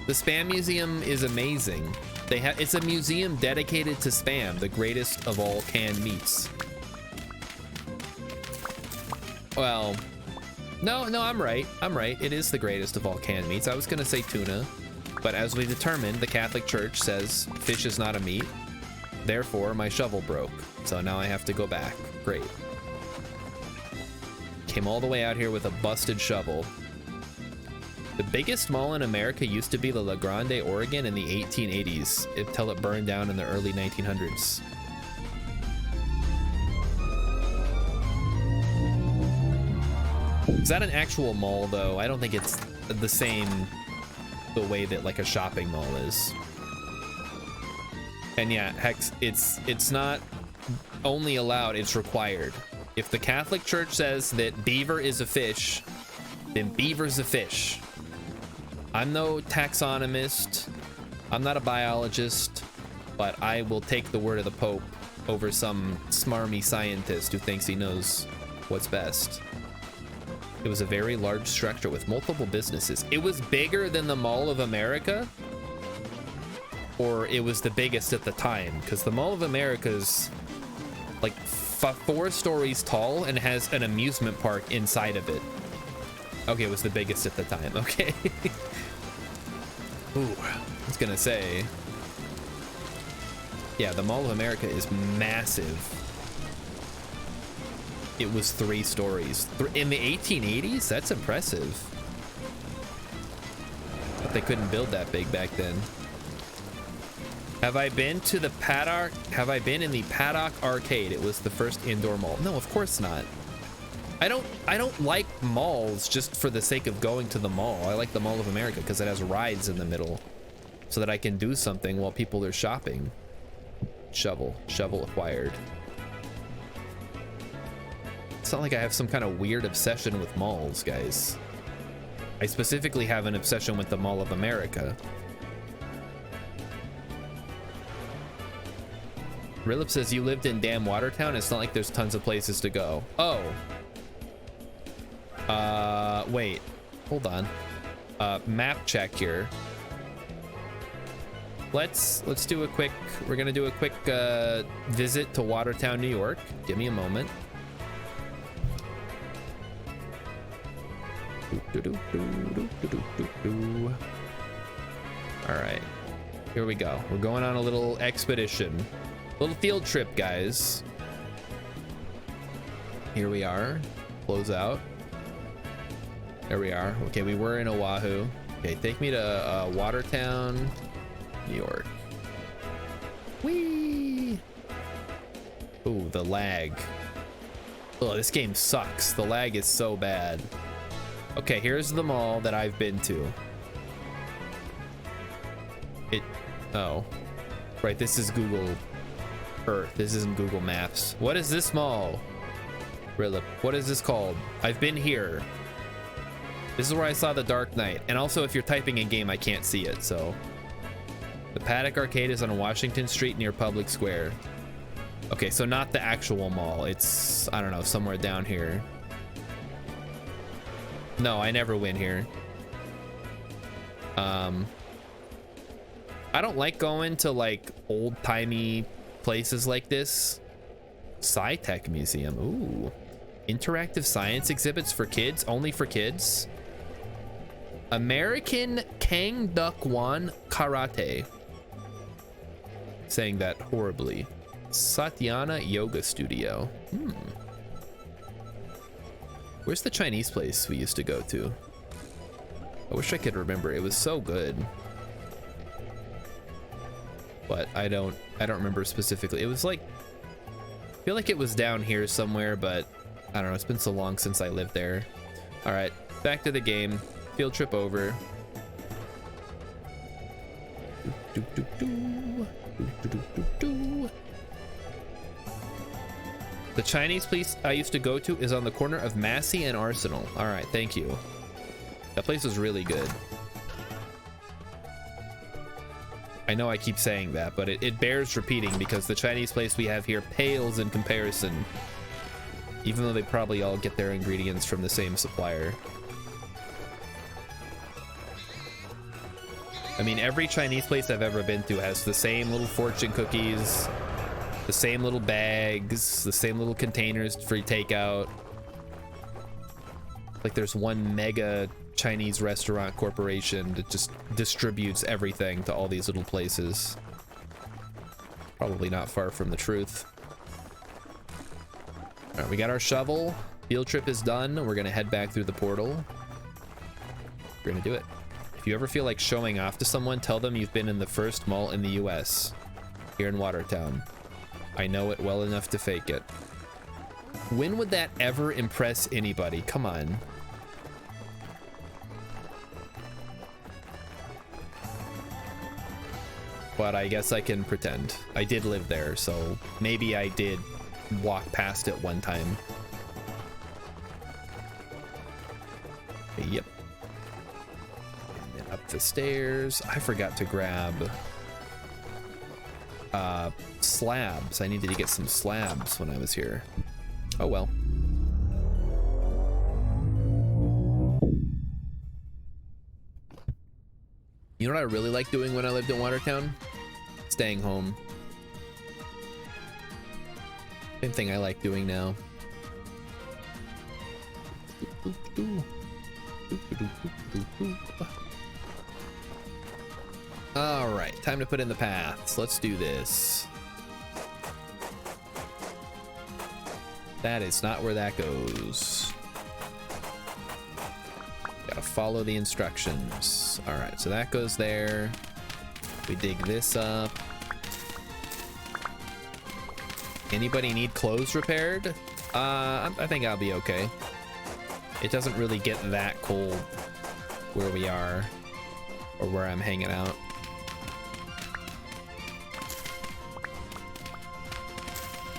The Spam Museum is amazing. It's a museum dedicated to Spam, the greatest of all canned meats. Well, no, I'm right. It is the greatest of all canned meats. I was gonna say tuna, but as we determined, the Catholic Church says fish is not a meat. Therefore, my shovel broke. So now I have to go back. Great. Came all the way out here with a busted shovel. The biggest mall in America used to be the La Grande, Oregon in the 1880s, until it burned down in the early 1900s. Is that an actual mall, though? I don't think it's the same the way that like a shopping mall is. And yeah, Hex, it's not only allowed, it's required. If the Catholic Church says that beaver is a fish, then beaver's a fish. I'm no taxonomist, I'm not a biologist, but I will take the word of the Pope over some smarmy scientist who thinks he knows what's best. It was a very large structure with multiple businesses. It was bigger than the Mall of America, or it was the biggest at the time, because the Mall of America's like 4 stories tall and has an amusement park inside of it. Okay, it was the biggest at the time. Okay. Ooh, I was gonna say. Yeah, the Mall of America is massive. It was 3 stories. In the 1880s? That's impressive. But they couldn't build that big back then. Have I been to the Paddock? Have I been in the Paddock Arcade? It was the first indoor mall. No, of course not. I don't like malls just for the sake of going to the mall. I like the Mall of America because it has rides in the middle so that I can do something while people are shopping. Shovel acquired. It's not like I have some kind of weird obsession with malls, guys. I specifically have an obsession with the Mall of America. Rilip says you lived in damn Watertown. It's not like there's tons of places to go. Oh. Wait. Hold on. Map check here. Let's do a quick, we're gonna do a quick visit to Watertown, New York. Give me a moment. All right, here we go. We're going on a little expedition, little field trip, guys. Here we are. Close out. There we are. Okay, we were in Oahu. Okay, take me to Watertown, New York. Whee! Ooh, the lag. Oh, this game sucks. The lag is so bad. Okay, here's the mall that I've been to. Oh. Right, this is Google Earth. This isn't Google Maps. What is this mall? Rilip, what is this called? I've been here. This is where I saw The Dark Knight. And also, if you're typing in game, I can't see it, so. The Paddock Arcade is on Washington Street near Public Square. Okay, so not the actual mall. It's, I don't know, somewhere down here. No, I never win here. I don't like going to like old-timey places like this. Sci-Tech Museum. Ooh. Interactive science exhibits for kids, only for kids. American Kang Duk Wan Karate. Saying that horribly. Satyana Yoga Studio. Where's the Chinese place we used to go to? I wish I could remember. It was so good. But I don't remember specifically. It was like, I feel like it was down here somewhere, but I don't know. It's been so long since I lived there. All right, back to the game. Field trip over. The Chinese place I used to go to is on the corner of Massey and Arsenal. All right, thank you. That place was really good. I know I keep saying that, but it bears repeating because the Chinese place we have here pales in comparison, even though they probably all get their ingredients from the same supplier. I mean, every Chinese place I've ever been to has the same little fortune cookies, the same little bags, the same little containers for takeout. Like there's one mega Chinese restaurant corporation that just distributes everything to all these little places. Probably not far from the truth. All right, we got our shovel. Field trip is done. We're gonna head back through the portal. We're gonna do it. If you ever feel like showing off to someone, tell them you've been in the first mall in the US, here in Watertown. I know it well enough to fake it. When would that ever impress anybody? Come on. But I guess I can pretend. I did live there, so maybe I did walk past it one time. Yep. And then up the stairs. I forgot to grab slabs. I needed to get some slabs when I was here. Oh well. You know what I really like doing when I lived in Watertown? Staying home. Same thing I like doing now. All right, time to put in the paths. Let's do this. That is not where that goes. Gotta follow the instructions. All right, so that goes there. We dig this up. Anybody need clothes repaired? I think I'll be okay. It doesn't really get that cold where we are or where I'm hanging out.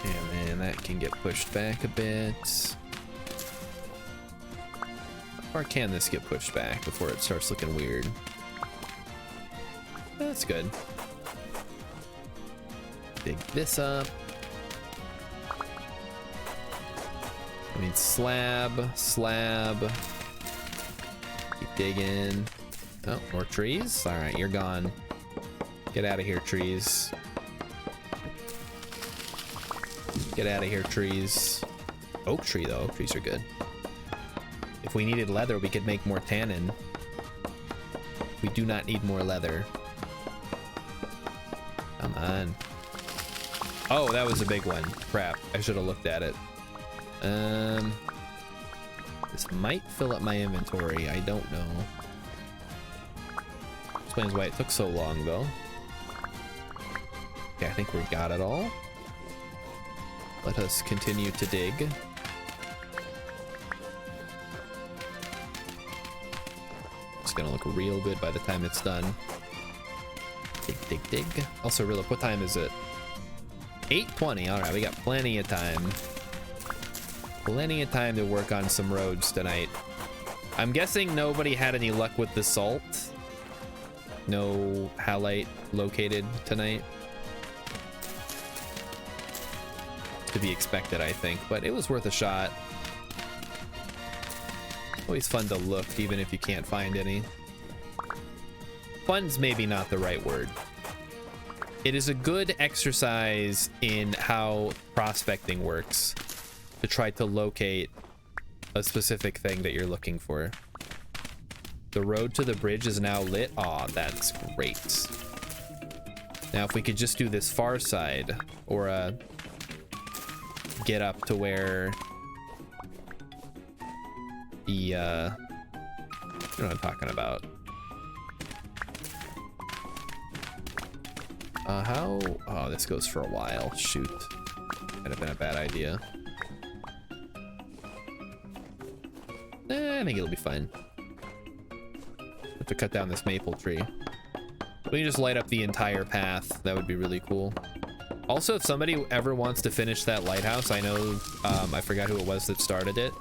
And then that can get pushed back a bit. How far can this get pushed back before it starts looking weird? That's good. Dig this up. I mean, slab. Keep digging. Oh, more trees? All right, you're gone. Get out of here, trees. Get out of here, trees. Oak tree, though. Oak trees are good. If we needed leather, we could make more tannin. We do not need more leather. Come on. Oh, that was a big one. Crap. I should have looked at it. This might fill up my inventory. I don't know. Explains why it took so long, though. Okay, I think we got it all. Let us continue to dig. It's gonna look real good by the time it's done. Dig. Also, Rilla, what time is it? 8:20. All right, we got plenty of time. Plenty of time to work on some roads tonight. I'm guessing nobody had any luck with the salt. No halite located tonight. To be expected, I think, but it was worth a shot. Always fun to look, even if you can't find any. Fun's maybe not the right word. It is a good exercise in how prospecting works, to try to locate a specific thing that you're looking for. The road to the bridge is now lit. Aw, that's great. Now, if we could just do this far side, or get up to where the, you know what I'm talking about. Oh, this goes for a while. Shoot. Might have been a bad idea. I think it'll be fine. Have to cut down this maple tree. We can just light up the entire path. That would be really cool. Also, if somebody ever wants to finish that lighthouse, I know, I forgot who it was that started it.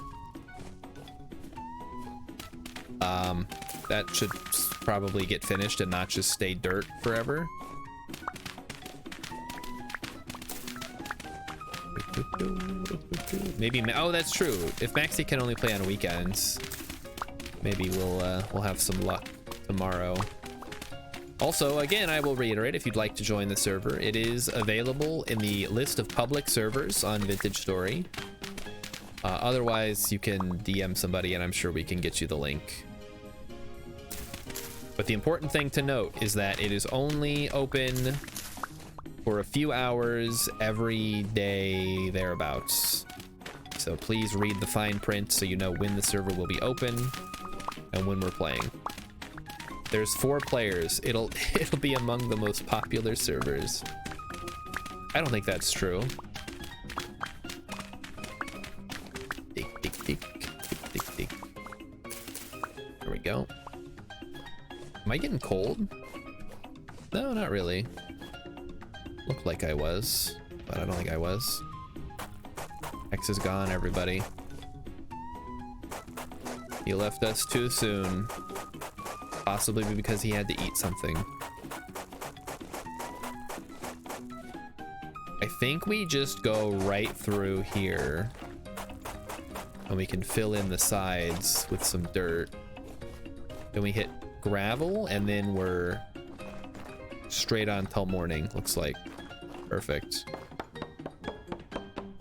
That should probably get finished and not just stay dirt forever. Maybe, oh, that's true. If Maxi can only play on weekends, maybe we'll have some luck tomorrow. Also, again, I will reiterate, if you'd like to join the server, it is available in the list of public servers on Vintage Story. Otherwise, you can DM somebody and I'm sure we can get you the link. But the important thing to note is that it is only open for a few hours every day thereabouts. So please read the fine print so you know when the server will be open and when we're playing. There's 4 players. It'll be among the most popular servers. I don't think that's true. Tick, tick, tick, tick, tick, tick. There we go. Am I getting cold? No, not really. Looked like I was, but I don't think I was. X is gone, everybody. He left us too soon. Possibly because he had to eat something. I think we just go right through here. And we can fill in the sides with some dirt. Then we hit gravel, and then we're straight on till morning, looks like. Perfect.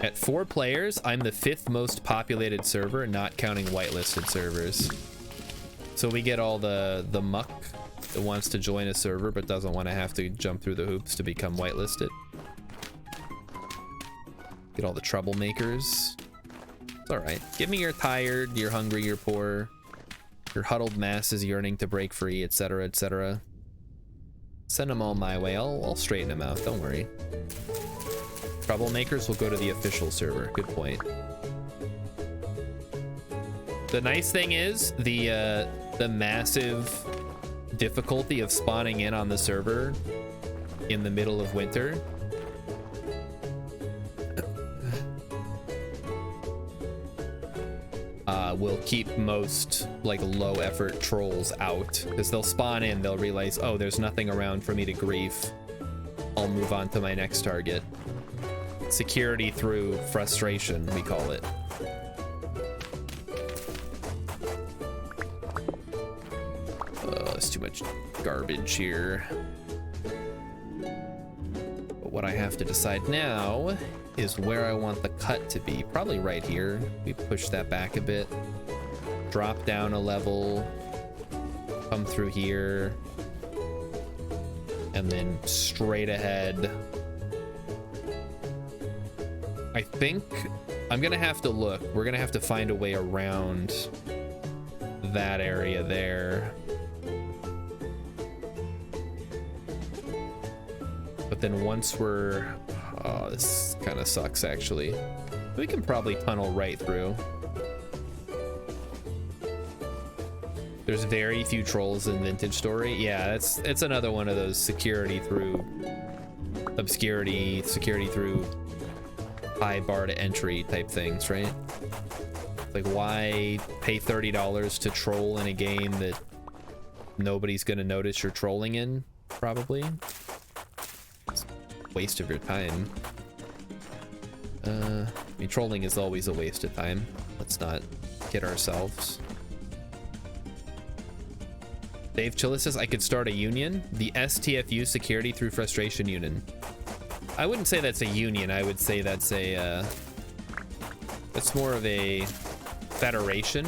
At 4 players, I'm the 5th most populated server, not counting whitelisted servers. So we get all the muck that wants to join a server but doesn't want to have to jump through the hoops to become whitelisted. Get all the troublemakers. It's all right. Give me you're tired, you're hungry, you're poor, your huddled masses yearning to break free, etc., etc. Send them all my way. I'll straighten them out. Don't worry. Troublemakers will go to the official server. Good point. The nice thing is the massive difficulty of spawning in on the server in the middle of winter. Will keep most like low effort trolls out, because they'll spawn in, they'll realize, oh, there's nothing around for me to grief. I'll move on to my next target. Security through frustration, we call it. There's too much garbage here. But what I have to decide now is where I want the cut to be. Probably right here. We push that back a bit. Drop down a level. Come through here. And then straight ahead. I think I'm gonna have to look. We're gonna have to find a way around that area there. But then once we're... Oh, this kind of sucks, actually. We can probably tunnel right through. There's very few trolls in Vintage Story. Yeah, it's another one of those security through obscurity, security through high bar to entry type things, right? Like, why pay $30 to troll in a game that nobody's gonna notice you're trolling in, probably? It's a waste of your time. I mean, trolling is always a waste of time. Let's not kid ourselves. Dave Chilla says I could start a union. The STFU Security Through Frustration Union. I wouldn't say that's a union. I would say that's a that's more of a federation.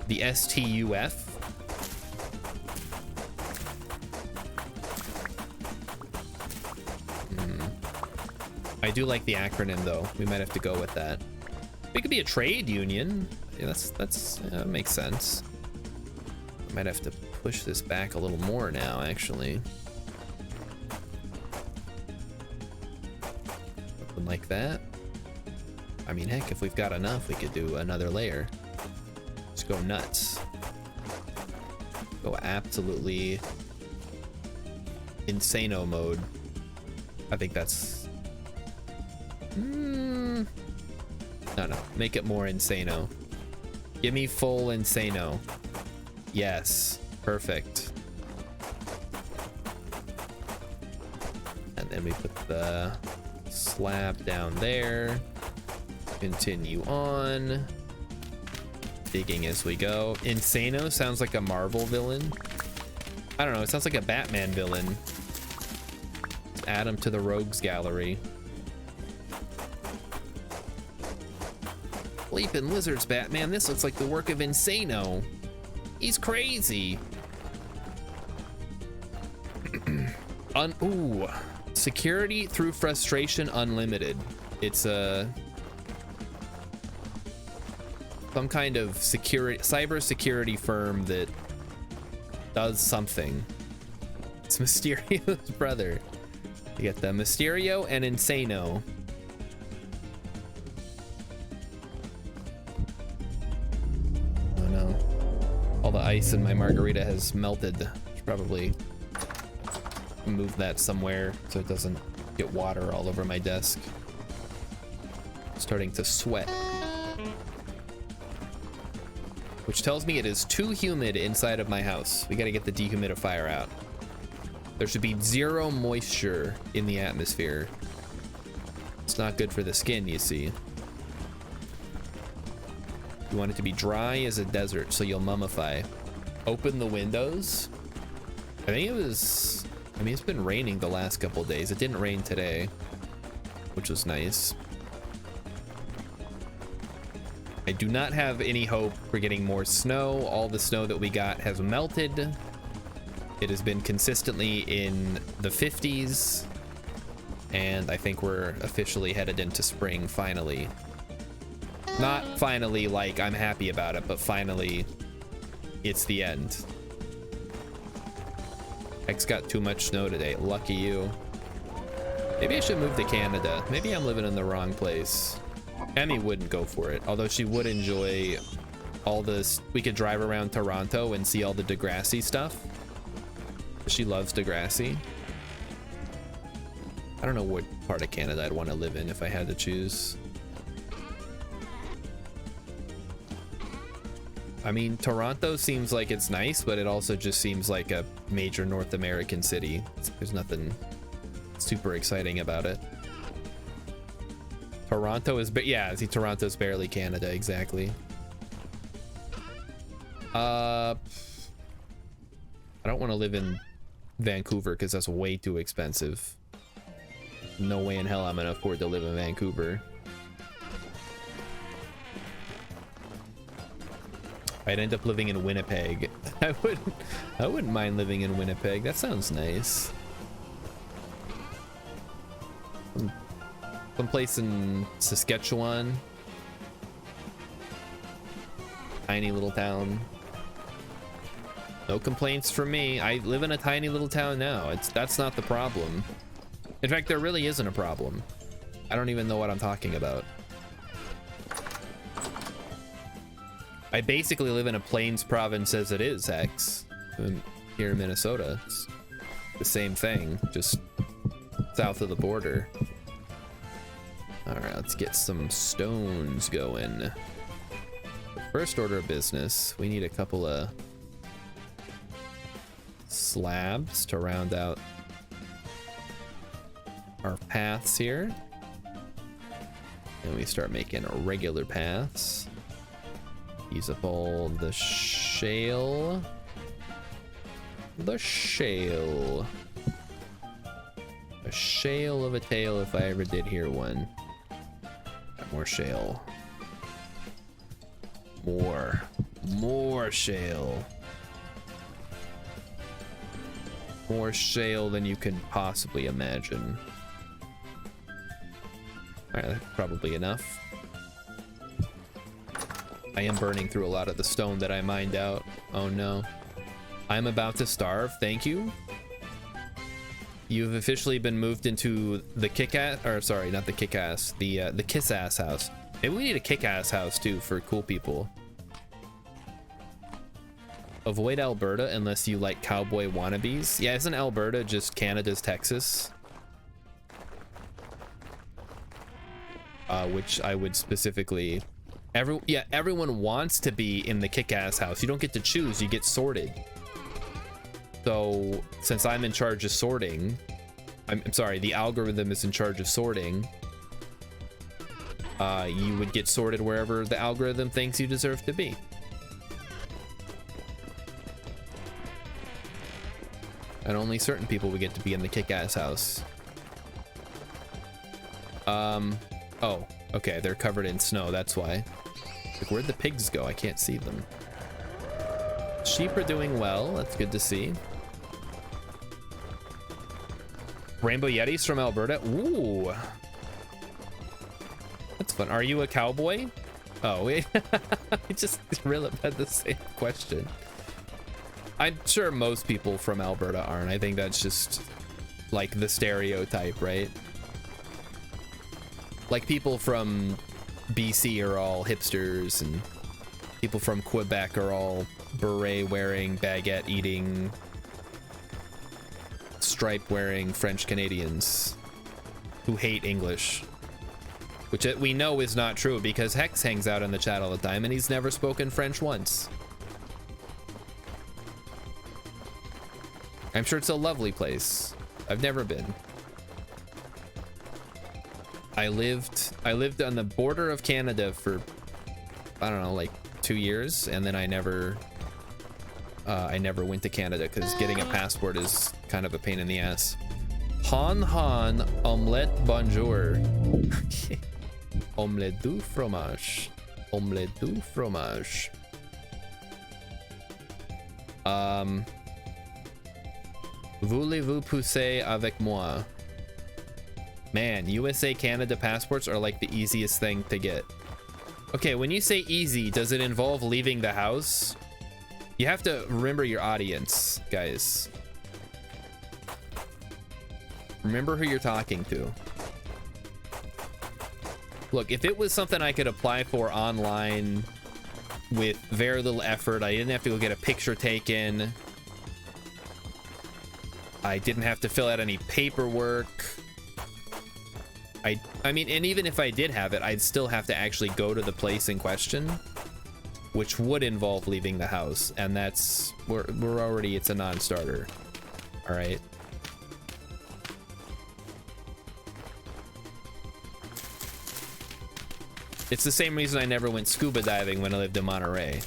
The STUF. I do like the acronym though. We might have to go with that. We could be a trade union. Yeah, that makes sense. Might have to push this back a little more now, actually. Something like that. I mean, heck, if we've got enough, we could do another layer. Just go nuts. Go absolutely insano mode. I think that's... No, make it more insano. Give me full insano. Yes, perfect. And then we put the slab down there. Continue on. Digging as we go. Insano sounds like a Marvel villain. I don't know, it sounds like a Batman villain. Let's add him to the rogues gallery. Leaping lizards, Batman. This looks like the work of Insano. He's crazy. Ooh, security through frustration unlimited. It's a some kind of cyber security firm that does something. It's Mysterio's brother. You get the Mysterio and Insano. Oh no. All the ice in my margarita has melted. Should probably move that somewhere so it doesn't get water all over my desk. Starting to sweat. Which tells me it is too humid inside of my house. We gotta get the dehumidifier out. There should be 0 moisture in the atmosphere. It's not good for the skin, you see. You want it to be dry as a desert so you'll mummify. Open the windows. I think it was, I mean, it's been raining the last couple days. It didn't rain today, which was nice. I do not have any hope for getting more snow. All the snow that we got has melted. It has been consistently in the 50s, and I think we're officially headed into spring finally. Not finally like I'm happy about it, but finally it's the end. X got too much snow today. Lucky you. Maybe I should move to Canada. Maybe I'm living in the wrong place. Emmy wouldn't go for it, although she would enjoy all this. We could drive around Toronto and see all the Degrassi stuff. She loves Degrassi. I don't know what part of Canada I'd want to live in if I had to choose. I mean, Toronto seems like it's nice, but it also just seems like a major North American city. There's nothing super exciting about it. Toronto is, yeah, see, Toronto's barely Canada, exactly. I don't want to live in Vancouver because that's way too expensive. No way in hell I'm gonna afford to live in Vancouver. I'd end up living in Winnipeg. I wouldn't mind living in Winnipeg. That sounds nice. Someplace in Saskatchewan. Tiny little town. No complaints from me. I live in a tiny little town now. That's not the problem. In fact, there really isn't a problem. I don't even know what I'm talking about. I basically live in a plains province as it is, X. Here in Minnesota. It's the same thing, just south of the border. All right, let's get some stones going. First order of business, we need a couple of slabs to round out our paths here. And we start making regular paths. Use up all the shale. The shale. A shale of a tale if I ever did hear one. More shale. More shale. More shale than you can possibly imagine. Alright, that's probably enough. I am burning through a lot of the stone that I mined out. Oh no. I'm about to starve, thank you. You've officially been moved into the kick-ass, or sorry, not the kick-ass, the kiss-ass house. Maybe we need a kick-ass house too for cool people. Avoid Alberta unless you like cowboy wannabes. Yeah, isn't Alberta just Canada's Texas? Which I would specifically... everyone wants to be in the kick-ass house. You don't get to choose, you get sorted. So, since I'm in charge of sorting... I'm sorry, the algorithm is in charge of sorting. You would get sorted wherever the algorithm thinks you deserve to be. And only certain people would get to be in the kick-ass house. Oh, okay, they're covered in snow, that's why. Like, where'd the pigs go? I can't see them. Sheep are doing well, that's good to see. Rainbow Yetis from Alberta. Ooh. That's fun. Are you a cowboy? Oh, wait. I just really had the same question. I'm sure most people from Alberta aren't. I think that's just like the stereotype, right? Like people from BC are all hipsters, and people from Quebec are all beret wearing, baguette eating, stripe wearing French Canadians who hate English. Which we know is not true because Hex hangs out in the chat all the time and he's never spoken French once. I'm sure it's a lovely place. I've never been. I lived on the border of Canada for, I don't know, like 2 years, and then I never went to Canada because getting a passport is kind of a pain in the ass. Han Han omelette bonjour. Omelette du fromage. Omelette du fromage. Voulez-vous pousser avec moi? Man, USA Canada passports are like the easiest thing to get. Okay, when you say easy, does it involve leaving the house? You have to remember your audience, guys. Remember who you're talking to. Look, if it was something I could apply for online with very little effort, I didn't have to go get a picture taken, I didn't have to fill out any paperwork. I mean, and even if I did have it, I'd still have to actually go to the place in question, which would involve leaving the house, and that's we're already, it's a non-starter. All right. It's the same reason I never went scuba diving when I lived in Monterey.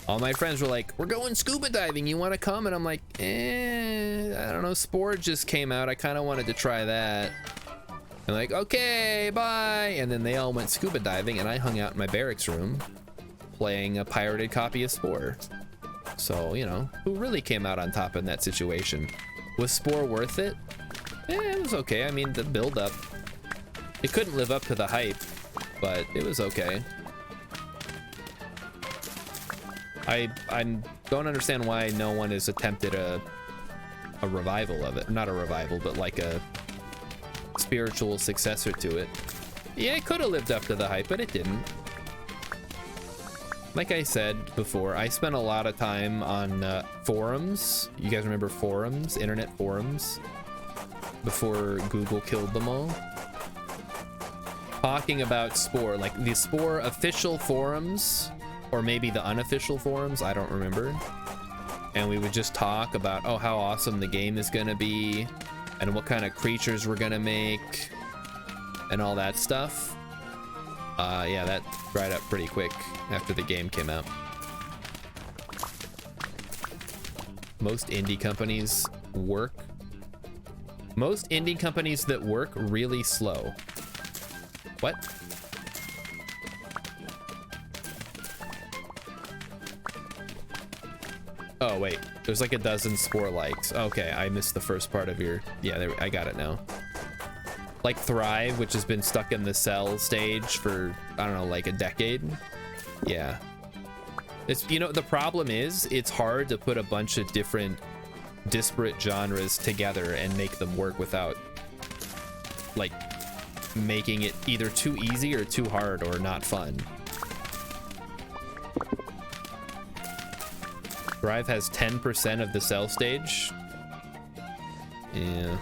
All my friends were like, we're going scuba diving, you want to come? And I'm like, I don't know, Spore just came out, I kind of wanted to try that. And like, okay, bye. And then they all went scuba diving and I hung out in my barracks room playing a pirated copy of Spore. So, you know, who really came out on top in that situation? Was Spore worth it? It was okay. I mean, the build up, it couldn't live up to the hype, but it was okay. I don't understand why no one has attempted a revival of it. Not a revival, but like a spiritual successor to it. Yeah, it could have lived up to the hype, but it didn't. Like I said before, I spent a lot of time on forums. You guys remember forums? Internet forums? Before Google killed them all. Talking about Spore, like the Spore official forums, or maybe the unofficial forums, I don't remember. And we would just talk about, oh, how awesome the game is gonna be, and what kind of creatures we're gonna make, and all that stuff. Yeah, that dried up pretty quick after the game came out. Most indie companies work. Most indie companies that work really slow. What? Oh, wait. There's like a dozen Spore likes. Okay, I missed the first part of your... Yeah, there, I got it now. Like Thrive, which has been stuck in the cell stage for, I don't know, like a decade. Yeah. It's, you know, the problem is, it's hard to put a bunch of different disparate genres together and make them work without, like, making it either too easy or too hard or not fun. Thrive has 10% of the cell stage. Yeah.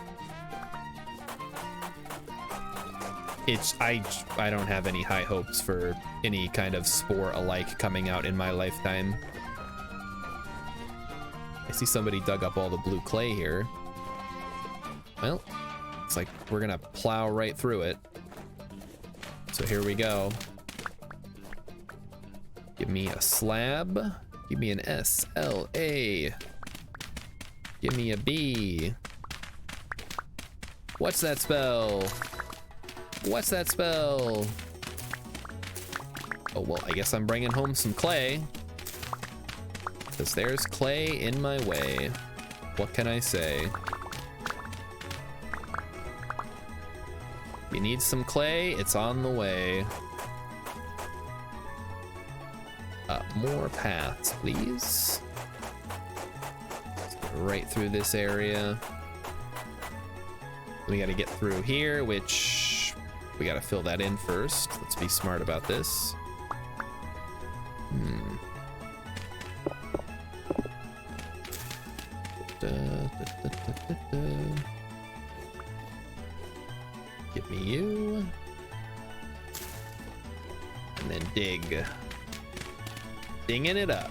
It's, I don't have any high hopes for any kind of Spore alike coming out in my lifetime. I see somebody dug up all the blue clay here. Well, it's like we're gonna plow right through it. So here we go. Give me a slab. Give me an SLA. Give me a B. What's that spell? What's that spell? Oh, well, I guess I'm bringing home some clay. Because there's clay in my way. What can I say? You need some clay, it's on the way. More paths, please. Let's go right through this area. We gotta get through here, which we gotta fill that in first. Let's be smart about this. Give me you. And then dig. Dinging it up.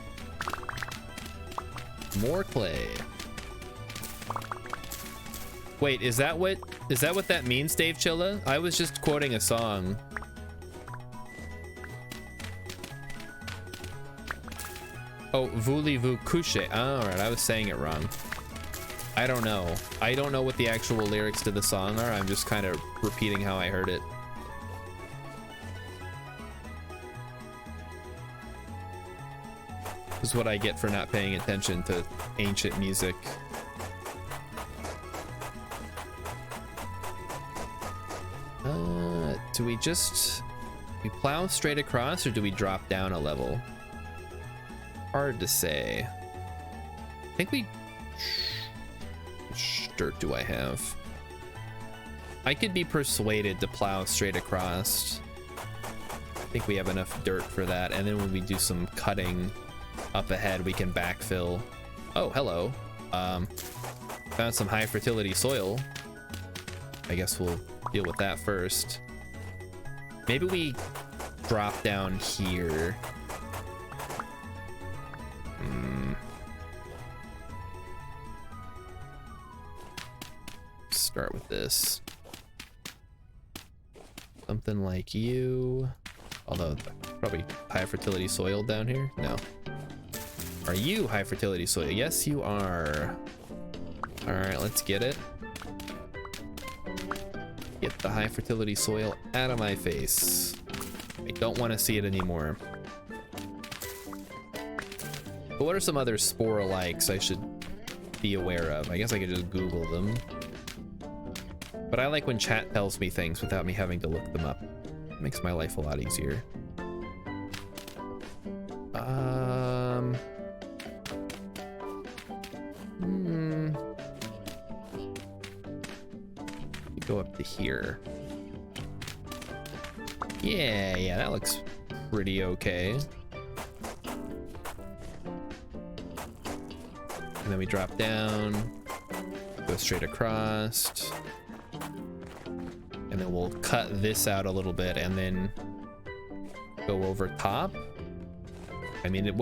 More clay. Wait, is that what that means, Dave Chilla? I was just quoting a song. Oh, voulez-vous coucher? Oh, all right, I was saying it wrong. I don't know. I don't know what the actual lyrics to the song are. I'm just kind of repeating how I heard it. This is what I get for not paying attention to ancient music. Do we plow straight across, or do we drop down a level? Hard to say. I think we... Which dirt do I have? I could be persuaded to plow straight across. I think we have enough dirt for that, and then when we do some cutting up ahead, we can backfill. Oh, hello. Found some high fertility soil. I guess we'll deal with that first. Maybe we drop down here. Start with this. Something like you. Although, probably high fertility soil down here? No. Are you high fertility soil? Yes, you are. Alright, let's get it. Get the high fertility soil out of my face. I don't want to see it anymore. But what are some other spore-likes I should be aware of? I guess I could just Google them. But I like when chat tells me things without me having to look them up. It makes my life a lot easier. Go up to here. Yeah, that looks pretty okay. And then we drop down, go straight across, and then we'll cut this out a little bit and then go over top. I mean,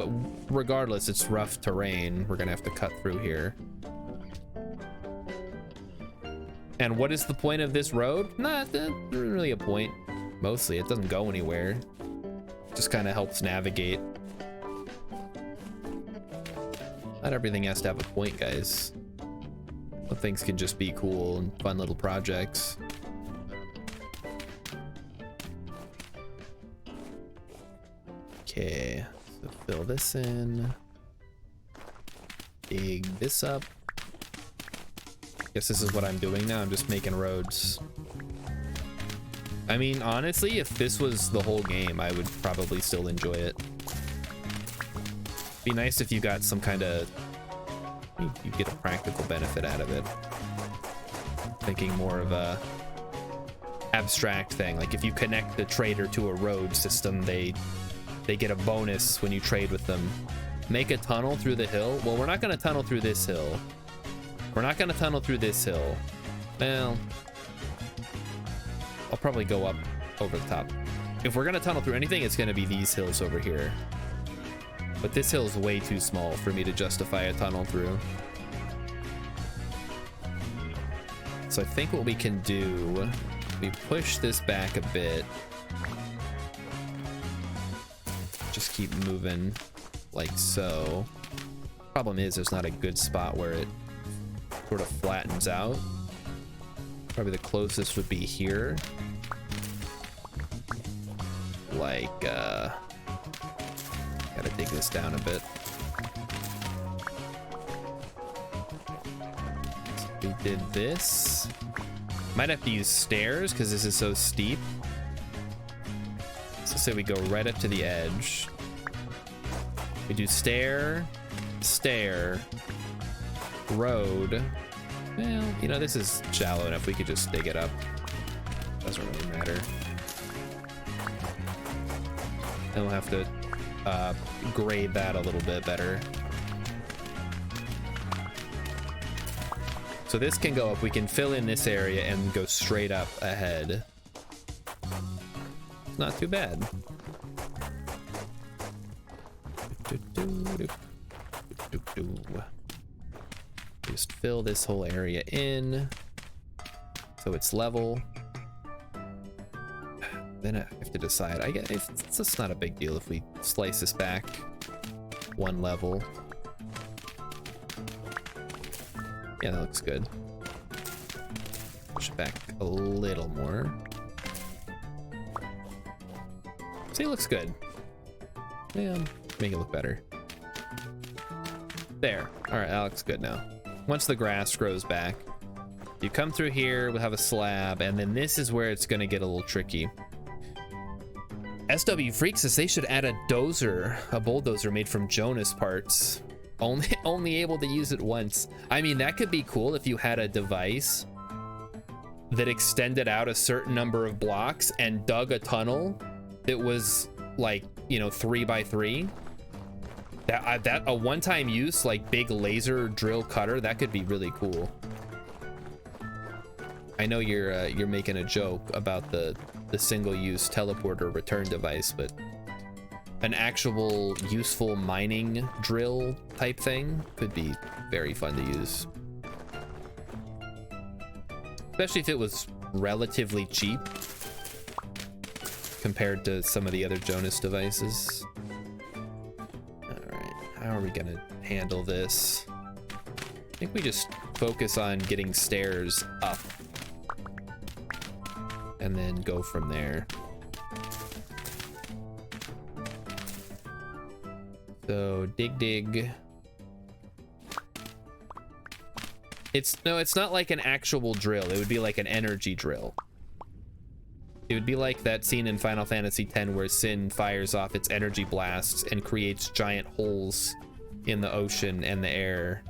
regardless, it's rough terrain. We're gonna have to cut through here. And what is the point of this road? Not really a point. Mostly, it doesn't go anywhere. Just kind of helps navigate. Not everything has to have a point, guys. Some things can just be cool and fun little projects. Okay, so fill this in. Dig this up. Guess this is what I'm doing now. I'm just making roads. I mean, honestly, if this was the whole game, I would probably still enjoy it. Be nice if you got some kind of... You get a practical benefit out of it. Thinking more of a abstract thing. Like if you connect the trader to a road system, they get a bonus when you trade with them. Make a tunnel through the hill. Well, we're not going to tunnel through this hill. We're not going to tunnel through this hill. Well, I'll probably go up over the top. If we're going to tunnel through anything, it's going to be these hills over here. But this hill is way too small for me to justify a tunnel through. So I think what we can do, we push this back a bit. Just keep moving like so. Problem is, there's not a good spot where it sort of flattens out. Probably the closest would be here. Like, gotta dig this down a bit. So we did this. Might have to use stairs because this is so steep. So say we go right up to the edge. We do stair, stair, road. Well, you know, this is shallow enough. We could just dig it up. Doesn't really matter. Then we'll have to grade that a little bit better. So this can go up. We can fill in this area and go straight up ahead. It's not too bad. Just fill this whole area in so it's level. Then I have to decide. I guess it's just not a big deal if we slice this back one level. Yeah, that looks good. Push it back a little more. See, it looks good. Yeah, make it look better. There. All right, that looks good now. Once the grass grows back, you come through here, we'll have a slab, and then this is where it's gonna get a little tricky. SW Freak says they should add a dozer, a bulldozer made from Jonas parts. Only able to use it once. I mean, that could be cool if you had a device that extended out a certain number of blocks and dug a tunnel that was like, you know, 3 by 3. That a one-time use, like big laser drill cutter, that could be really cool. I know you're making a joke about the single-use teleporter return device, but an actual useful mining drill type thing could be very fun to use. Especially if it was relatively cheap compared to some of the other Jonas devices. All right, how are we gonna handle this? I think we just focus on getting stairs up and then go from there. So dig. It's not like an actual drill. It would be like an energy drill. It would be like that scene in Final Fantasy X where Sin fires off its energy blasts and creates giant holes in the ocean and the air.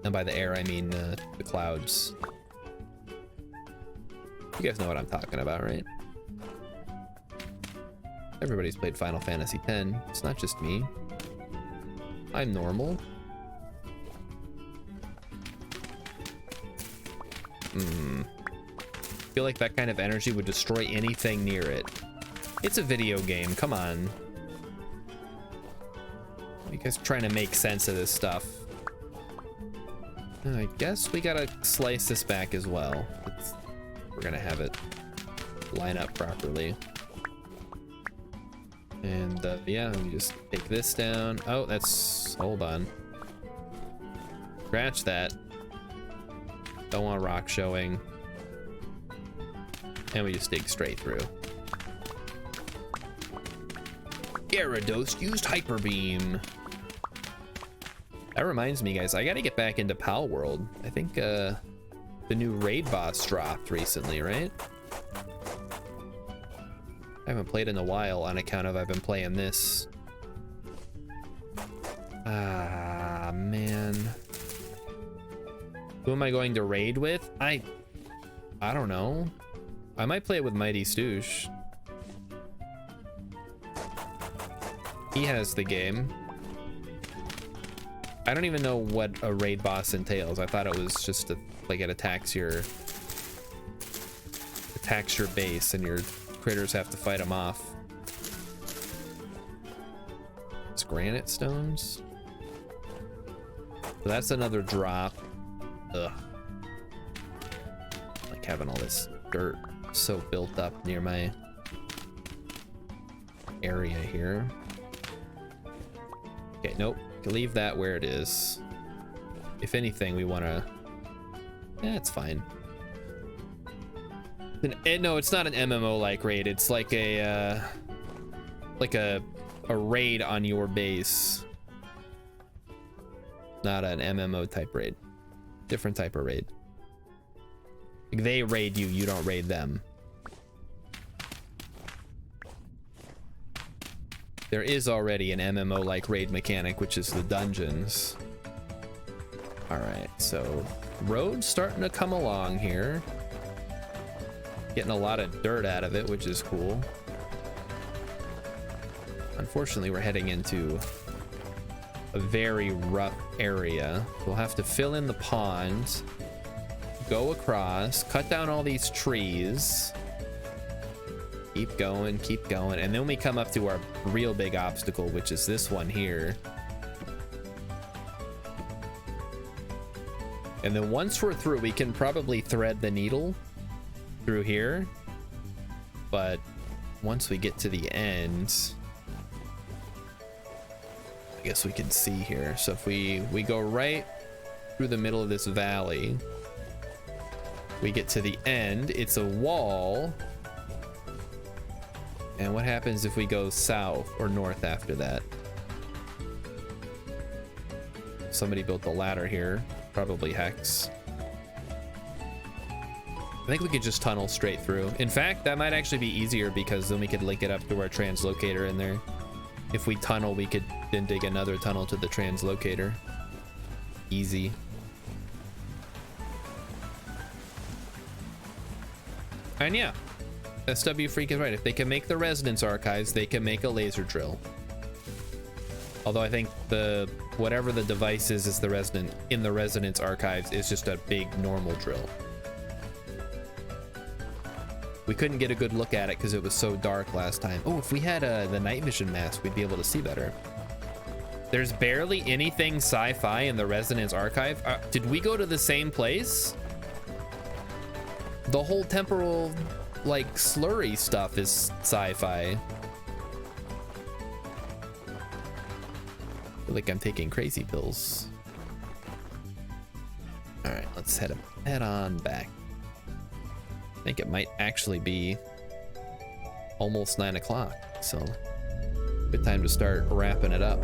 And by the air, I mean the clouds. You guys know what I'm talking about, right? Everybody's played Final Fantasy X. It's not just me. I'm normal. Feel like that kind of energy would destroy anything near it. It's a video game, come on. You guys trying to make sense of this stuff. I guess we gotta slice this back as well. We're gonna have it line up properly. And yeah, we just take this down. Oh, hold on. Scratch that. Don't want rock showing. And we just dig straight through. Gyarados used Hyper Beam. That reminds me, guys, I gotta get back into Pal World. I think the new raid boss dropped recently, right? I haven't played in a while on account of I've been playing this. Ah, man. Who am I going to raid with? I don't know. I might play it with Mighty Stoosh. He has the game. I don't even know what a raid boss entails. I thought it was just like it attacks your base and your critters have to fight them off. It's granite stones. So that's another drop. Ugh. Like having all this dirt so built up near my area here. Okay, nope. Leave that where it is. If anything, we want to... it's fine. No, it's not an MMO-like raid. It's like a raid on your base. Not an MMO type raid. Different type of raid. Like, they raid you, you don't raid them. There is already an MMO-like raid mechanic, which is the dungeons. Alright, so road's starting to come along here. Getting a lot of dirt out of it, which is cool. Unfortunately, we're heading into a very rough area. We'll have to fill in the pond, go across, cut down all these trees, keep going, and then we come up to our real big obstacle, which is this one here. And then once we're through, we can probably thread the needle through here. But once we get to the end, I guess we can see here. So if we go right through the middle of this valley, we get to the end, it's a wall. And what happens if we go south or north after that? Somebody built the ladder here, probably Hex. I think we could just tunnel straight through. In fact, that might actually be easier because then we could link it up to our translocator in there. If we tunnel, we could then dig another tunnel to the translocator. Easy. And yeah, SW Freak is right. If they can make the Resonance Archives, they can make a laser drill. Although I think the whatever the device is the Resonance Archives is just a big normal drill. We couldn't get a good look at it because it was so dark last time. Oh, if we had the night vision mask, we'd be able to see better. There's barely anything sci-fi in the Resonance Archive. Did we go to the same place? The whole temporal, like, slurry stuff is sci-fi. I feel like I'm taking crazy pills. All right, let's head on back. I think it might actually be almost 9 o'clock, so good time to start wrapping it up.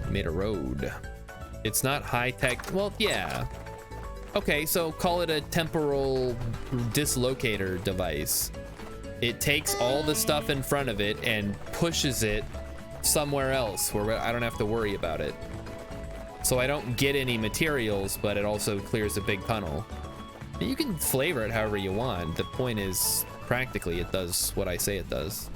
Made a road. It's not high tech. Well, yeah. Okay, so call it a temporal dislocator device. It takes all the stuff in front of it and pushes it somewhere else where I don't have to worry about it. So I don't get any materials, but it also clears a big tunnel. You can flavor it however you want. The point is, practically, it does what I say it does.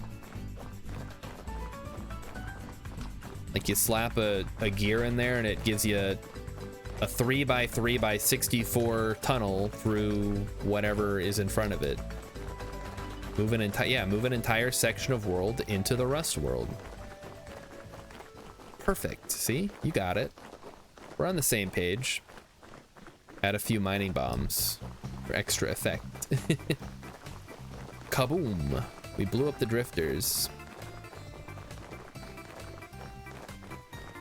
Like, you slap a gear in there and it gives you a 3x3x64 tunnel through whatever is in front of it. Move an entire section of world into the Rust world. Perfect. See? You got it. We're on the same page. Add a few mining bombs for extra effect. Kaboom! We blew up the drifters.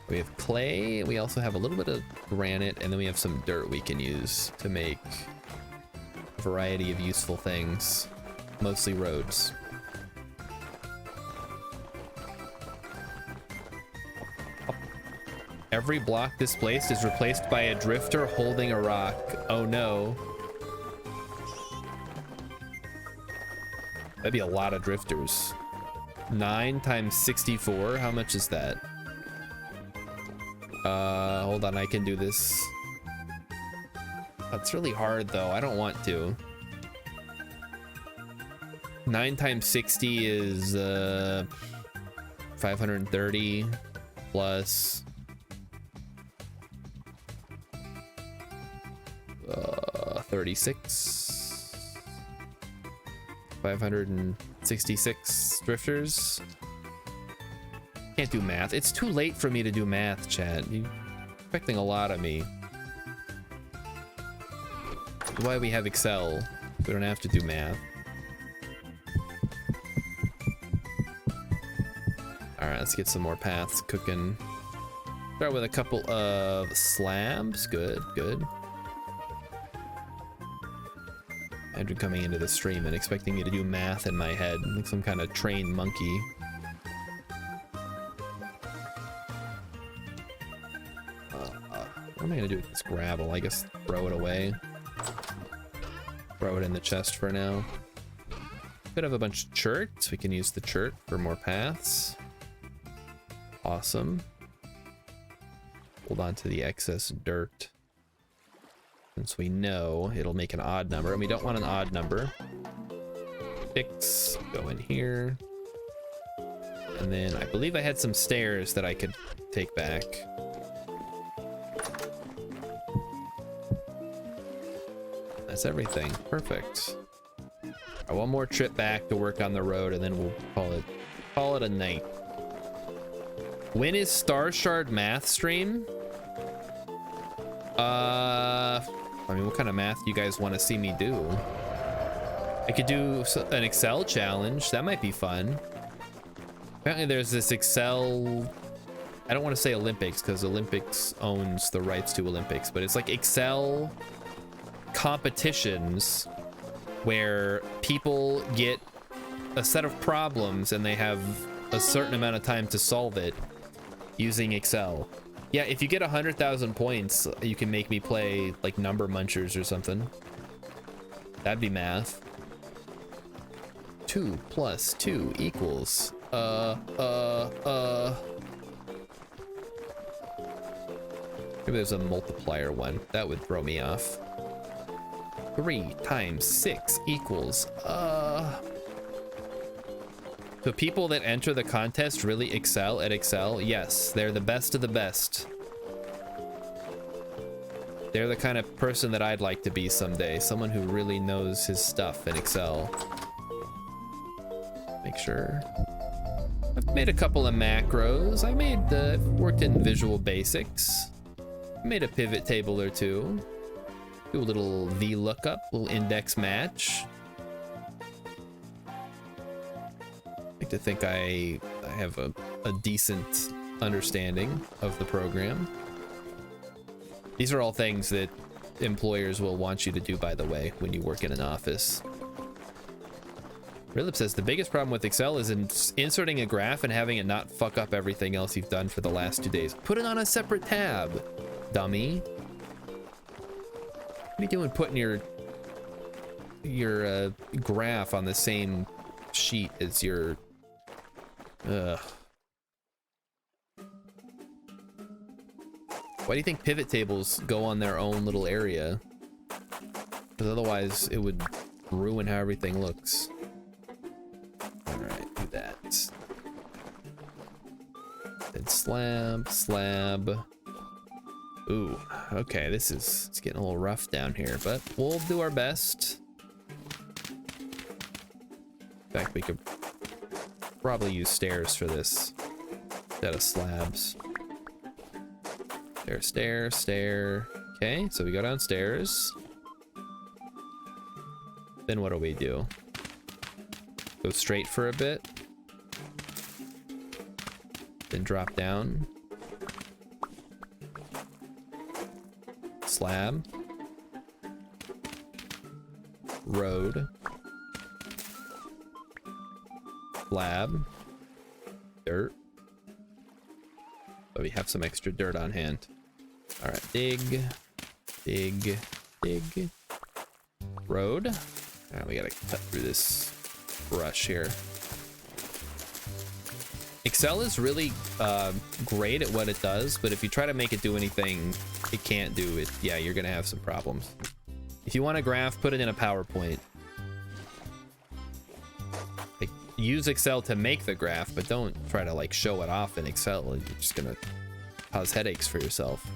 We have clay. We also have a little bit of granite, and then we have some dirt we can use to make a variety of useful things, mostly roads. Every block displaced is replaced by a drifter holding a rock. Oh no. That'd be a lot of drifters. 9 times 64, how much is that? Hold on, I can do this. That's really hard though, I don't want to. 9 times 60 is 530 plus 36. 566 drifters. Can't do math. It's too late for me to do math, chat. You're expecting a lot of me. That's why we have Excel. We don't have to do math. Alright, let's get some more paths cooking. Start with a couple of slabs. Good, good. Imagine coming into the stream and expecting me to do math in my head, like some kind of trained monkey. What am I gonna do with this gravel? I guess throw it away. Throw it in the chest for now. Could have a bunch of chert. We can use the chert for more paths. Awesome. Hold on to the excess dirt. Since we know it'll make an odd number, and we don't want an odd number. 6, go in here. And then I believe I had some stairs that I could take back. That's everything. Perfect. Right, one more trip back to work on the road, and then we'll call it a night. When is Star Shard math stream? I mean, what kind of math do you guys want to see me do? I could do an Excel challenge. That might be fun. Apparently there's this Excel, I don't want to say Olympics because Olympics owns the rights to Olympics, but it's like Excel competitions where people get a set of problems and they have a certain amount of time to solve it using Excel. Yeah, if you get 100,000 points, you can make me play like Number Munchers or something. That'd be math. 2 + 2 equals maybe there's a multiplier one. That would throw me off. 3 × 6 equals So people that enter the contest really excel at Excel? Yes, they're the best of the best. They're the kind of person that I'd like to be someday. Someone who really knows his stuff in Excel. Make sure. I've made a couple of macros. I've worked in Visual Basics. Made a pivot table or two. Do a little VLOOKUP, little index match. I like to think I have a decent understanding of the program. These are all things that employers will want you to do, by the way, when you work in an office. Rilip says the biggest problem with Excel is inserting a graph and having it not fuck up everything else you've done for the last 2 days. Put it on a separate tab, dummy. What are you doing putting your graph on the same sheet as your why do you think pivot tables go on their own little area? Because otherwise it would ruin how everything looks. Alright, do that. Then slab. Ooh, okay, it's getting a little rough down here, but we'll do our best. In fact, we could probably use stairs for this instead of slabs. Stair. Okay, so we go downstairs. Then what do? Go straight for a bit. Then drop down. Slab. Road. Slab. Dirt. But we have some extra dirt on hand. All right, dig. Road. All right, we gotta cut through this brush here. Excel is really great at what it does, but if you try to make it do anything it can't do, it, yeah, you're gonna have some problems. If you want a graph, put it in a PowerPoint. Like, use Excel to make the graph, but don't try to like show it off in Excel. You're just gonna cause headaches for yourself.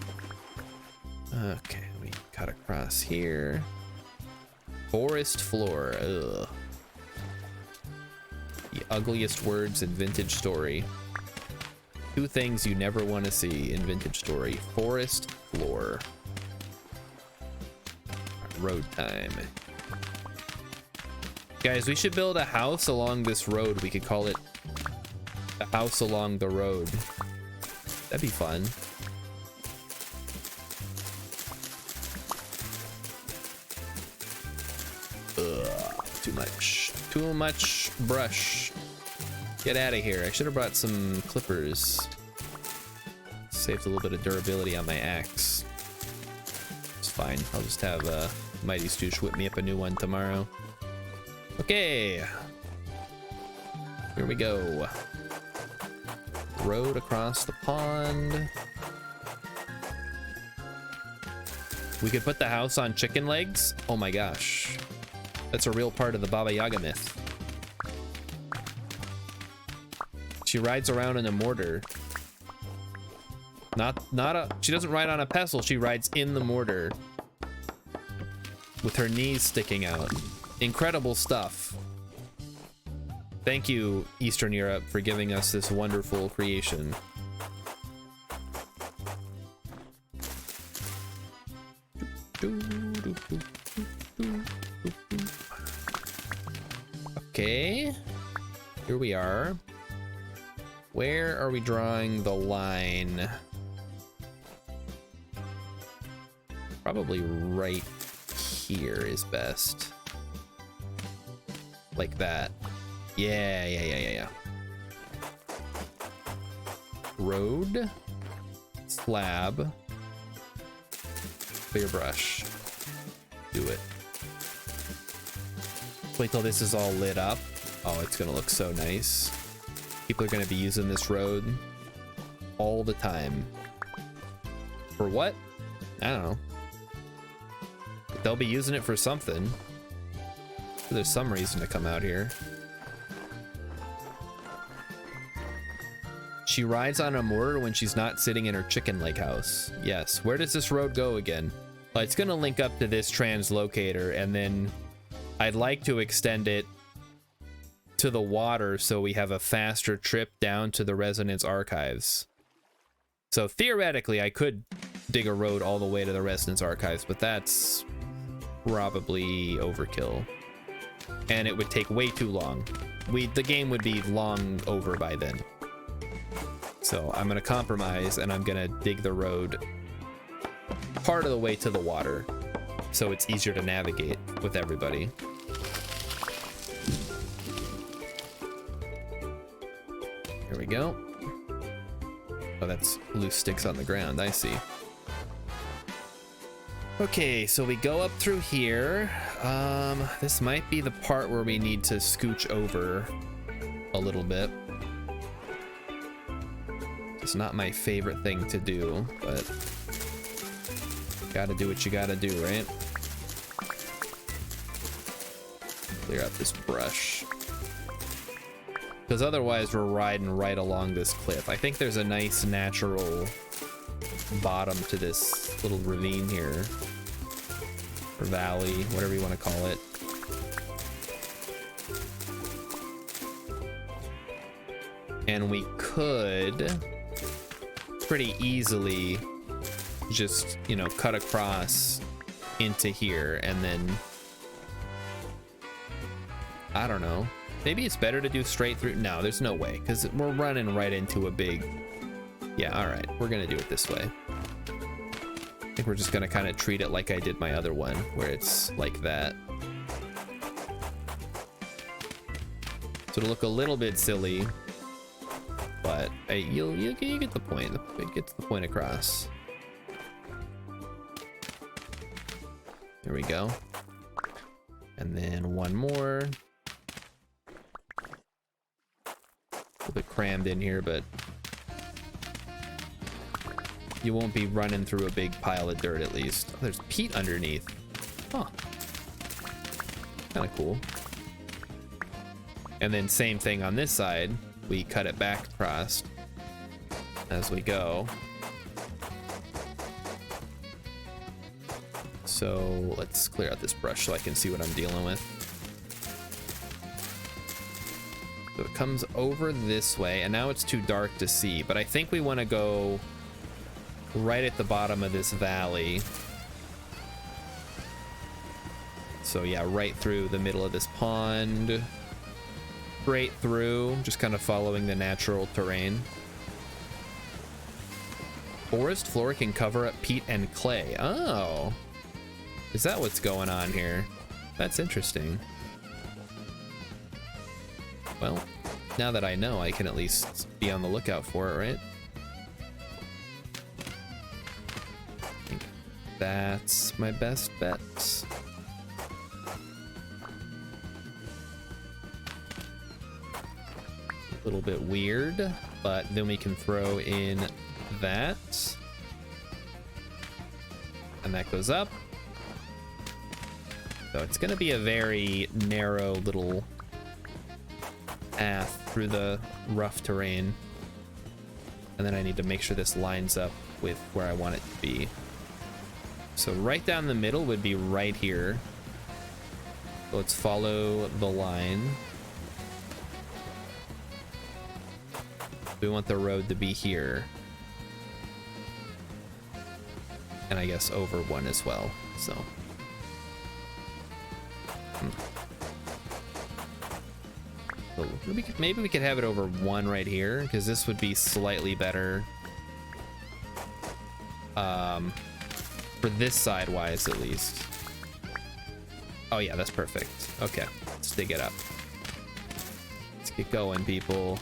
Okay, we cut across here. Forest floor. Ugh. The ugliest words in Vintage Story. 2 things you never want to see in Vintage Story. Forest floor. Road time. Guys, we should build a house along this road. We could call it the house along the road. That'd be fun. Ugh, too much brush. Get out of here. I should have brought some clippers. Saved a little bit of durability on my axe. It's fine. I'll just have Mighty Stoosh whip me up a new one tomorrow. Okay. Here we go. Road across the pond. We could put the house on chicken legs. Oh my gosh. That's a real part of the Baba Yaga myth. She rides around in a mortar. She doesn't ride on a pestle, she rides in the mortar. With her knees sticking out. Incredible stuff. Thank you, Eastern Europe, for giving us this wonderful creation. Okay. Here we are. Where are we drawing the line? Probably right here is best. Like that. Yeah. Road. Slab. Clear brush. Do it. Wait till this is all lit up. Oh, it's gonna look so nice. People are gonna be using this road all the time. For what? I don't know. But they'll be using it for something. There's some reason to come out here. She rides on a mortar when she's not sitting in her chicken leg house. Yes. Where does this road go again? Well, it's gonna link up to this translocator, and then I'd like to extend it to the water so we have a faster trip down to the Resonance Archives. So theoretically, I could dig a road all the way to the Resonance Archives, but that's probably overkill. And it would take way too long. The game would be long over by then. So I'm gonna compromise, and I'm gonna dig the road part of the way to the water so it's easier to navigate with everybody. Here we go. Oh, that's loose sticks on the ground, I see. Okay, so we go up through here. This might be the part where we need to scooch over a little bit. It's not my favorite thing to do, but gotta do what you gotta do, right? Clear out this brush. Because otherwise we're riding right along this cliff. I think there's a nice natural bottom to this little ravine here. Or valley, whatever you want to call it. And we could pretty easily just, you know, cut across into here and then, I don't know. Maybe it's better to do straight through. No, there's no way, because we're running right into a big... Yeah, all right, we're gonna do it this way. I think we're just gonna kind of treat it like I did my other one, where it's like that. So it'll look a little bit silly, but you get the point. It gets the point across. There we go. And then one more. A bit crammed in here, but you won't be running through a big pile of dirt at least. Oh, there's peat underneath. Huh. Kind of cool. And then same thing on this side. We cut it back across as we go. So let's clear out this brush so I can see what I'm dealing with. So it comes over this way, and now it's too dark to see, but I think we want to go right at the bottom of this valley. So yeah, right through the middle of this pond. Straight through, just kind of following the natural terrain. Forest floor can cover up peat and clay. Oh, is that what's going on here? That's interesting. Well, now that I know, I can at least be on the lookout for it, right? I think that's my best bet. little bit weird, but then we can throw in that. And that goes up. So it's gonna be a very narrow little path through the rough terrain. And then I need to make sure this lines up with where I want it to be. So right down the middle would be right here. So let's follow the line. We want the road to be here. And I guess over one as well, so. So maybe we could have it over one right here, because this would be slightly better. For this side wise, at least. Oh yeah, that's perfect. Okay, let's dig it up. Let's get going, people.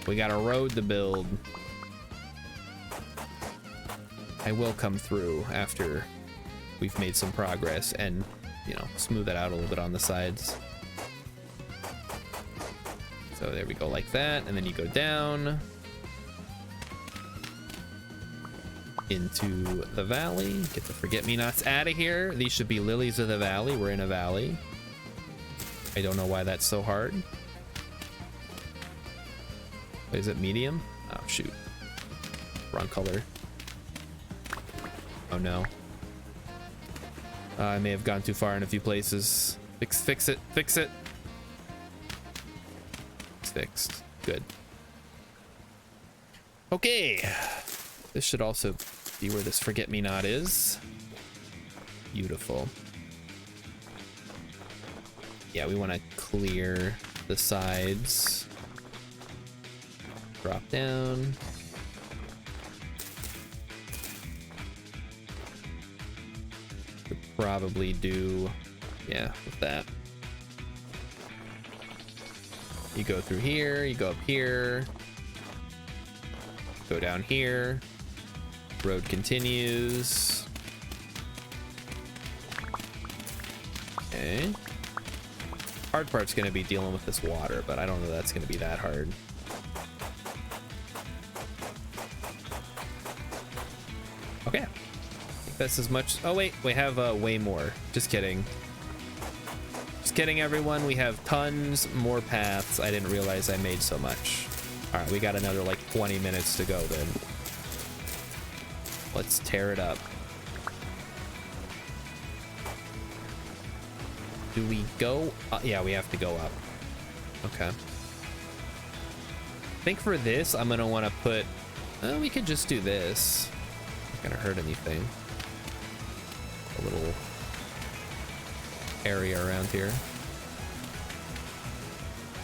We got a road to build. I will come through after we've made some progress and, you know, smooth it out a little bit on the sides. So there we go, like that, and then you go down into the valley. Get the forget-me-nots out of here. These should be lilies of the valley. We're in a valley. I don't know why that's so hard. Wait, is it medium? Oh shoot, wrong color. Oh no, I may have gone too far in a few places. Fix it, fix it. It's fixed. Good. Okay, this should also be where this forget-me-not is. Beautiful. Yeah, we want to clear the sides. Drop down. Could probably do, yeah, with that. You go through here, you go up here, go down here, road continues. Okay. Hard part's gonna be dealing with this water, but I don't know that's gonna be that hard. Okay, I think that's as much. Oh wait, we have way more. Just kidding. Just kidding, everyone. We have tons more paths. I didn't realize I made so much. All right, we got another like 20 minutes to go then. Let's tear it up. Do we go? Yeah, we have to go up. Okay. I think for this, I'm gonna want to put. We could just do this. Not gonna hurt anything. A little area around here.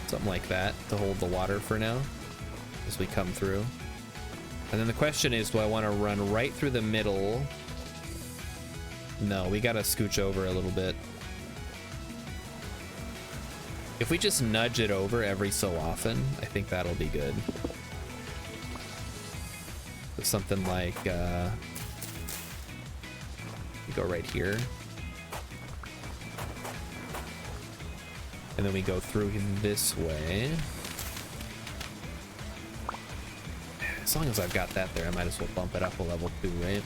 Something like that to hold the water for now as we come through. And then the question is, do I want to run right through the middle? No, we gotta scooch over a little bit. If we just nudge it over every so often, I think that'll be good. So something like, you go right here. And then we go through this way. As long as I've got that there, I might as well bump it up a level 2, right?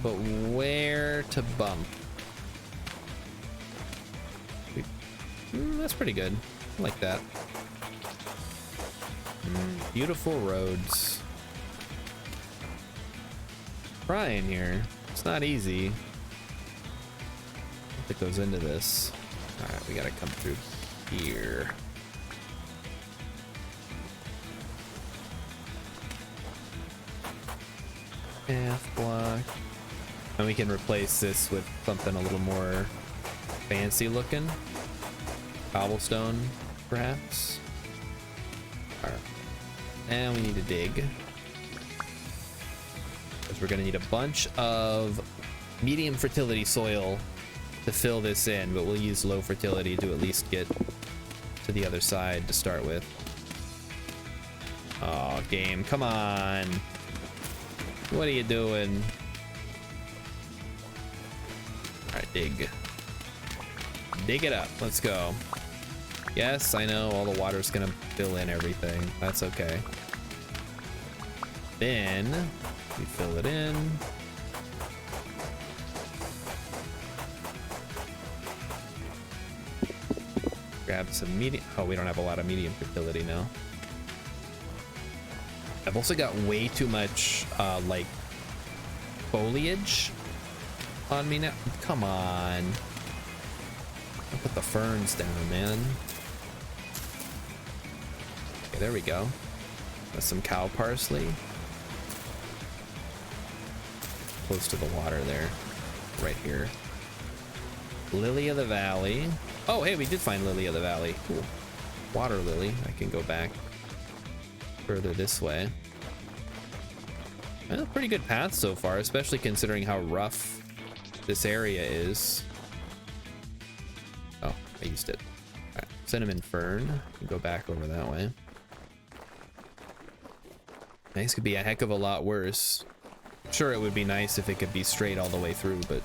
But where to bump? That's pretty good. I like that. Beautiful roads. Trying here. It's not easy. What goes into this? All right, we gotta come through here. Path block. And we can replace this with something a little more fancy looking. Cobblestone, perhaps. All right. And we need to dig. Because we're gonna need a bunch of medium fertility soil to fill this in, but we'll use low fertility to at least get to the other side to start with. Oh, game, come on. What are you doing? Dig. Dig it up. Let's go. Yes, I know all the water's gonna fill in everything. That's okay. Then we fill it in. Grab some medium. Oh, we don't have a lot of medium fertility now. I've also got way too much like foliage on me now. Come on. I'll put the ferns down, man. Okay, there we go. Got some cow parsley. Close to the water there. Right here. Lily of the Valley. Oh, hey, we did find Lily of the Valley. Cool. Water lily. I can go back further this way. Well, pretty good path so far, especially considering how rough this area is. Oh, I used it. All right, cinnamon fern. Go back over that way. Nice could be a heck of a lot worse. Sure, it would be nice if it could be straight all the way through, but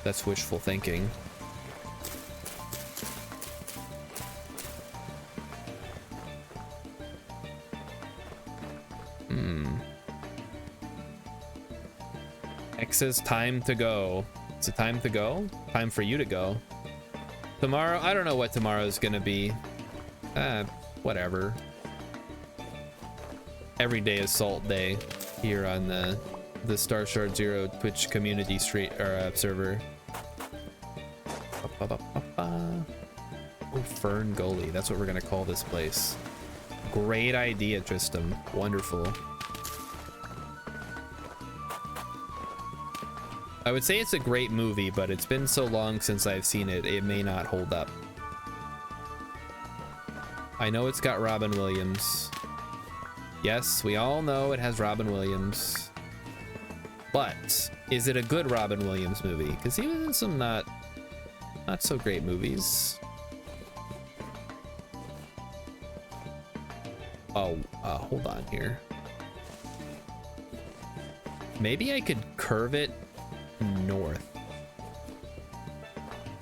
that's wishful thinking. X says time to go. Is it time to go? Time for you to go. Tomorrow? I don't know what tomorrow's gonna be. Whatever. Every day is Salt Day here on the Star Shard Zero Twitch community street or server. Oh, Fern Gully. That's what we're gonna call this place. Great idea, Tristam. Wonderful. I would say it's a great movie, but it's been so long since I've seen it, it may not hold up. I know it's got Robin Williams. Yes, we all know it has Robin Williams. But is it a good Robin Williams movie? Because he was in some not so great movies. Oh, hold on here. Maybe I could curve it north.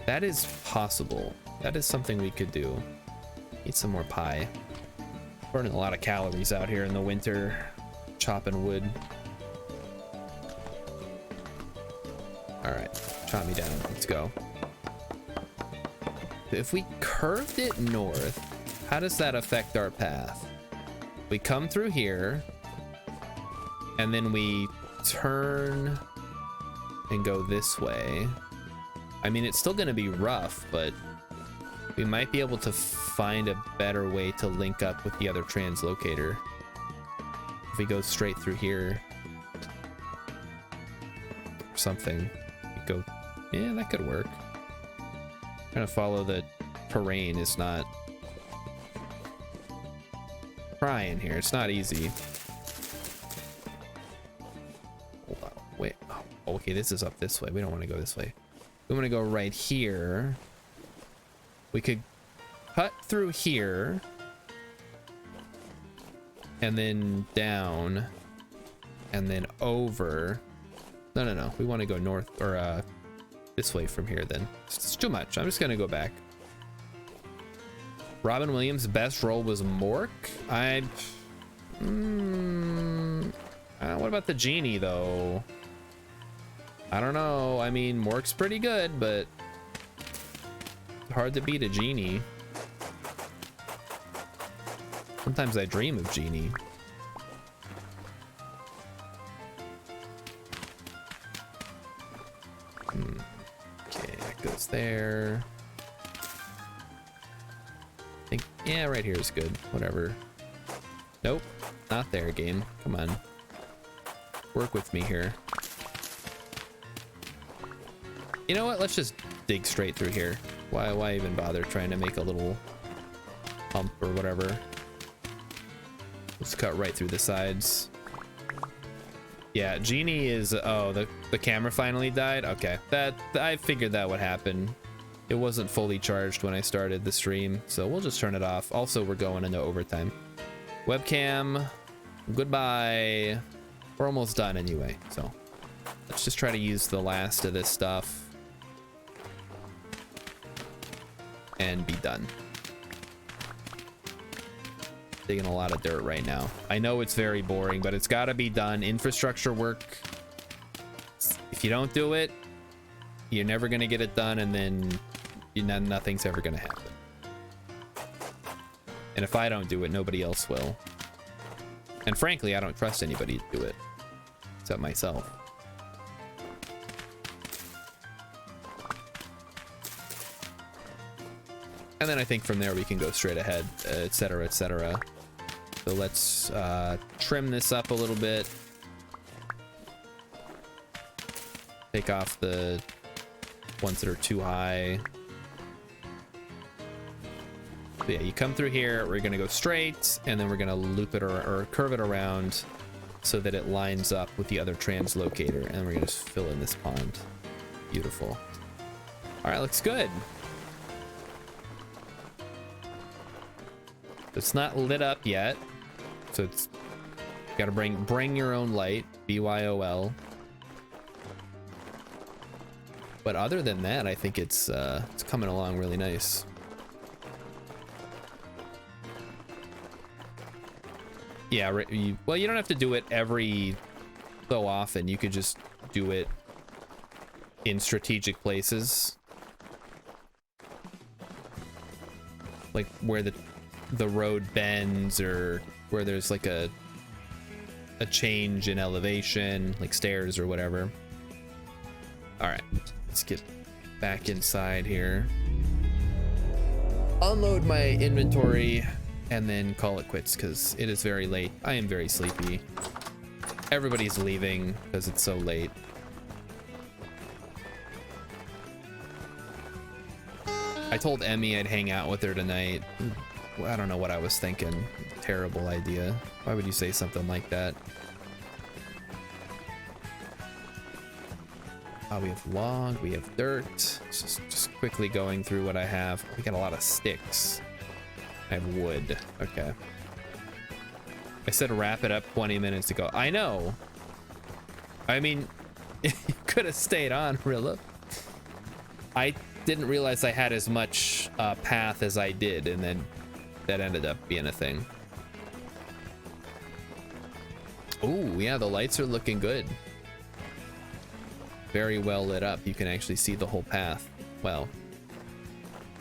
That is possible. That is something we could do. Eat some more pie. Burning a lot of calories out here in the winter, chopping wood. All right, chop me down. Let's go. If we curved it north, how does that affect our path? We come through here, and then we turn and go this way. I mean, it's still gonna be rough, but we might be able to find a better way to link up with the other translocator. If we go straight through here or something, we go, yeah, that could work. Trying to follow the terrain is not trying here. It's not easy. Hold on, wait. Oh, okay, this is up this way. We don't want to go this way. We want to go right here. We could cut through here and then down and then over. No. We want to go north or this way from here then. It's too much. I'm just going to go back. Robin Williams' best role was Mork. What about the genie though? I don't know. I mean, Mork's pretty good, but hard to beat a genie. Sometimes I dream of genie. Okay, that goes there. I think, yeah, right here is good. Whatever. Nope, not there, game. Come on. Work with me here. You know what? Let's just dig straight through here. Why even bother trying to make a little hump or whatever? Let's cut right through the sides. Yeah, Genie is... Oh, the camera finally died? Okay, I figured that would happen. It wasn't fully charged when I started the stream, so we'll just turn it off. Also, we're going into overtime. Webcam, goodbye. We're almost done anyway, so let's just try to use the last of this stuff. and be done. Digging a lot of dirt right now. I know it's very boring, but it's got to be done. Infrastructure work, if you don't do it, you're never going to get it done, and then nothing's ever going to happen. And if I don't do it, nobody else will. And frankly, I don't trust anybody to do it except myself. And then I think from there we can go straight ahead, etc., etc. So let's trim this up a little bit. Take off the ones that are too high. So yeah, you come through here, we're gonna go straight, and then we're gonna loop it or curve it around so that it lines up with the other translocator, and we're gonna just fill in this pond. Beautiful. All right, looks good. It's not lit up yet, so it's gotta bring your own light, BYOL. But other than that, I think it's coming along really nice. Yeah, well, you don't have to do it every so often. You could just do it in strategic places, like where the road bends, or where there's like a change in elevation, like stairs or whatever. All right, let's get back inside here, unload my inventory, and then call it quits because it is very late. I am very sleepy. Everybody's leaving because it's so late. I told Emmy I'd hang out with her tonight. I don't know what I was thinking. Terrible idea. Why would you say something like that? We have log, we have dirt. Just quickly going through what I have. We got a lot of sticks. I have wood. Okay. I said wrap it up 20 minutes ago. I know. I mean, you could have stayed on, Rilla. I didn't realize I had as much path as I did, and then that ended up being a thing. Oh, yeah, the lights are looking good. Very well lit up. You can actually see the whole path. Well,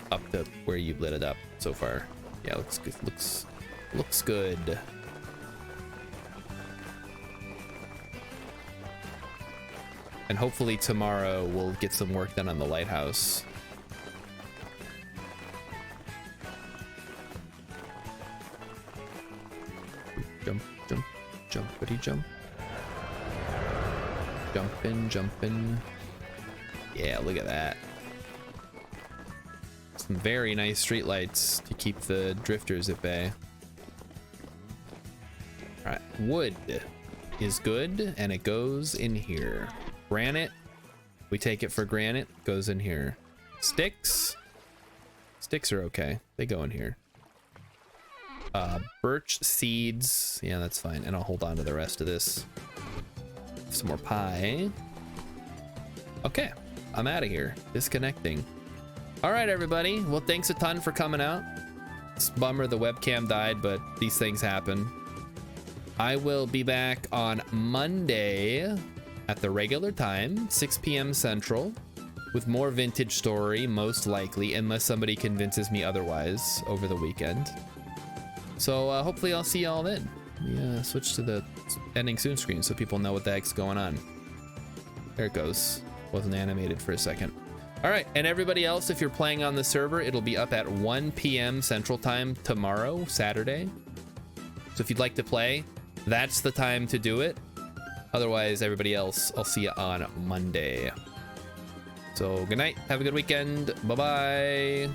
up to where you've lit it up so far. Yeah, looks good. Looks good. And hopefully tomorrow we'll get some work done on the lighthouse. Jump, jump, jumpity jump. Jumping. Yeah, look at that. Some very nice streetlights to keep the drifters at bay. All right, wood is good, and it goes in here. Granite, we take it for granted, goes in here. Sticks are okay, they go in here. Birch seeds, yeah, that's fine, and I'll hold on to the rest of this. Some more pie. Okay, I'm out of here. Disconnecting. All right, everybody. Well, thanks a ton for coming out. It's a bummer the webcam died, but these things happen. I will be back on Monday at the regular time, 6 p.m. Central, with more Vintage Story, most likely, unless somebody convinces me otherwise over the weekend. So hopefully I'll see y'all then. Yeah, switch to the ending soon screen so people know what the heck's going on. There it goes. Wasn't animated for a second. All right, and everybody else, if you're playing on the server, it'll be up at 1 p.m. Central Time tomorrow, Saturday. So if you'd like to play, that's the time to do it. Otherwise, everybody else, I'll see you on Monday. So good night, have a good weekend, bye-bye.